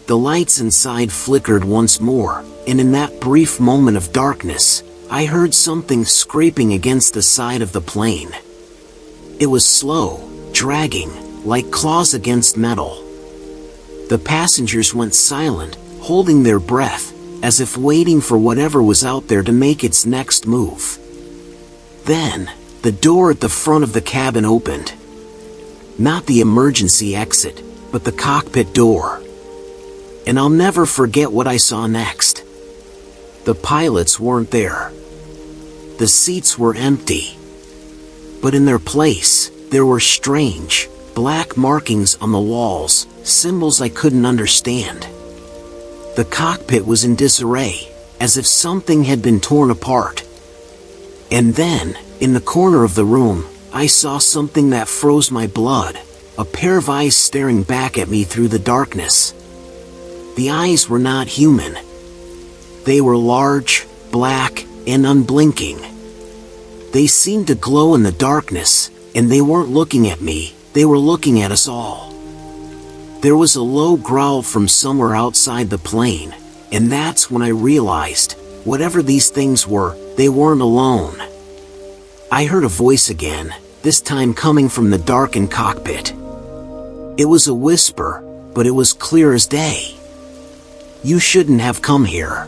The lights inside flickered once more, and in that brief moment of darkness, I heard something scraping against the side of the plane. It was slow, dragging, like claws against metal. The passengers went silent, holding their breath, as if waiting for whatever was out there to make its next move. Then, the door at the front of the cabin opened. Not the emergency exit, but the cockpit door. And I'll never forget what I saw next. The pilots weren't there. The seats were empty. But in their place, there were strange, black markings on the walls, symbols I couldn't understand. The cockpit was in disarray, as if something had been torn apart. And then, in the corner of the room, I saw something that froze my blood, a pair of eyes staring back at me through the darkness. The eyes were not human. They were large, black, and unblinking. They seemed to glow in the darkness, and they weren't looking at me, they were looking at us all. There was a low growl from somewhere outside the plane, and that's when I realized, whatever these things were, they weren't alone. I heard a voice again, this time coming from the darkened cockpit. It was a whisper, but it was clear as day. "You shouldn't have come here."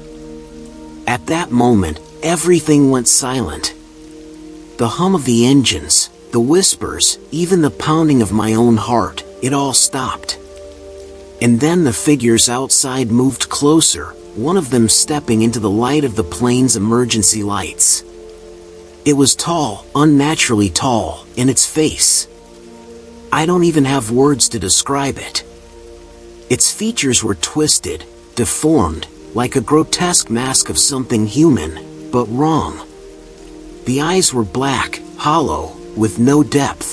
At that moment, everything went silent. The hum of the engines, the whispers, even the pounding of my own heart, it all stopped. And then the figures outside moved closer, one of them stepping into the light of the plane's emergency lights. It was tall, unnaturally tall, in its face. I don't even have words to describe it. Its features were twisted, deformed, like a grotesque mask of something human, but wrong. The eyes were black, hollow, with no depth.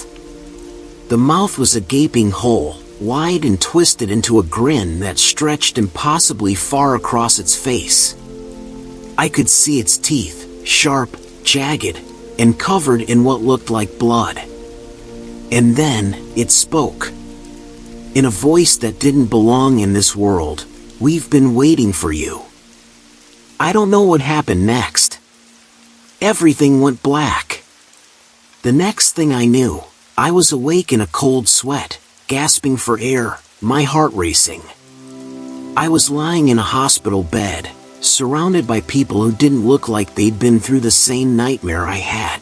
The mouth was a gaping hole, wide and twisted into a grin that stretched impossibly far across its face. I could see its teeth, sharp, jagged, and covered in what looked like blood. And then, it spoke. In a voice that didn't belong in this world. "We've been waiting for you." I don't know what happened next. Everything went black. The next thing I knew, I was awake in a cold sweat, gasping for air, my heart racing. I was lying in a hospital bed, surrounded by people who didn't look like they'd been through the same nightmare I had.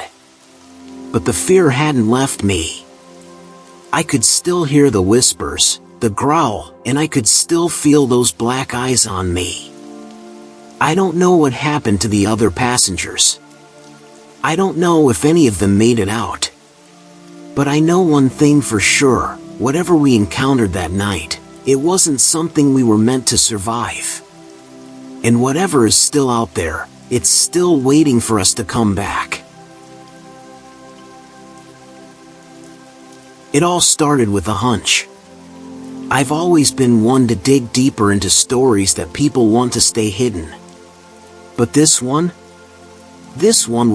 But the fear hadn't left me. I could still hear the whispers, the growl, and I could still feel those black eyes on me. I don't know what happened to the other passengers. I don't know if any of them made it out. But I know one thing for sure, whatever we encountered that night, it wasn't something we were meant to survive. And whatever is still out there, it's still waiting for us to come back. It all started with a hunch. I've always been one to dig deeper into stories that people want to stay hidden. But this one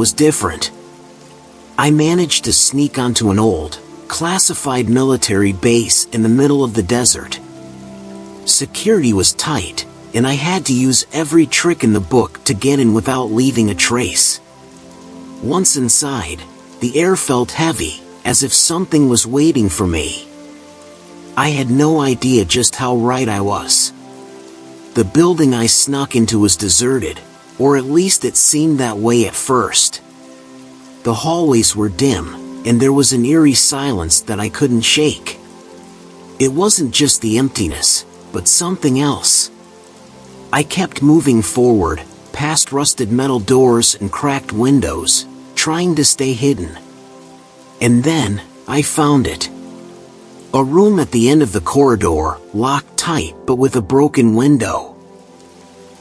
was different. I managed to sneak onto an old, classified military base in the middle of the desert. Security was tight, and I had to use every trick in the book to get in without leaving a trace. Once inside, the air felt heavy, as if something was waiting for me. I had no idea just how right I was. The building I snuck into was deserted, or at least it seemed that way at first. The hallways were dim, and there was an eerie silence that I couldn't shake. It wasn't just the emptiness, but something else. I kept moving forward, past rusted metal doors and cracked windows, trying to stay hidden. And then, I found it. A room at the end of the corridor, locked tight but with a broken window.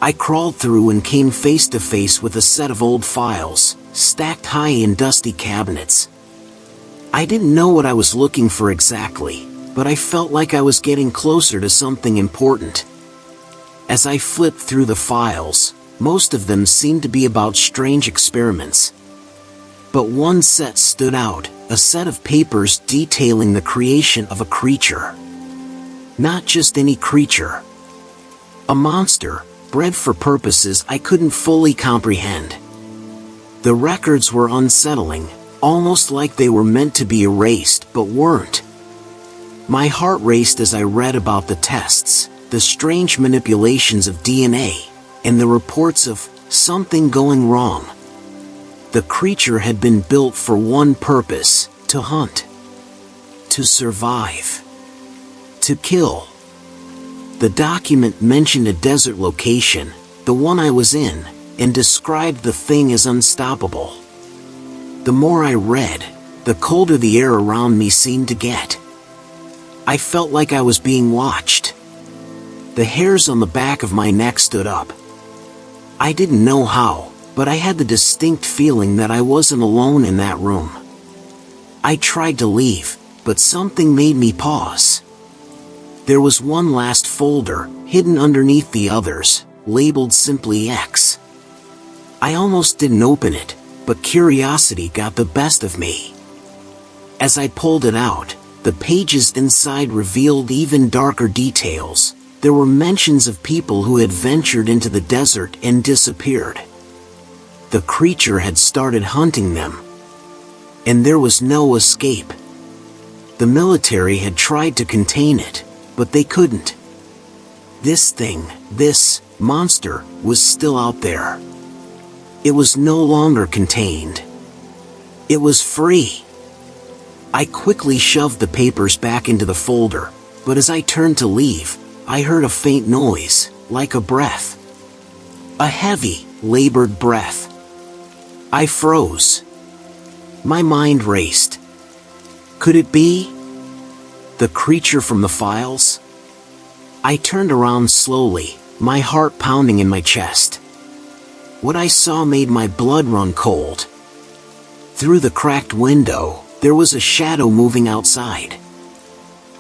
I crawled through and came face to face with a set of old files, stacked high in dusty cabinets. I didn't know what I was looking for exactly, but I felt like I was getting closer to something important. As I flipped through the files, most of them seemed to be about strange experiments. But one set stood out, a set of papers detailing the creation of a creature. Not just any creature. A monster, bred for purposes I couldn't fully comprehend. The records were unsettling, almost like they were meant to be erased but weren't. My heart raced as I read about the tests, the strange manipulations of DNA, and the reports of something going wrong. The creature had been built for one purpose: to hunt, to survive, to kill. The document mentioned a desert location, the one I was in, and described the thing as unstoppable. The more I read, the colder the air around me seemed to get. I felt like I was being watched. The hairs on the back of my neck stood up. I didn't know how, but I had the distinct feeling that I wasn't alone in that room. I tried to leave, but something made me pause. There was one last folder, hidden underneath the others, labeled simply X. I almost didn't open it, but curiosity got the best of me. As I pulled it out, the pages inside revealed even darker details. There were mentions of people who had ventured into the desert and disappeared. The creature had started hunting them. And there was no escape. The military had tried to contain it, but they couldn't. This thing, this monster, was still out there. It was no longer contained. It was free. I quickly shoved the papers back into the folder, but as I turned to leave, I heard a faint noise, like a breath. A heavy, labored breath. I froze. My mind raced. Could it be the creature from the files? I turned around slowly, my heart pounding in my chest. What I saw made my blood run cold. Through the cracked window, there was a shadow moving outside.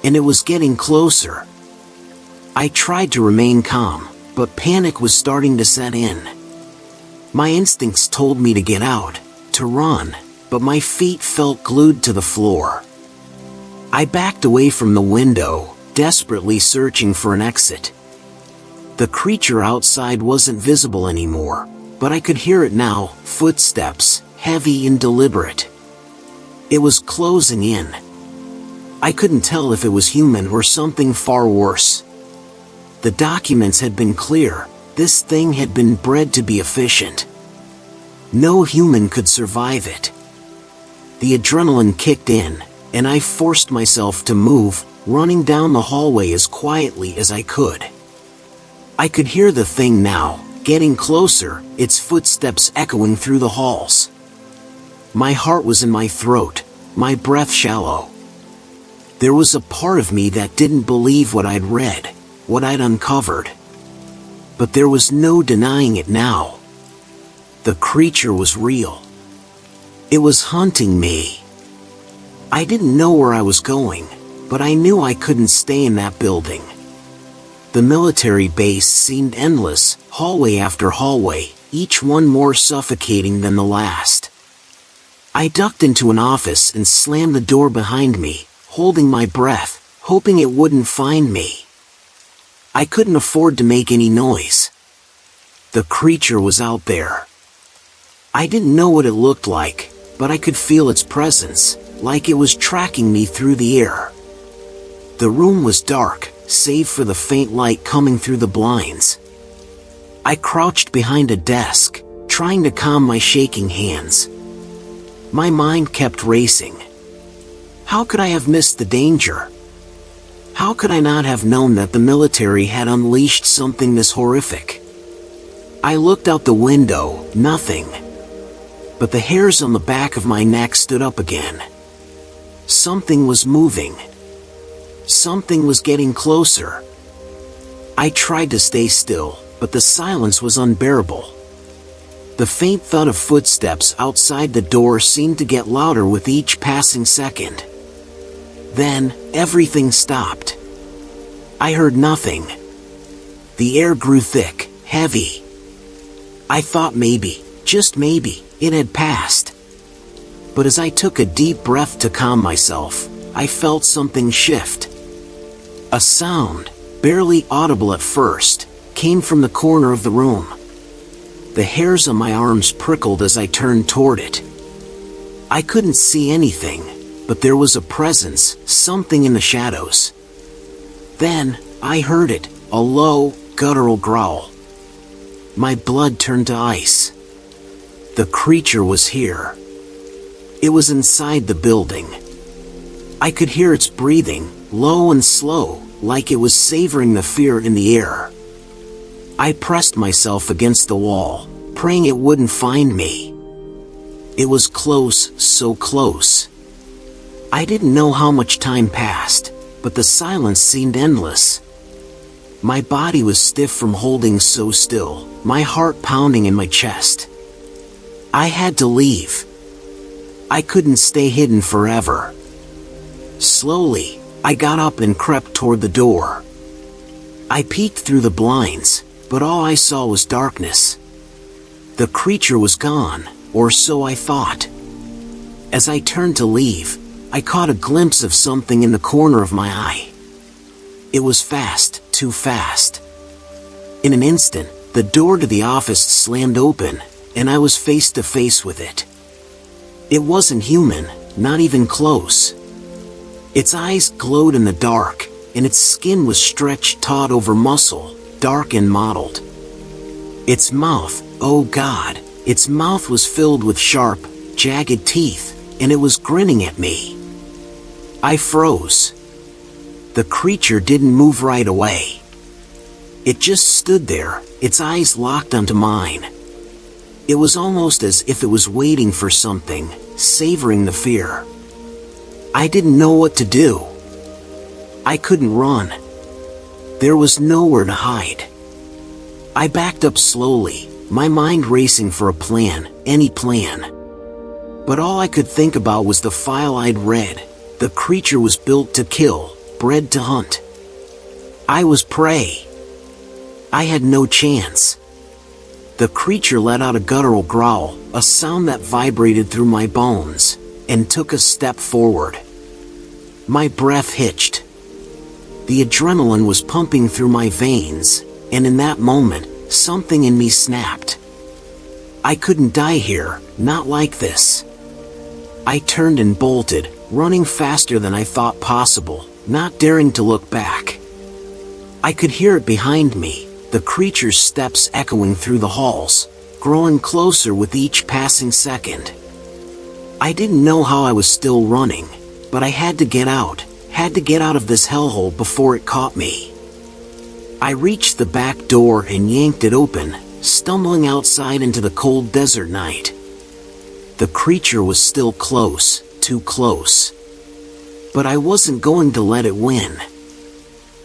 And it was getting closer. I tried to remain calm, but panic was starting to set in. My instincts told me to get out, to run, but my feet felt glued to the floor. I backed away from the window, desperately searching for an exit. The creature outside wasn't visible anymore, but I could hear it now, footsteps, heavy and deliberate. It was closing in. I couldn't tell if it was human or something far worse. The documents had been clear. This thing had been bred to be efficient. No human could survive it. The adrenaline kicked in, and I forced myself to move, running down the hallway as quietly as I could. I could hear the thing now, getting closer, its footsteps echoing through the halls. My heart was in my throat, my breath shallow. There was a part of me that didn't believe what I'd read, what I'd uncovered. But there was no denying it now. The creature was real. It was hunting me. I didn't know where I was going, but I knew I couldn't stay in that building. The military base seemed endless, hallway after hallway, each one more suffocating than the last. I ducked into an office and slammed the door behind me, holding my breath, hoping it wouldn't find me. I couldn't afford to make any noise. The creature was out there. I didn't know what it looked like, but I could feel its presence, like it was tracking me through the air. The room was dark, save for the faint light coming through the blinds. I crouched behind a desk, trying to calm my shaking hands. My mind kept racing. How could I have missed the danger? How could I not have known that the military had unleashed something this horrific? I looked out the window, nothing. But the hairs on the back of my neck stood up again. Something was moving. Something was getting closer. I tried to stay still, but the silence was unbearable. The faint thud of footsteps outside the door seemed to get louder with each passing second. Then, everything stopped. I heard nothing. The air grew thick, heavy. I thought maybe, just maybe, it had passed. But as I took a deep breath to calm myself, I felt something shift. A sound, barely audible at first, came from the corner of the room. The hairs on my arms prickled as I turned toward it. I couldn't see anything, but there was a presence, something in the shadows. Then, I heard it, a low, guttural growl. My blood turned to ice. The creature was here. It was inside the building. I could hear its breathing, low and slow, like it was savoring the fear in the air. I pressed myself against the wall, praying it wouldn't find me. It was close, so close. I didn't know how much time passed, but the silence seemed endless. My body was stiff from holding so still, my heart pounding in my chest. I had to leave. I couldn't stay hidden forever. Slowly, I got up and crept toward the door. I peeked through the blinds, but all I saw was darkness. The creature was gone, or so I thought. As I turned to leave, I caught a glimpse of something in the corner of my eye. It was fast, too fast. In an instant, the door to the office slammed open, and I was face to face with it. It wasn't human, not even close. Its eyes glowed in the dark, and its skin was stretched taut over muscle, dark and mottled. Its mouth, oh God, its mouth was filled with sharp, jagged teeth, and it was grinning at me. I froze. The creature didn't move right away. It just stood there, its eyes locked onto mine. It was almost as if it was waiting for something, savoring the fear. I didn't know what to do. I couldn't run. There was nowhere to hide. I backed up slowly, my mind racing for a plan, any plan. But all I could think about was the file I'd read. The creature was built to kill, bred to hunt. I was prey. I had no chance. The creature let out a guttural growl, a sound that vibrated through my bones, and took a step forward. My breath hitched. The adrenaline was pumping through my veins, and in that moment, something in me snapped. I couldn't die here, not like this. I turned and bolted, running faster than I thought possible, not daring to look back. I could hear it behind me, the creature's steps echoing through the halls, growing closer with each passing second. I didn't know how I was still running, but I had to get out of this hellhole before it caught me. I reached the back door and yanked it open, stumbling outside into the cold desert night. The creature was still close, too close. But I wasn't going to let it win.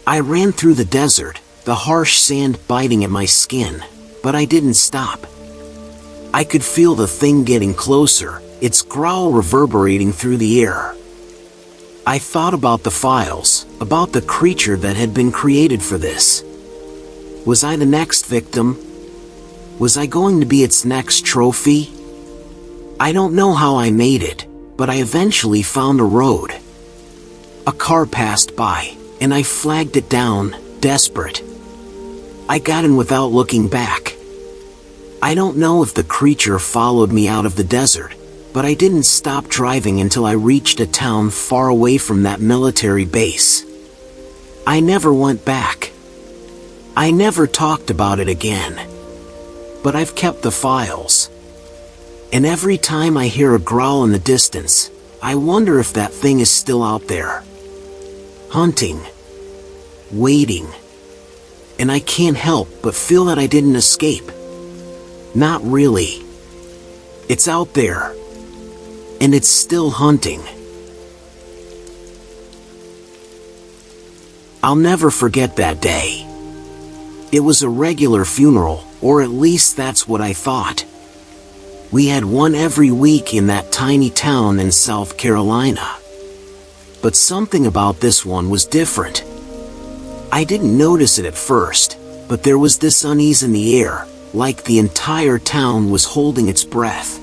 I ran through the desert, the harsh sand biting at my skin, but I didn't stop. I could feel the thing getting closer, its growl reverberating through the air. I thought about the files, about the creature that had been created for this. Was I the next victim? Was I going to be its next trophy? I don't know how I made it, but I eventually found a road. A car passed by, and I flagged it down, desperate. I got in without looking back. I don't know if the creature followed me out of the desert, but I didn't stop driving until I reached a town far away from that military base. I never went back. I never talked about it again. But I've kept the files. And every time I hear a growl in the distance, I wonder if that thing is still out there. Hunting. waiting. And I can't help but feel that I didn't escape. Not really. It's out there. And it's still hunting. I'll never forget that day. It was a regular funeral, or at least that's what I thought. We had one every week in that tiny town in South Carolina. But something about this one was different. I didn't notice it at first, but there was this unease in the air, like the entire town was holding its breath.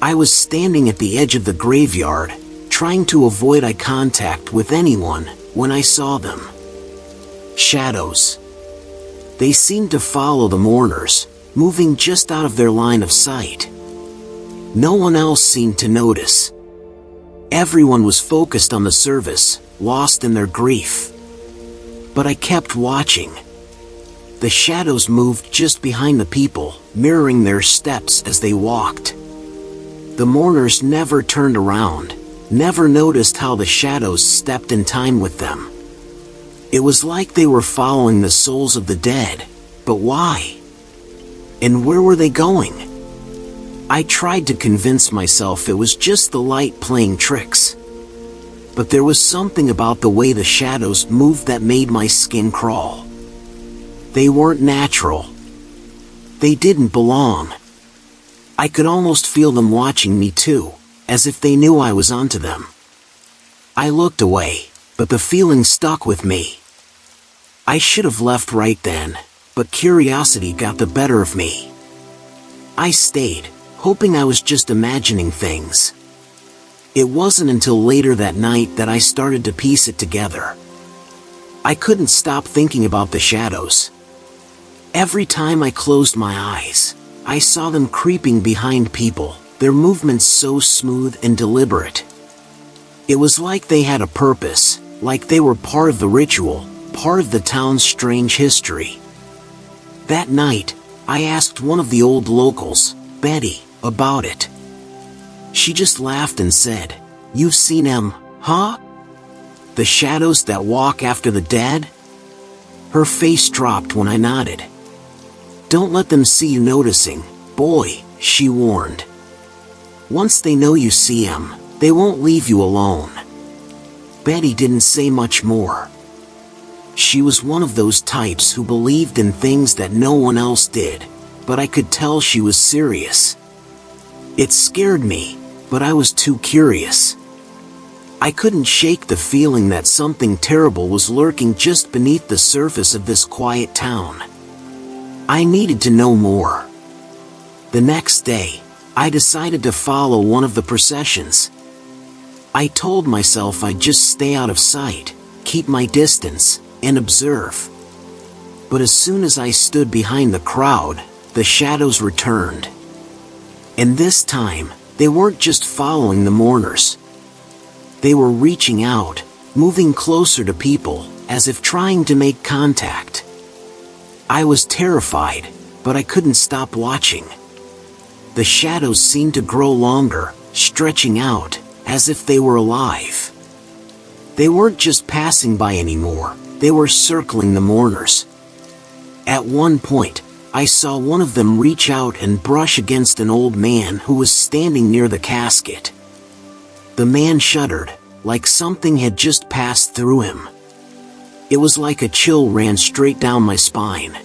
I was standing at the edge of the graveyard, trying to avoid eye contact with anyone, when I saw them. Shadows. They seemed to follow the mourners, moving just out of their line of sight. No one else seemed to notice. Everyone was focused on the service, lost in their grief. But I kept watching. The shadows moved just behind the people, mirroring their steps as they walked. The mourners never turned around, never noticed how the shadows stepped in time with them. It was like they were following the souls of the dead, but why? And where were they going? I tried to convince myself it was just the light playing tricks. But there was something about the way the shadows moved that made my skin crawl. They weren't natural. They didn't belong. I could almost feel them watching me too, as if they knew I was onto them. I looked away, but the feeling stuck with me. I should have left right then, but curiosity got the better of me. I stayed, hoping I was just imagining things. It wasn't until later that night that I started to piece it together. I couldn't stop thinking about the shadows. Every time I closed my eyes, I saw them creeping behind people, their movements so smooth and deliberate. It was like they had a purpose, like they were part of the ritual, part of the town's strange history. That night, I asked one of the old locals, Betty, about it. She just laughed and said, "You've seen them, huh? The shadows that walk after the dead?" Her face dropped when I nodded. "Don't let them see you noticing, boy," she warned. "Once they know you see them, they won't leave you alone." Betty didn't say much more. She was one of those types who believed in things that no one else did, but I could tell she was serious. It scared me, but I was too curious. I couldn't shake the feeling that something terrible was lurking just beneath the surface of this quiet town. I needed to know more. The next day, I decided to follow one of the processions. I told myself I'd just stay out of sight, keep my distance, and observe. But as soon as I stood behind the crowd, the shadows returned. And this time, they weren't just following the mourners. They were reaching out, moving closer to people, as if trying to make contact. I was terrified, but I couldn't stop watching. The shadows seemed to grow longer, stretching out, as if they were alive. They weren't just passing by anymore, they were circling the mourners. At one point, I saw one of them reach out and brush against an old man who was standing near the casket. The man shuddered, like something had just passed through him. It was like a chill ran straight down my spine.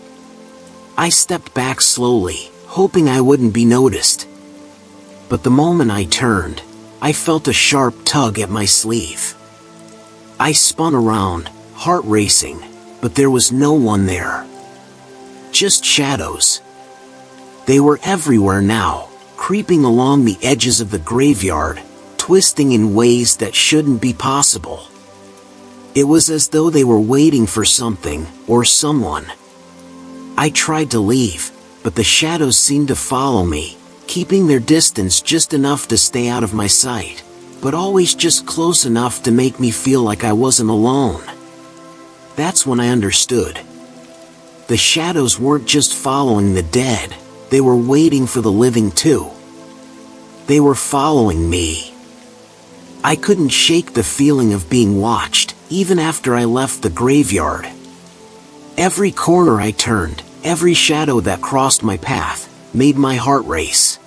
I stepped back slowly, hoping I wouldn't be noticed. But the moment I turned, I felt a sharp tug at my sleeve. I spun around, heart racing, but there was no one there. Just shadows. They were everywhere now, creeping along the edges of the graveyard, twisting in ways that shouldn't be possible. It was as though they were waiting for something, or someone. I tried to leave, but the shadows seemed to follow me, keeping their distance just enough to stay out of my sight, but always just close enough to make me feel like I wasn't alone. That's when I understood. The shadows weren't just following the dead, they were waiting for the living too. They were following me. I couldn't shake the feeling of being watched, even after I left the graveyard. Every corner I turned, every shadow that crossed my path, made my heart race.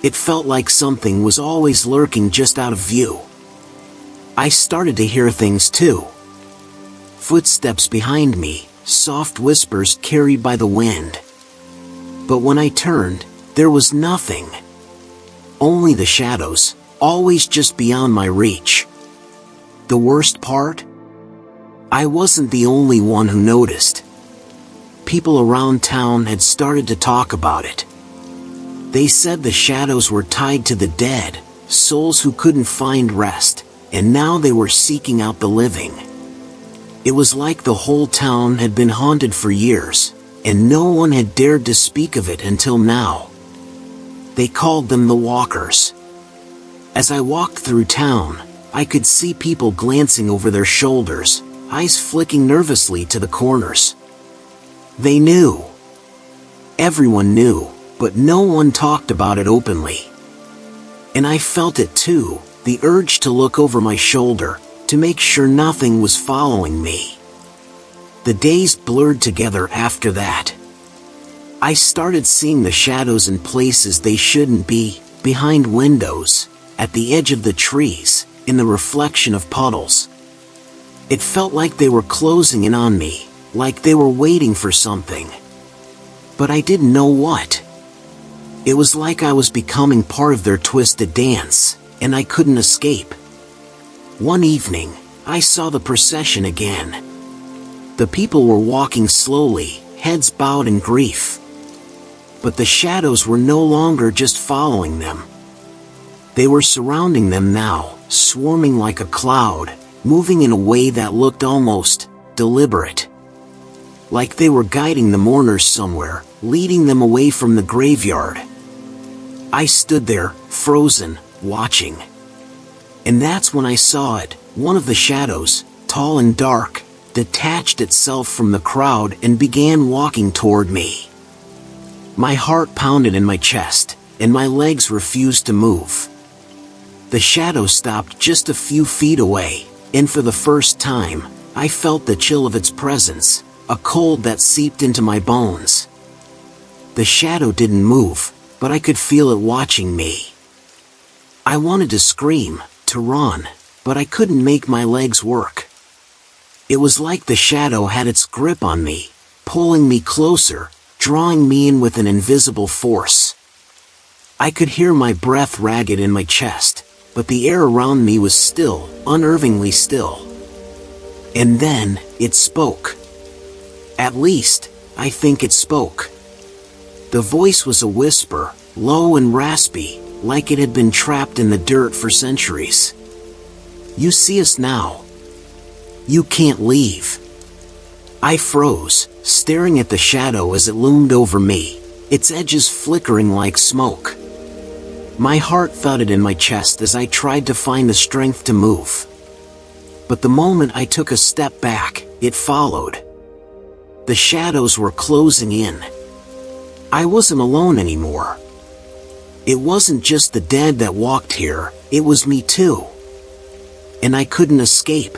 It felt like something was always lurking just out of view. I started to hear things too. Footsteps behind me, soft whispers carried by the wind. But when I turned, there was nothing. Only the shadows, always just beyond my reach. The worst part? I wasn't the only one who noticed. People around town had started to talk about it. They said the shadows were tied to the dead, souls who couldn't find rest, and now they were seeking out the living. It was like the whole town had been haunted for years, and no one had dared to speak of it until now. They called them the Walkers. As I walked through town, I could see people glancing over their shoulders, eyes flicking nervously to the corners. They knew. Everyone knew, but no one talked about it openly. And I felt it too, the urge to look over my shoulder, to make sure nothing was following me. The days blurred together after that. I started seeing the shadows in places they shouldn't be, behind windows, at the edge of the trees, in the reflection of puddles. It felt like they were closing in on me, like they were waiting for something. But I didn't know what. It was like I was becoming part of their twisted dance, and I couldn't escape. One evening, I saw the procession again. The people were walking slowly, heads bowed in grief. But the shadows were no longer just following them. They were surrounding them now, swarming like a cloud, moving in a way that looked almost deliberate. Like they were guiding the mourners somewhere, leading them away from the graveyard. I stood there, frozen, watching. And that's when I saw it. One of the shadows, tall and dark, detached itself from the crowd and began walking toward me. My heart pounded in my chest, and my legs refused to move. The shadow stopped just a few feet away, and for the first time, I felt the chill of its presence, a cold that seeped into my bones. The shadow didn't move, but I could feel it watching me. I wanted to scream, to run, but I couldn't make my legs work. It was like the shadow had its grip on me, pulling me closer, drawing me in with an invisible force. I could hear my breath ragged in my chest, but the air around me was still, unnervingly still. And then, it spoke. At least, I think it spoke. The voice was a whisper, low and raspy, like it had been trapped in the dirt for centuries. You see us now. You can't leave. I froze, staring at the shadow as it loomed over me, its edges flickering like smoke. My heart thudded in my chest as I tried to find the strength to move. But the moment I took a step back, it followed. The shadows were closing in. I wasn't alone anymore. It wasn't just the dead that walked here, it was me too. And I couldn't escape.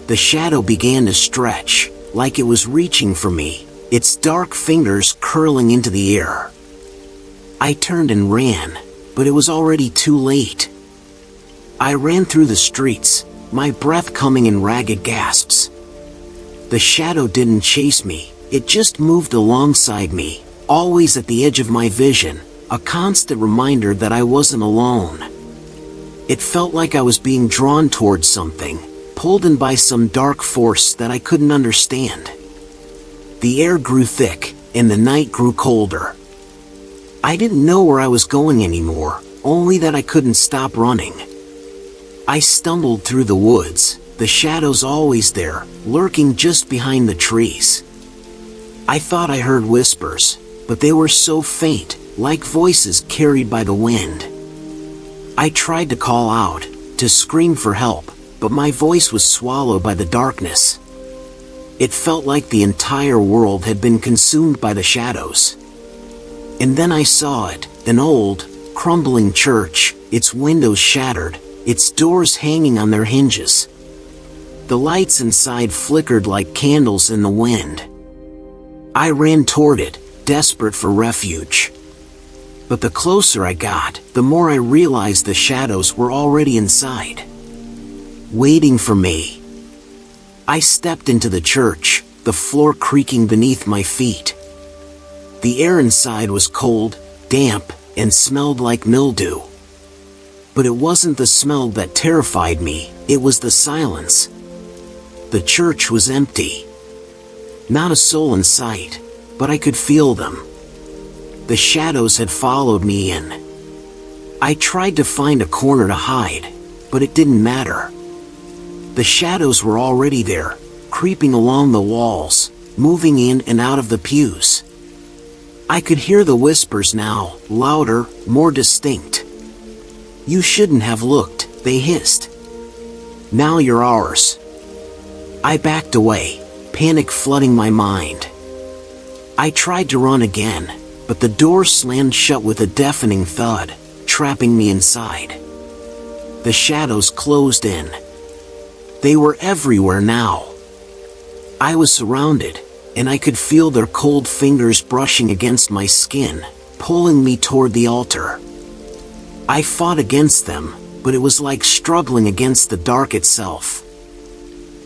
The shadow began to stretch, like it was reaching for me, its dark fingers curling into the air. I turned and ran, but it was already too late. I ran through the streets, my breath coming in ragged gasps. The shadow didn't chase me, it just moved alongside me, always at the edge of my vision, a constant reminder that I wasn't alone. It felt like I was being drawn towards something, pulled in by some dark force that I couldn't understand. The air grew thick, and the night grew colder. I didn't know where I was going anymore, only that I couldn't stop running. I stumbled through the woods, the shadows always there, lurking just behind the trees. I thought I heard whispers, but they were so faint, like voices carried by the wind. I tried to call out, to scream for help, but my voice was swallowed by the darkness. It felt like the entire world had been consumed by the shadows. And then I saw it, an old, crumbling church, its windows shattered, its doors hanging on their hinges. The lights inside flickered like candles in the wind. I ran toward it, desperate for refuge. But the closer I got, the more I realized the shadows were already inside, waiting for me. I stepped into the church, the floor creaking beneath my feet. The air inside was cold, damp, and smelled like mildew. But it wasn't the smell that terrified me, it was the silence. The church was empty. Not a soul in sight, but I could feel them. The shadows had followed me in. I tried to find a corner to hide, but it didn't matter. The shadows were already there, creeping along the walls, moving in and out of the pews. I could hear the whispers now, louder, more distinct. "You shouldn't have looked," they hissed. "Now you're ours." I backed away, panic flooding my mind. I tried to run again, but the door slammed shut with a deafening thud, trapping me inside. The shadows closed in. They were everywhere now. I was surrounded, and I could feel their cold fingers brushing against my skin, pulling me toward the altar. I fought against them, but it was like struggling against the dark itself.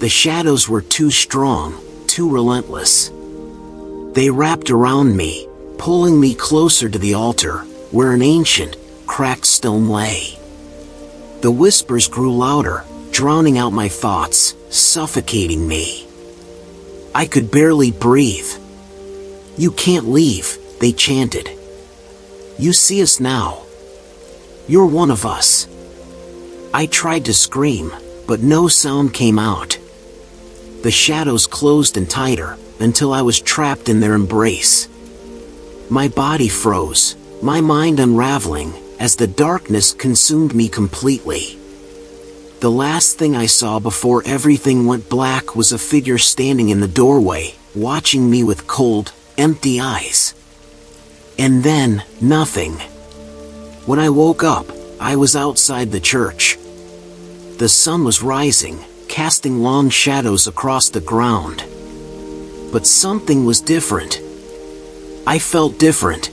The shadows were too strong, too relentless. They wrapped around me, pulling me closer to the altar, where an ancient, cracked stone lay. The whispers grew louder, drowning out my thoughts, suffocating me. I could barely breathe. "You can't leave," they chanted. "You see us now. You're one of us." I tried to scream, but no sound came out. The shadows closed in tighter, until I was trapped in their embrace. My body froze, my mind unraveling, as the darkness consumed me completely. The last thing I saw before everything went black was a figure standing in the doorway, watching me with cold, empty eyes. And then, nothing. When I woke up, I was outside the church. The sun was rising, casting long shadows across the ground. But something was different. I felt different.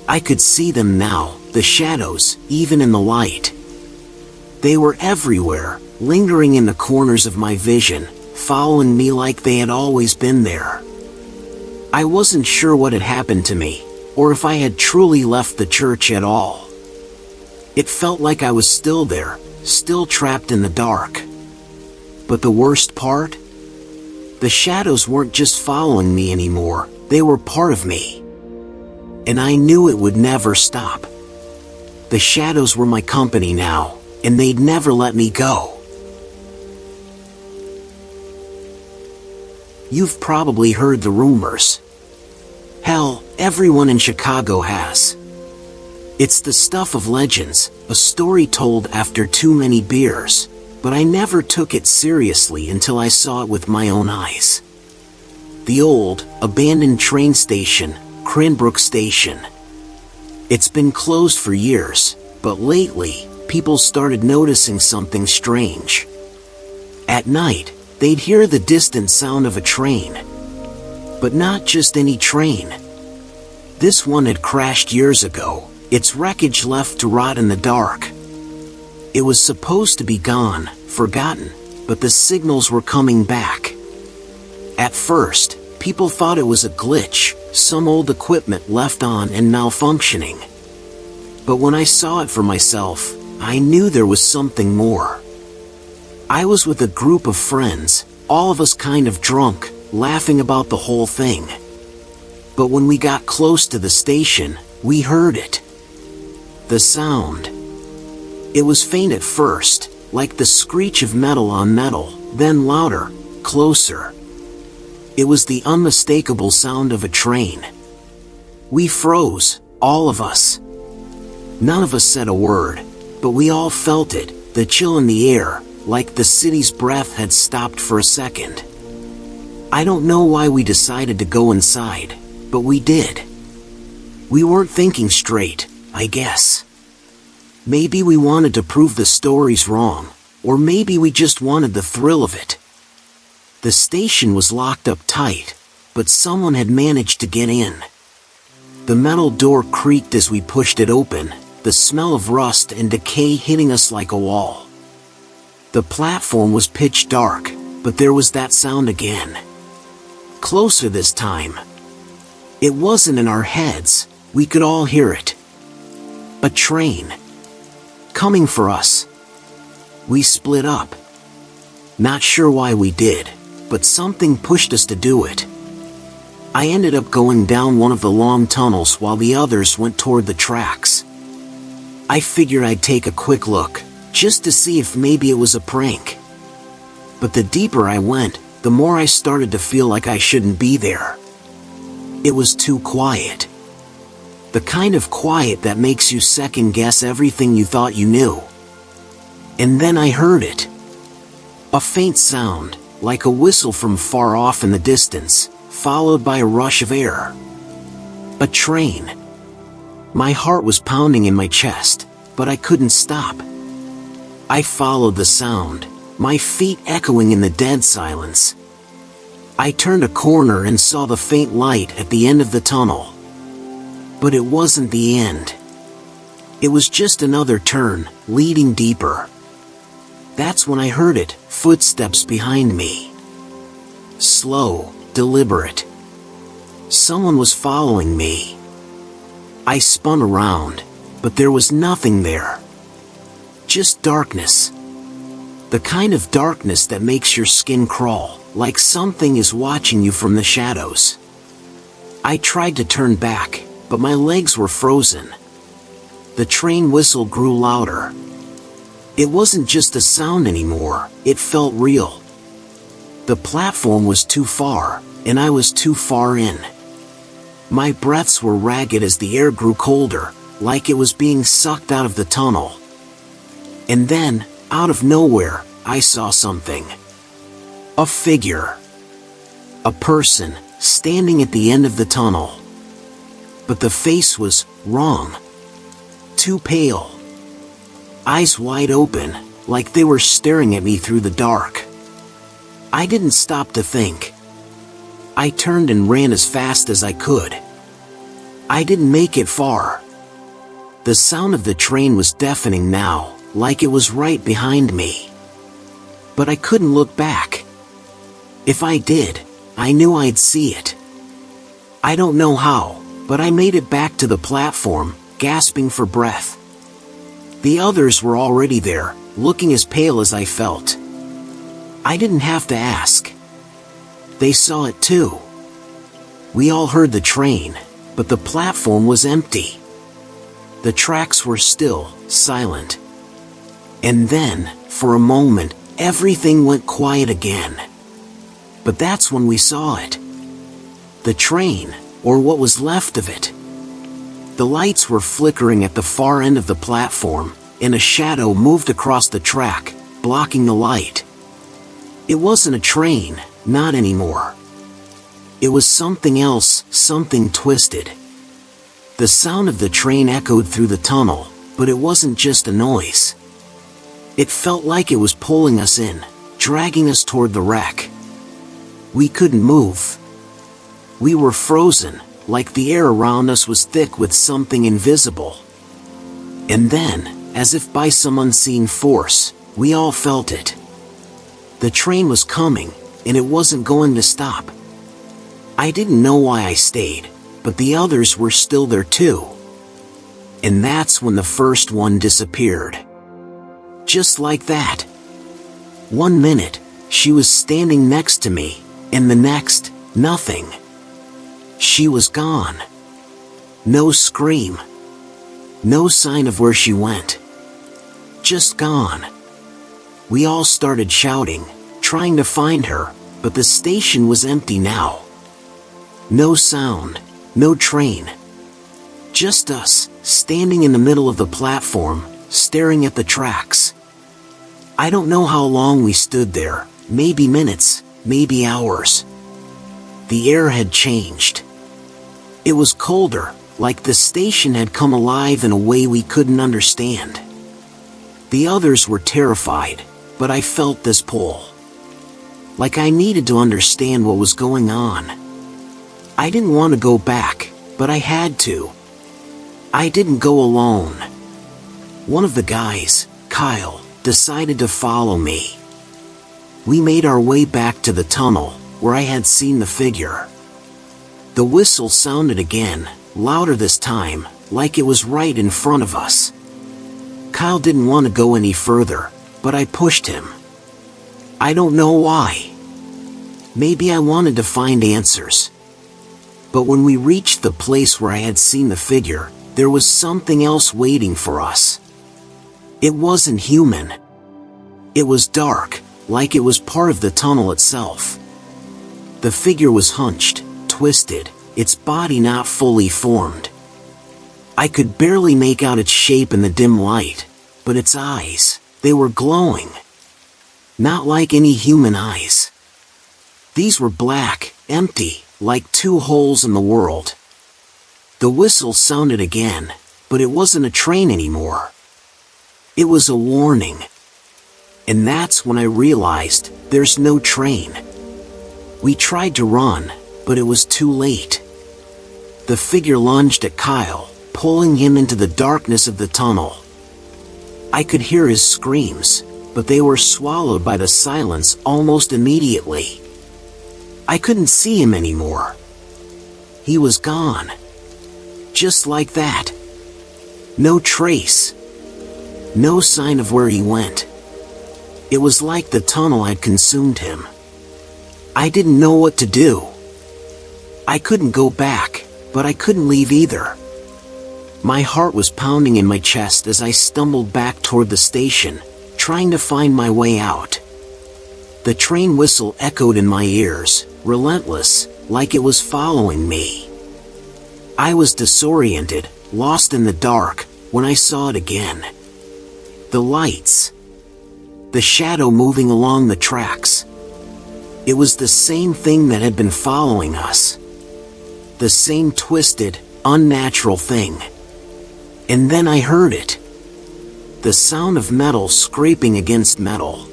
I could see them now, the shadows, even in the light. They were everywhere, lingering in the corners of my vision, following me like they had always been there. I wasn't sure what had happened to me, or if I had truly left the church at all. It felt like I was still there, still trapped in the dark. But the worst part? The shadows weren't just following me anymore, they were part of me. And I knew it would never stop. The shadows were my company now, and they'd never let me go. You've probably heard the rumors. Hell, everyone in Chicago has. It's the stuff of legends, a story told after too many beers, but I never took it seriously until I saw it with my own eyes. The old, abandoned train station, Cranbrook Station. It's been closed for years, but lately, people started noticing something strange. At night, they'd hear the distant sound of a train. But not just any train. This one had crashed years ago, its wreckage left to rot in the dark. It was supposed to be gone, forgotten, but the signals were coming back. At first, people thought it was a glitch, some old equipment left on and malfunctioning. But when I saw it for myself, I knew there was something more. I was with a group of friends, all of us kind of drunk, laughing about the whole thing. But when we got close to the station, we heard it. The sound. It was faint at first, like the screech of metal on metal, then louder, closer. It was the unmistakable sound of a train. We froze, all of us. None of us said a word, but we all felt it, the chill in the air, like the city's breath had stopped for a second. I don't know why we decided to go inside, but we did. We weren't thinking straight, I guess. Maybe we wanted to prove the stories wrong, or maybe we just wanted the thrill of it. The station was locked up tight, but someone had managed to get in. The metal door creaked as we pushed it open, the smell of rust and decay hitting us like a wall. The platform was pitch dark, but there was that sound again. Closer this time. It wasn't in our heads, we could all hear it. A train. Coming for us. We split up. Not sure why we did, but something pushed us to do it. I ended up going down one of the long tunnels while the others went toward the tracks. I figured I'd take a quick look, just to see if maybe it was a prank. But the deeper I went, the more I started to feel like I shouldn't be there. It was too quiet. The kind of quiet that makes you second guess everything you thought you knew. And then I heard it. A faint sound, like a whistle from far off in the distance, followed by a rush of air. A train. My heart was pounding in my chest, but I couldn't stop. I followed the sound, my feet echoing in the dead silence. I turned a corner and saw the faint light at the end of the tunnel. But it wasn't the end. It was just another turn, leading deeper. That's when I heard it, footsteps behind me. Slow, deliberate. Someone was following me. I spun around, but there was nothing there. Just darkness. The kind of darkness that makes your skin crawl, like something is watching you from the shadows. I tried to turn back, but my legs were frozen. The train whistle grew louder. It wasn't just a sound anymore, it felt real. The platform was too far, and I was too far in. My breaths were ragged as the air grew colder, like it was being sucked out of the tunnel. And then, out of nowhere, I saw something. A figure. A person, standing at the end of the tunnel. But the face was wrong. Too pale. Eyes wide open, like they were staring at me through the dark. I didn't stop to think. I turned and ran as fast as I could. I didn't make it far. The sound of the train was deafening now, like it was right behind me. But I couldn't look back. If I did, I knew I'd see it. I don't know how, but I made it back to the platform, gasping for breath. The others were already there, looking as pale as I felt. I didn't have to ask. They saw it too. We all heard the train, but the platform was empty. The tracks were still, silent. And then, for a moment, everything went quiet again. But that's when we saw it. The train, or what was left of it. The lights were flickering at the far end of the platform, and a shadow moved across the track, blocking the light. It wasn't a train, not anymore. It was something else, something twisted. The sound of the train echoed through the tunnel, but it wasn't just a noise. It felt like it was pulling us in, dragging us toward the wreck. We couldn't move. We were frozen, like the air around us was thick with something invisible. And then, as if by some unseen force, we all felt it. The train was coming, and it wasn't going to stop. I didn't know why I stayed, but the others were still there too. And that's when the first one disappeared. Just like that. 1 minute, she was standing next to me, and the next, nothing. She was gone. No scream. No sign of where she went. Just gone. We all started shouting, trying to find her, but the station was empty now. No sound, no train. Just us, standing in the middle of the platform, staring at the tracks. I don't know how long we stood there, maybe minutes, maybe hours. The air had changed. It was colder, like the station had come alive in a way we couldn't understand. The others were terrified, but I felt this pull. Like I needed to understand what was going on. I didn't want to go back, but I had to. I didn't go alone. One of the guys, Kyle, decided to follow me. We made our way back to the tunnel, where I had seen the figure. The whistle sounded again, louder this time, like it was right in front of us. Kyle didn't want to go any further, but I pushed him. I don't know why. Maybe I wanted to find answers. But when we reached the place where I had seen the figure, there was something else waiting for us. It wasn't human. It was dark, like it was part of the tunnel itself. The figure was hunched, twisted, its body not fully formed. I could barely make out its shape in the dim light, but its eyes, they were glowing. Not like any human eyes. These were black, empty, like two holes in the world. The whistle sounded again, but it wasn't a train anymore. It was a warning. And that's when I realized there's no train. We tried to run, but it was too late. The figure lunged at Kyle, pulling him into the darkness of the tunnel. I could hear his screams, but they were swallowed by the silence almost immediately. I couldn't see him anymore. He was gone. Just like that. No trace. No sign of where he went. It was like the tunnel had consumed him. I didn't know what to do. I couldn't go back, but I couldn't leave either. My heart was pounding in my chest as I stumbled back toward the station, trying to find my way out. The train whistle echoed in my ears, relentless, like it was following me. I was disoriented, lost in the dark, when I saw it again. The lights. The shadow moving along the tracks. It was the same thing that had been following us. The same twisted, unnatural thing. And then I heard it. The sound of metal scraping against metal.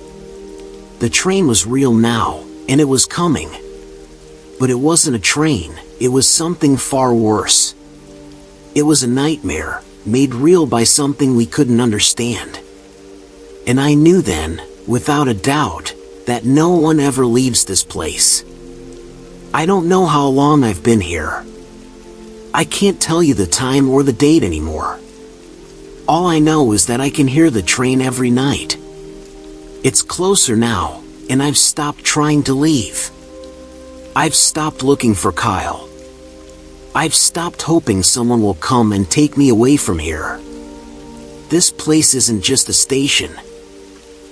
The train was real now, and it was coming. But it wasn't a train, it was something far worse. It was a nightmare, made real by something we couldn't understand. And I knew then, without a doubt, that no one ever leaves this place. I don't know how long I've been here. I can't tell you the time or the date anymore. All I know is that I can hear the train every night. It's closer now, and I've stopped trying to leave. I've stopped looking for Kyle. I've stopped hoping someone will come and take me away from here. This place isn't just a station.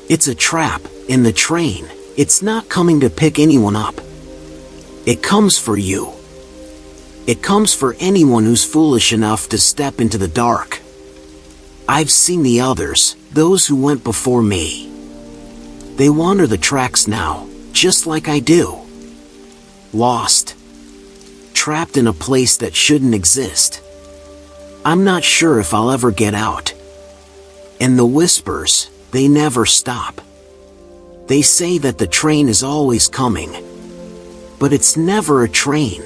It's a trap, and the train, it's not coming to pick anyone up. It comes for you. It comes for anyone who's foolish enough to step into the dark. I've seen the others, those who went before me. They wander the tracks now, just like I do. Lost. Trapped in a place that shouldn't exist. I'm not sure if I'll ever get out. And the whispers, they never stop. They say that the train is always coming. But it's never a train.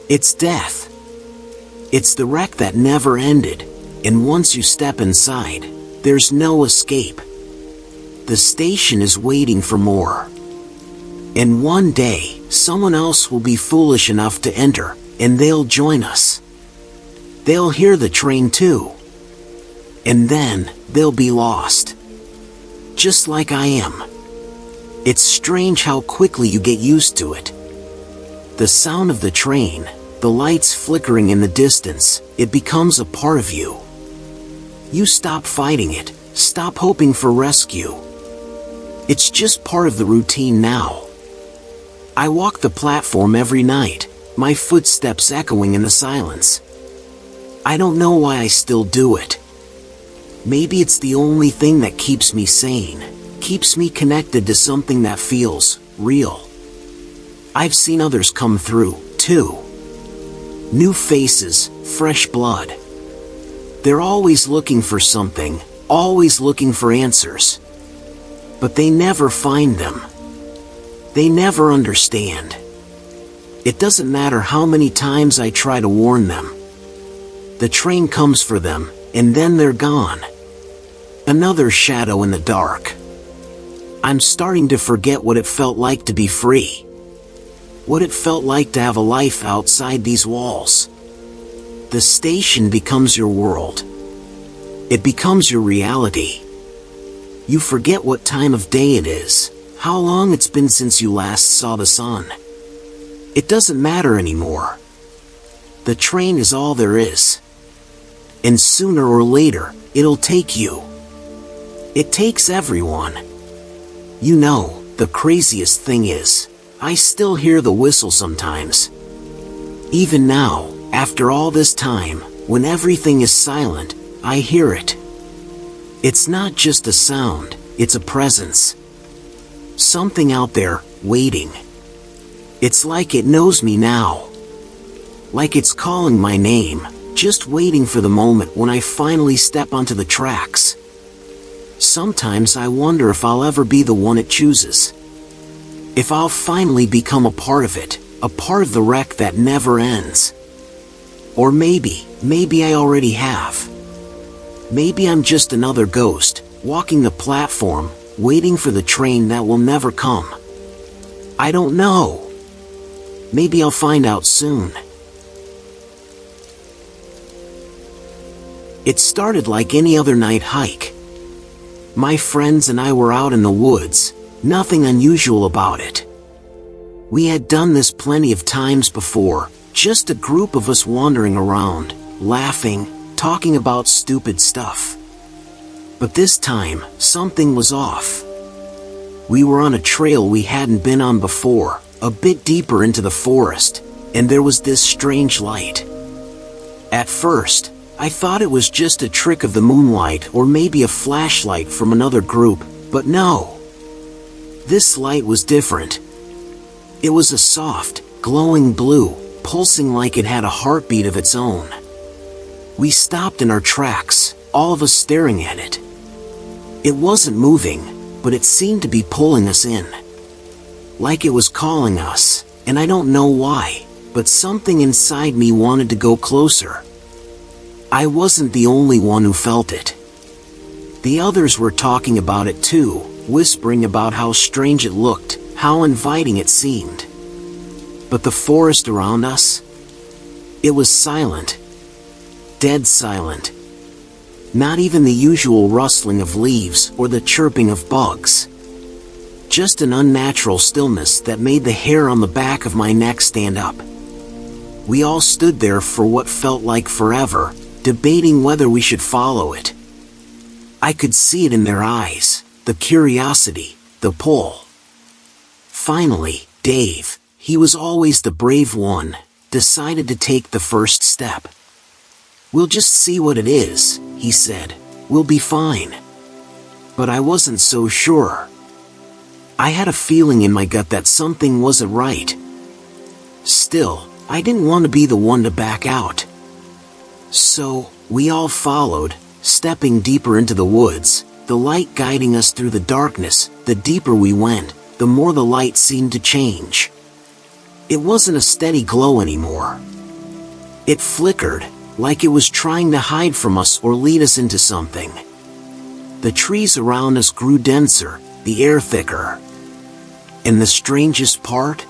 It's death. It's the wreck that never ended, and once you step inside, there's no escape. The station is waiting for more. And one day, someone else will be foolish enough to enter, and they'll join us. They'll hear the train too. And then, they'll be lost. Just like I am. It's strange how quickly you get used to it. The sound of the train, the lights flickering in the distance, it becomes a part of you. You stop fighting it, stop hoping for rescue. It's just part of the routine now. I walk the platform every night, my footsteps echoing in the silence. I don't know why I still do it. Maybe it's the only thing that keeps me sane, keeps me connected to something that feels real. I've seen others come through, too. New faces, fresh blood. They're always looking for something, always looking for answers. But they never find them. They never understand. It doesn't matter how many times I try to warn them. The train comes for them, and then they're gone. Another shadow in the dark. I'm starting to forget what it felt like to be free. What it felt like to have a life outside these walls. The station becomes your world. It becomes your reality. You forget what time of day it is, how long it's been since you last saw the sun. It doesn't matter anymore. The train is all there is. And sooner or later, it'll take you. It takes everyone. You know, the craziest thing is, I still hear the whistle sometimes. Even now, after all this time, when everything is silent, I hear it. It's not just a sound, it's a presence. Something out there, waiting. It's like it knows me now. Like it's calling my name, just waiting for the moment when I finally step onto the tracks. Sometimes I wonder if I'll ever be the one it chooses. If I'll finally become a part of it, a part of the wreck that never ends. Or maybe I already have. Maybe I'm just another ghost, walking the platform, waiting for the train that will never come. I don't know. Maybe I'll find out soon. It started like any other night hike. My friends and I were out in the woods, nothing unusual about it. We had done this plenty of times before, just a group of us wandering around, laughing, talking about stupid stuff. But this time, something was off. We were on a trail we hadn't been on before, a bit deeper into the forest, and there was this strange light. At first, I thought it was just a trick of the moonlight or maybe a flashlight from another group, but no. This light was different. It was a soft, glowing blue, pulsing like it had a heartbeat of its own. We stopped in our tracks, all of us staring at it. It wasn't moving, but it seemed to be pulling us in. Like it was calling us, and I don't know why, but something inside me wanted to go closer. I wasn't the only one who felt it. The others were talking about it too, whispering about how strange it looked, how inviting it seemed. But the forest around us? It was silent. Dead silent. Not even the usual rustling of leaves or the chirping of bugs. Just an unnatural stillness that made the hair on the back of my neck stand up. We all stood there for what felt like forever, debating whether we should follow it. I could see it in their eyes, the curiosity, the pull. Finally, Dave, he was always the brave one, decided to take the first step. "We'll just see what it is," he said. "We'll be fine." But I wasn't so sure. I had a feeling in my gut that something wasn't right. Still, I didn't want to be the one to back out. So, we all followed, stepping deeper into the woods, the light guiding us through the darkness. The deeper we went, the more the light seemed to change. It wasn't a steady glow anymore. It flickered, like it was trying to hide from us or lead us into something. The trees around us grew denser, the air thicker. And the strangest part?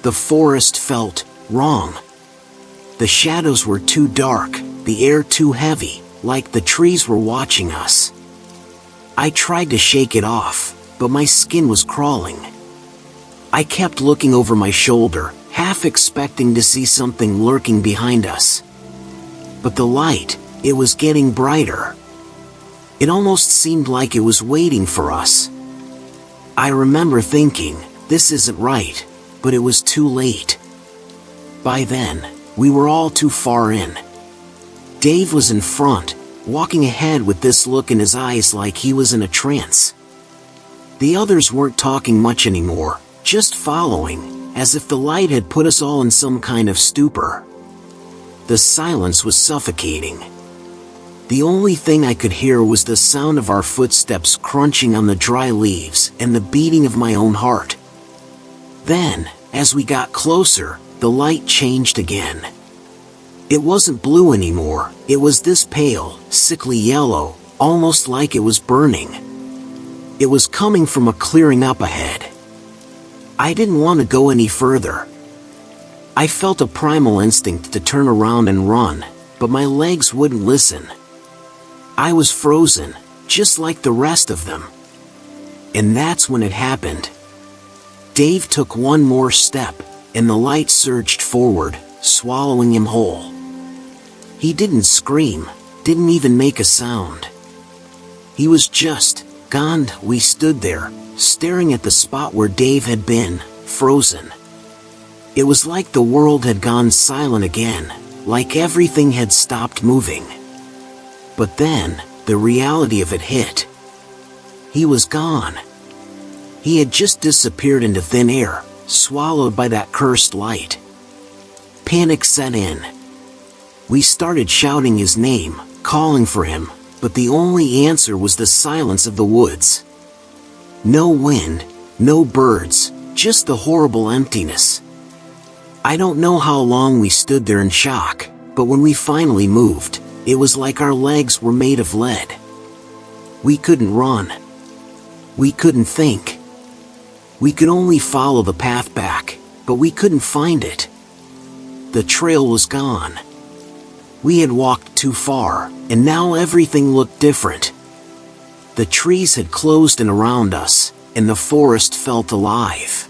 The forest felt wrong. The shadows were too dark, the air too heavy, like the trees were watching us. I tried to shake it off, but my skin was crawling. I kept looking over my shoulder, half expecting to see something lurking behind us. But the light, it was getting brighter. It almost seemed like it was waiting for us. I remember thinking, this isn't right, but it was too late. By then, we were all too far in. Dave was in front, walking ahead with this look in his eyes like he was in a trance. The others weren't talking much anymore, just following, as if the light had put us all in some kind of stupor. The silence was suffocating. The only thing I could hear was the sound of our footsteps crunching on the dry leaves and the beating of my own heart. Then, as we got closer, the light changed again. It wasn't blue anymore, it was this pale, sickly yellow, almost like it was burning. It was coming from a clearing up ahead. I didn't want to go any further. I felt a primal instinct to turn around and run, but my legs wouldn't listen. I was frozen, just like the rest of them. And that's when it happened. Dave took one more step, and the light surged forward, swallowing him whole. He didn't scream, didn't even make a sound. He was just gone. We stood there, staring at the spot where Dave had been, frozen. It was like the world had gone silent again, like everything had stopped moving. But then, the reality of it hit. He was gone. He had just disappeared into thin air, swallowed by that cursed light. Panic set in. We started shouting his name, calling for him, but the only answer was the silence of the woods. No wind, no birds, just the horrible emptiness. I don't know how long we stood there in shock, but when we finally moved, it was like our legs were made of lead. We couldn't run. We couldn't think. We could only follow the path back, but we couldn't find it. The trail was gone. We had walked too far, and now everything looked different. The trees had closed in around us, and the forest felt alive.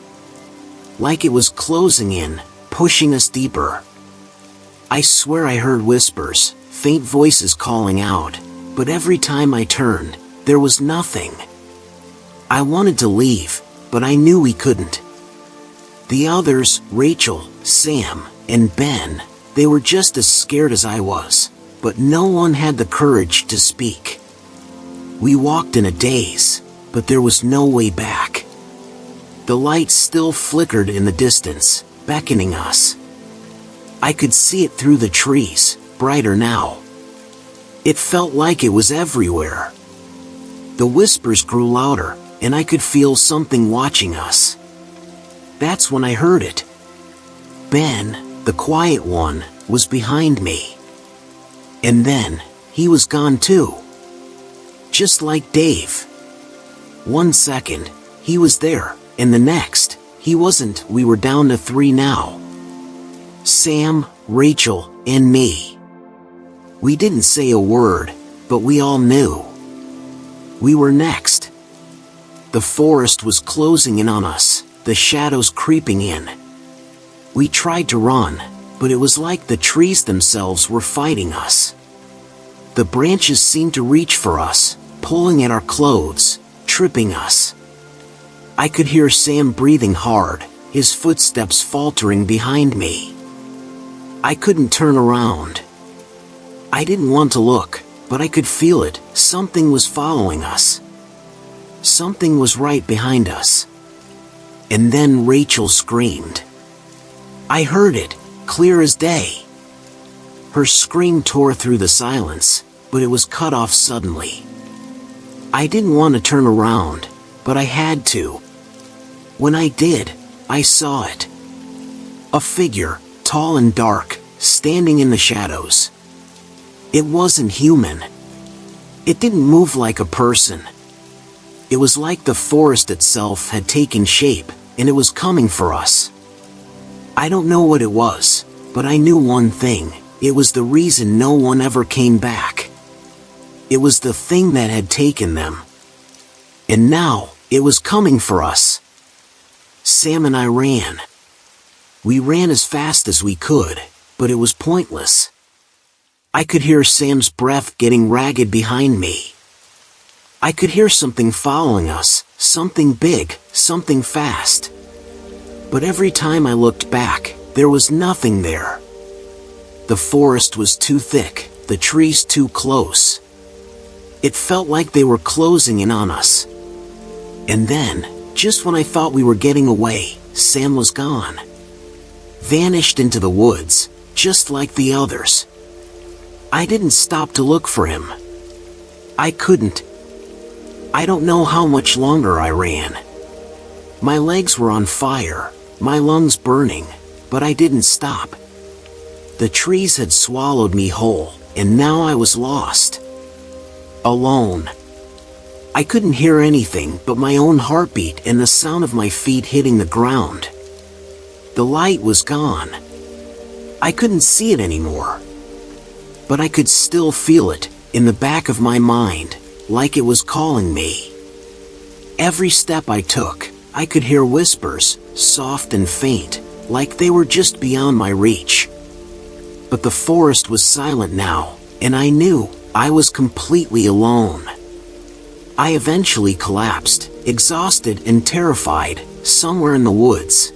Like it was closing in, pushing us deeper. I swear I heard whispers, faint voices calling out, but every time I turned, there was nothing. I wanted to leave, but I knew we couldn't. The others, Rachel, Sam, and Ben, they were just as scared as I was, but no one had the courage to speak. We walked in a daze, but there was no way back. The light still flickered in the distance, beckoning us. I could see it through the trees, brighter now. It felt like it was everywhere. The whispers grew louder, and I could feel something watching us. That's when I heard it. Ben, the quiet one, was behind me. And then, he was gone too. Just like Dave. 1 second, he was there, and the next, he wasn't. We were down to 3 now. Sam, Rachel, and me. We didn't say a word, but we all knew. We were next. The forest was closing in on us, the shadows creeping in. We tried to run, but it was like the trees themselves were fighting us. The branches seemed to reach for us, pulling at our clothes, tripping us. I could hear Sam breathing hard, his footsteps faltering behind me. I couldn't turn around. I didn't want to look, but I could feel it. Something was following us. Something was right behind us. And then Rachel screamed. I heard it, clear as day. Her scream tore through the silence, but it was cut off suddenly. I didn't want to turn around, but I had to. When I did, I saw it. A figure, tall and dark, standing in the shadows. It wasn't human. It didn't move like a person. It was like the forest itself had taken shape, and it was coming for us. I don't know what it was, but I knew one thing. It was the reason no one ever came back. It was the thing that had taken them. And now, it was coming for us. Sam and I ran. We ran as fast as we could, but it was pointless. I could hear Sam's breath getting ragged behind me. I could hear something following us, something big, something fast. But every time I looked back, there was nothing there. The forest was too thick, the trees too close. It felt like they were closing in on us. And then, just when I thought we were getting away, Sam was gone. Vanished into the woods, just like the others. I didn't stop to look for him. I couldn't. I don't know how much longer I ran. My legs were on fire, my lungs burning, but I didn't stop. The trees had swallowed me whole, and now I was lost. Alone. I couldn't hear anything but my own heartbeat and the sound of my feet hitting the ground. The light was gone. I couldn't see it anymore. But I could still feel it, in the back of my mind, like it was calling me. Every step I took, I could hear whispers, soft and faint, like they were just beyond my reach. But the forest was silent now, and I knew I was completely alone. I eventually collapsed, exhausted and terrified, somewhere in the woods.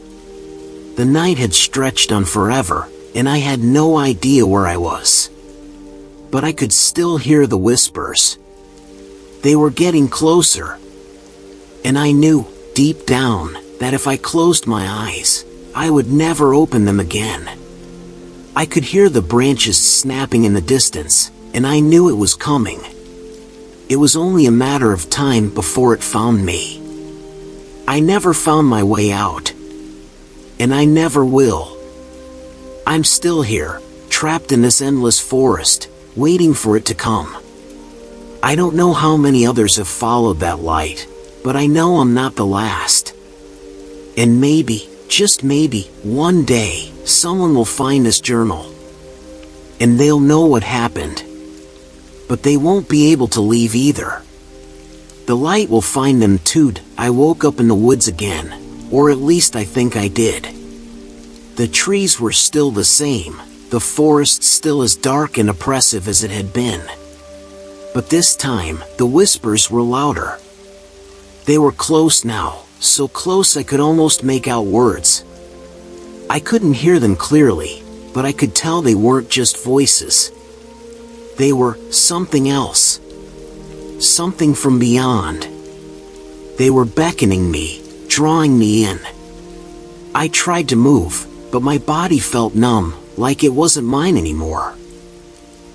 The night had stretched on forever, and I had no idea where I was. But I could still hear the whispers. They were getting closer. And I knew, deep down, that if I closed my eyes, I would never open them again. I could hear the branches snapping in the distance, and I knew it was coming. It was only a matter of time before it found me. I never found my way out. And I never will. I'm still here, trapped in this endless forest, waiting for it to come. I don't know how many others have followed that light, but I know I'm not the last. And maybe, just maybe, one day, someone will find this journal. And they'll know what happened. But they won't be able to leave either. The light will find them too. I woke up in the woods again, or at least I think I did. The trees were still the same, the forest still as dark and oppressive as it had been. But this time, the whispers were louder. They were close now, so close I could almost make out words. I couldn't hear them clearly, but I could tell they weren't just voices. They were something else. Something from beyond. They were beckoning me, drawing me in. I tried to move, but my body felt numb, like it wasn't mine anymore.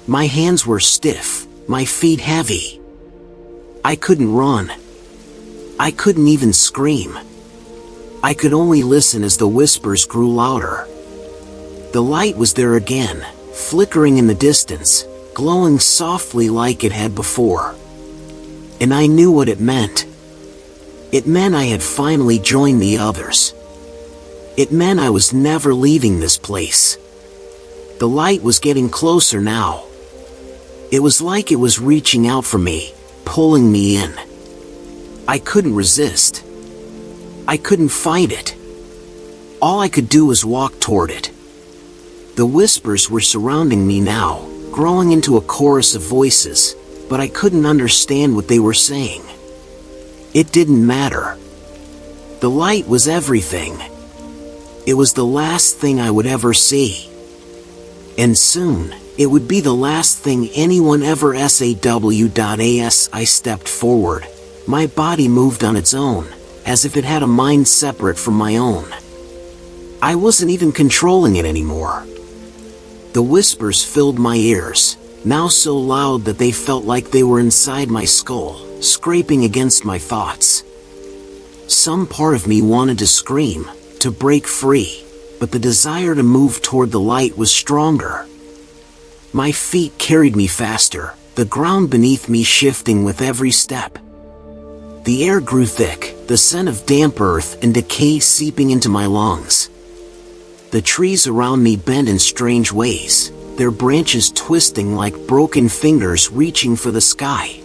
My hands were stiff, my feet heavy. I couldn't run. I couldn't even scream. I could only listen as the whispers grew louder. The light was there again, flickering in the distance, glowing softly like it had before. And I knew what it meant. It meant I had finally joined the others. It meant I was never leaving this place. The light was getting closer now. It was like it was reaching out for me, pulling me in. I couldn't resist. I couldn't fight it. All I could do was walk toward it. The whispers were surrounding me now, growing into a chorus of voices, but I couldn't understand what they were saying. It didn't matter. The light was everything. It was the last thing I would ever see. And soon, it would be the last thing anyone ever SAW.as. I stepped forward. My body moved on its own, as if it had a mind separate from my own. I wasn't even controlling it anymore. The whispers filled my ears, now so loud that they felt like they were inside my skull, scraping against my thoughts. Some part of me wanted to scream, to break free, but the desire to move toward the light was stronger. My feet carried me faster, the ground beneath me shifting with every step. The air grew thick, the scent of damp earth and decay seeping into my lungs. The trees around me bent in strange ways, their branches twisting like broken fingers reaching for the sky.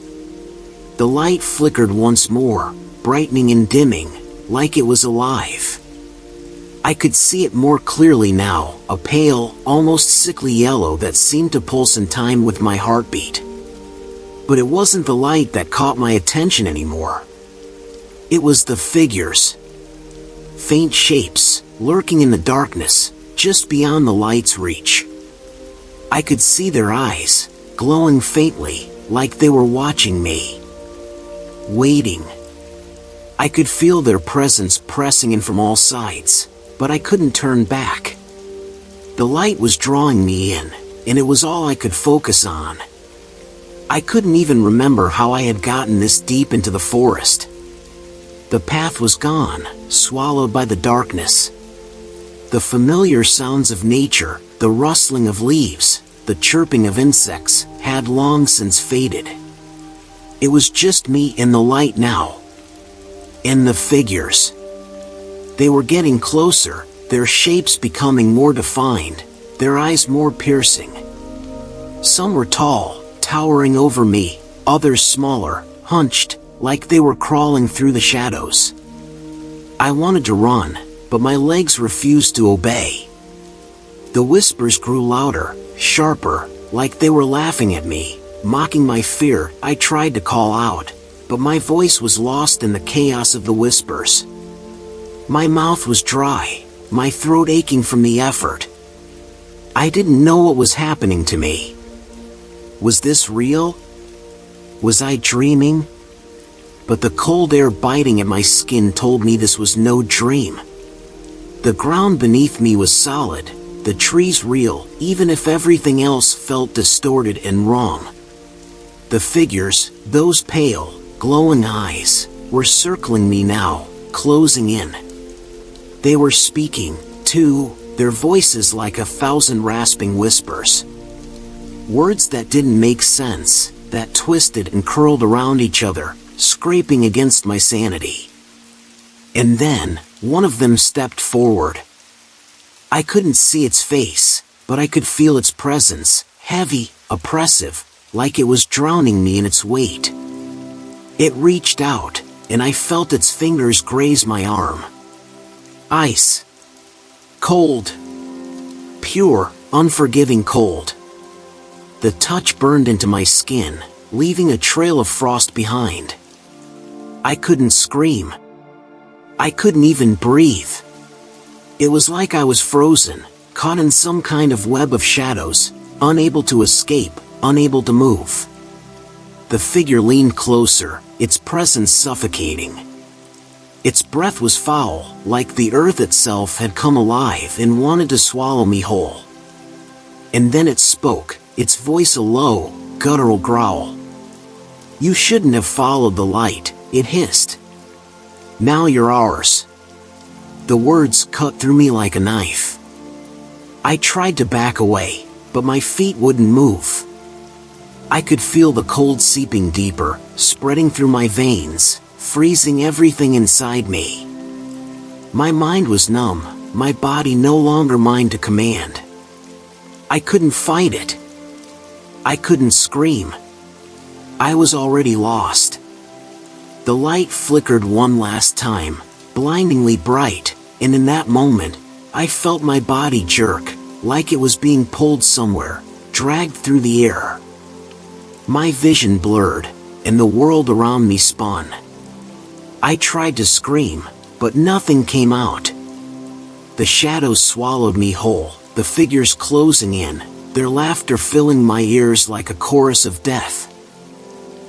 The light flickered once more, brightening and dimming, like it was alive. I could see it more clearly now, a pale, almost sickly yellow that seemed to pulse in time with my heartbeat. But it wasn't the light that caught my attention anymore. It was the figures. Faint shapes, lurking in the darkness, just beyond the light's reach. I could see their eyes, glowing faintly, like they were watching me. Waiting. I could feel their presence pressing in from all sides, but I couldn't turn back. The light was drawing me in, and it was all I could focus on. I couldn't even remember how I had gotten this deep into the forest. The path was gone, swallowed by the darkness. The familiar sounds of nature, the rustling of leaves, the chirping of insects, had long since faded. It was just me and the light now. And the figures. They were getting closer, their shapes becoming more defined, their eyes more piercing. Some were tall, towering over me, others smaller, hunched, like they were crawling through the shadows. I wanted to run, but my legs refused to obey. The whispers grew louder, sharper, like they were laughing at me, mocking my fear. I tried to call out, but my voice was lost in the chaos of the whispers. My mouth was dry, my throat aching from the effort. I didn't know what was happening to me. Was this real? Was I dreaming? But the cold air biting at my skin told me this was no dream. The ground beneath me was solid, the trees real, even if everything else felt distorted and wrong. The figures, those pale, glowing eyes, were circling me now, closing in. They were speaking, too, their voices like 1,000 rasping whispers. Words that didn't make sense, that twisted and curled around each other, scraping against my sanity. And then, one of them stepped forward. I couldn't see its face, but I could feel its presence, heavy, oppressive, like it was drowning me in its weight. It reached out, and I felt its fingers graze my arm. Ice. Cold. Pure, unforgiving cold. The touch burned into my skin, leaving a trail of frost behind. I couldn't scream. I couldn't even breathe. It was like I was frozen, caught in some kind of web of shadows, unable to escape, unable to move. The figure leaned closer, its presence suffocating. Its breath was foul, like the earth itself had come alive and wanted to swallow me whole. And then it spoke, its voice a low, guttural growl. "You shouldn't have followed the light," it hissed. "Now you're ours." The words cut through me like a knife. I tried to back away, but my feet wouldn't move. I could feel the cold seeping deeper, spreading through my veins, freezing everything inside me. My mind was numb, my body no longer mine to command. I couldn't fight it. I couldn't scream. I was already lost. The light flickered one last time, blindingly bright, and in that moment, I felt my body jerk, like it was being pulled somewhere, dragged through the air. My vision blurred, and the world around me spun. I tried to scream, but nothing came out. The shadows swallowed me whole, the figures closing in, their laughter filling my ears like a chorus of death.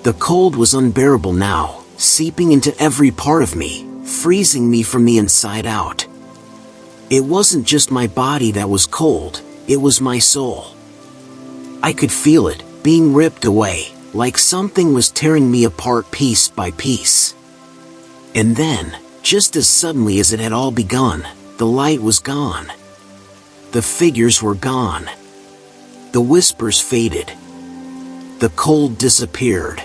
The cold was unbearable now, seeping into every part of me, freezing me from the inside out. It wasn't just my body that was cold, it was my soul. I could feel it, being ripped away, like something was tearing me apart piece by piece. And then, just as suddenly as it had all begun, the light was gone. The figures were gone. The whispers faded. The cold disappeared.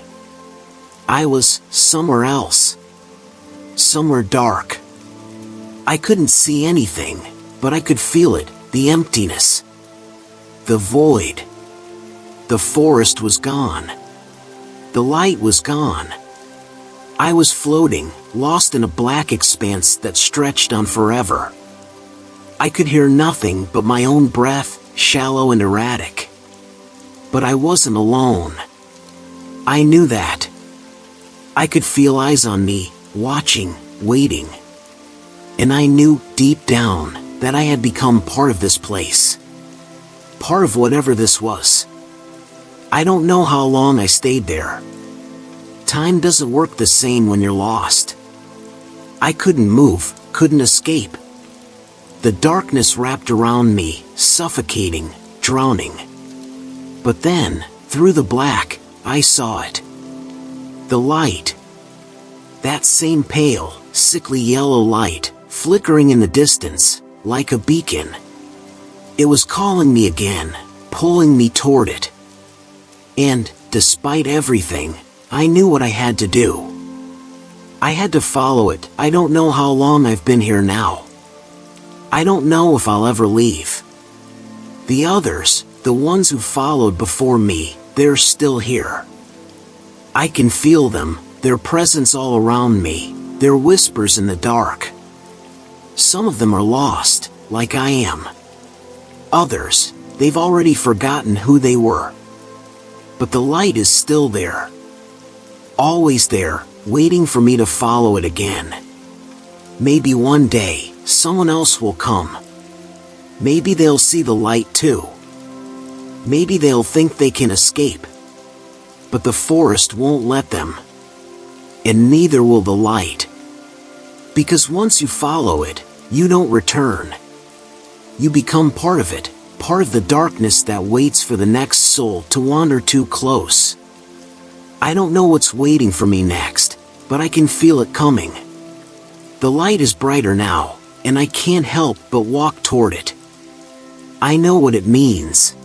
I was somewhere else. Somewhere dark. I couldn't see anything, but I could feel it, the emptiness. The void. The forest was gone. The light was gone. I was floating, lost in a black expanse that stretched on forever. I could hear nothing but my own breath, shallow and erratic. But I wasn't alone. I knew that. I could feel eyes on me, watching, waiting. And I knew, deep down, that I had become part of this place. Part of whatever this was. I don't know how long I stayed there. Time doesn't work the same when you're lost. I couldn't move, couldn't escape. The darkness wrapped around me, suffocating, drowning. But then, through the black, I saw it. The light. That same pale, sickly yellow light, flickering in the distance, like a beacon. It was calling me again, pulling me toward it. And, despite everything, I knew what I had to do. I had to follow it. I don't know how long I've been here now. I don't know if I'll ever leave. The others, the ones who followed before me, they're still here. I can feel them, their presence all around me, their whispers in the dark. Some of them are lost, like I am. Others, they've already forgotten who they were. But the light is still there. Always there, waiting for me to follow it again. Maybe one day, someone else will come. Maybe they'll see the light too. Maybe they'll think they can escape. But the forest won't let them. And neither will the light. Because once you follow it, you don't return. You become part of it, part of the darkness that waits for the next soul to wander too close. I don't know what's waiting for me next, but I can feel it coming. The light is brighter now, and I can't help but walk toward it. I know what it means.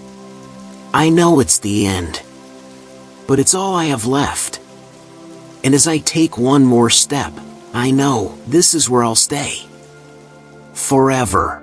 I know it's the end. But it's all I have left. And as I take one more step, I know this is where I'll stay. Forever.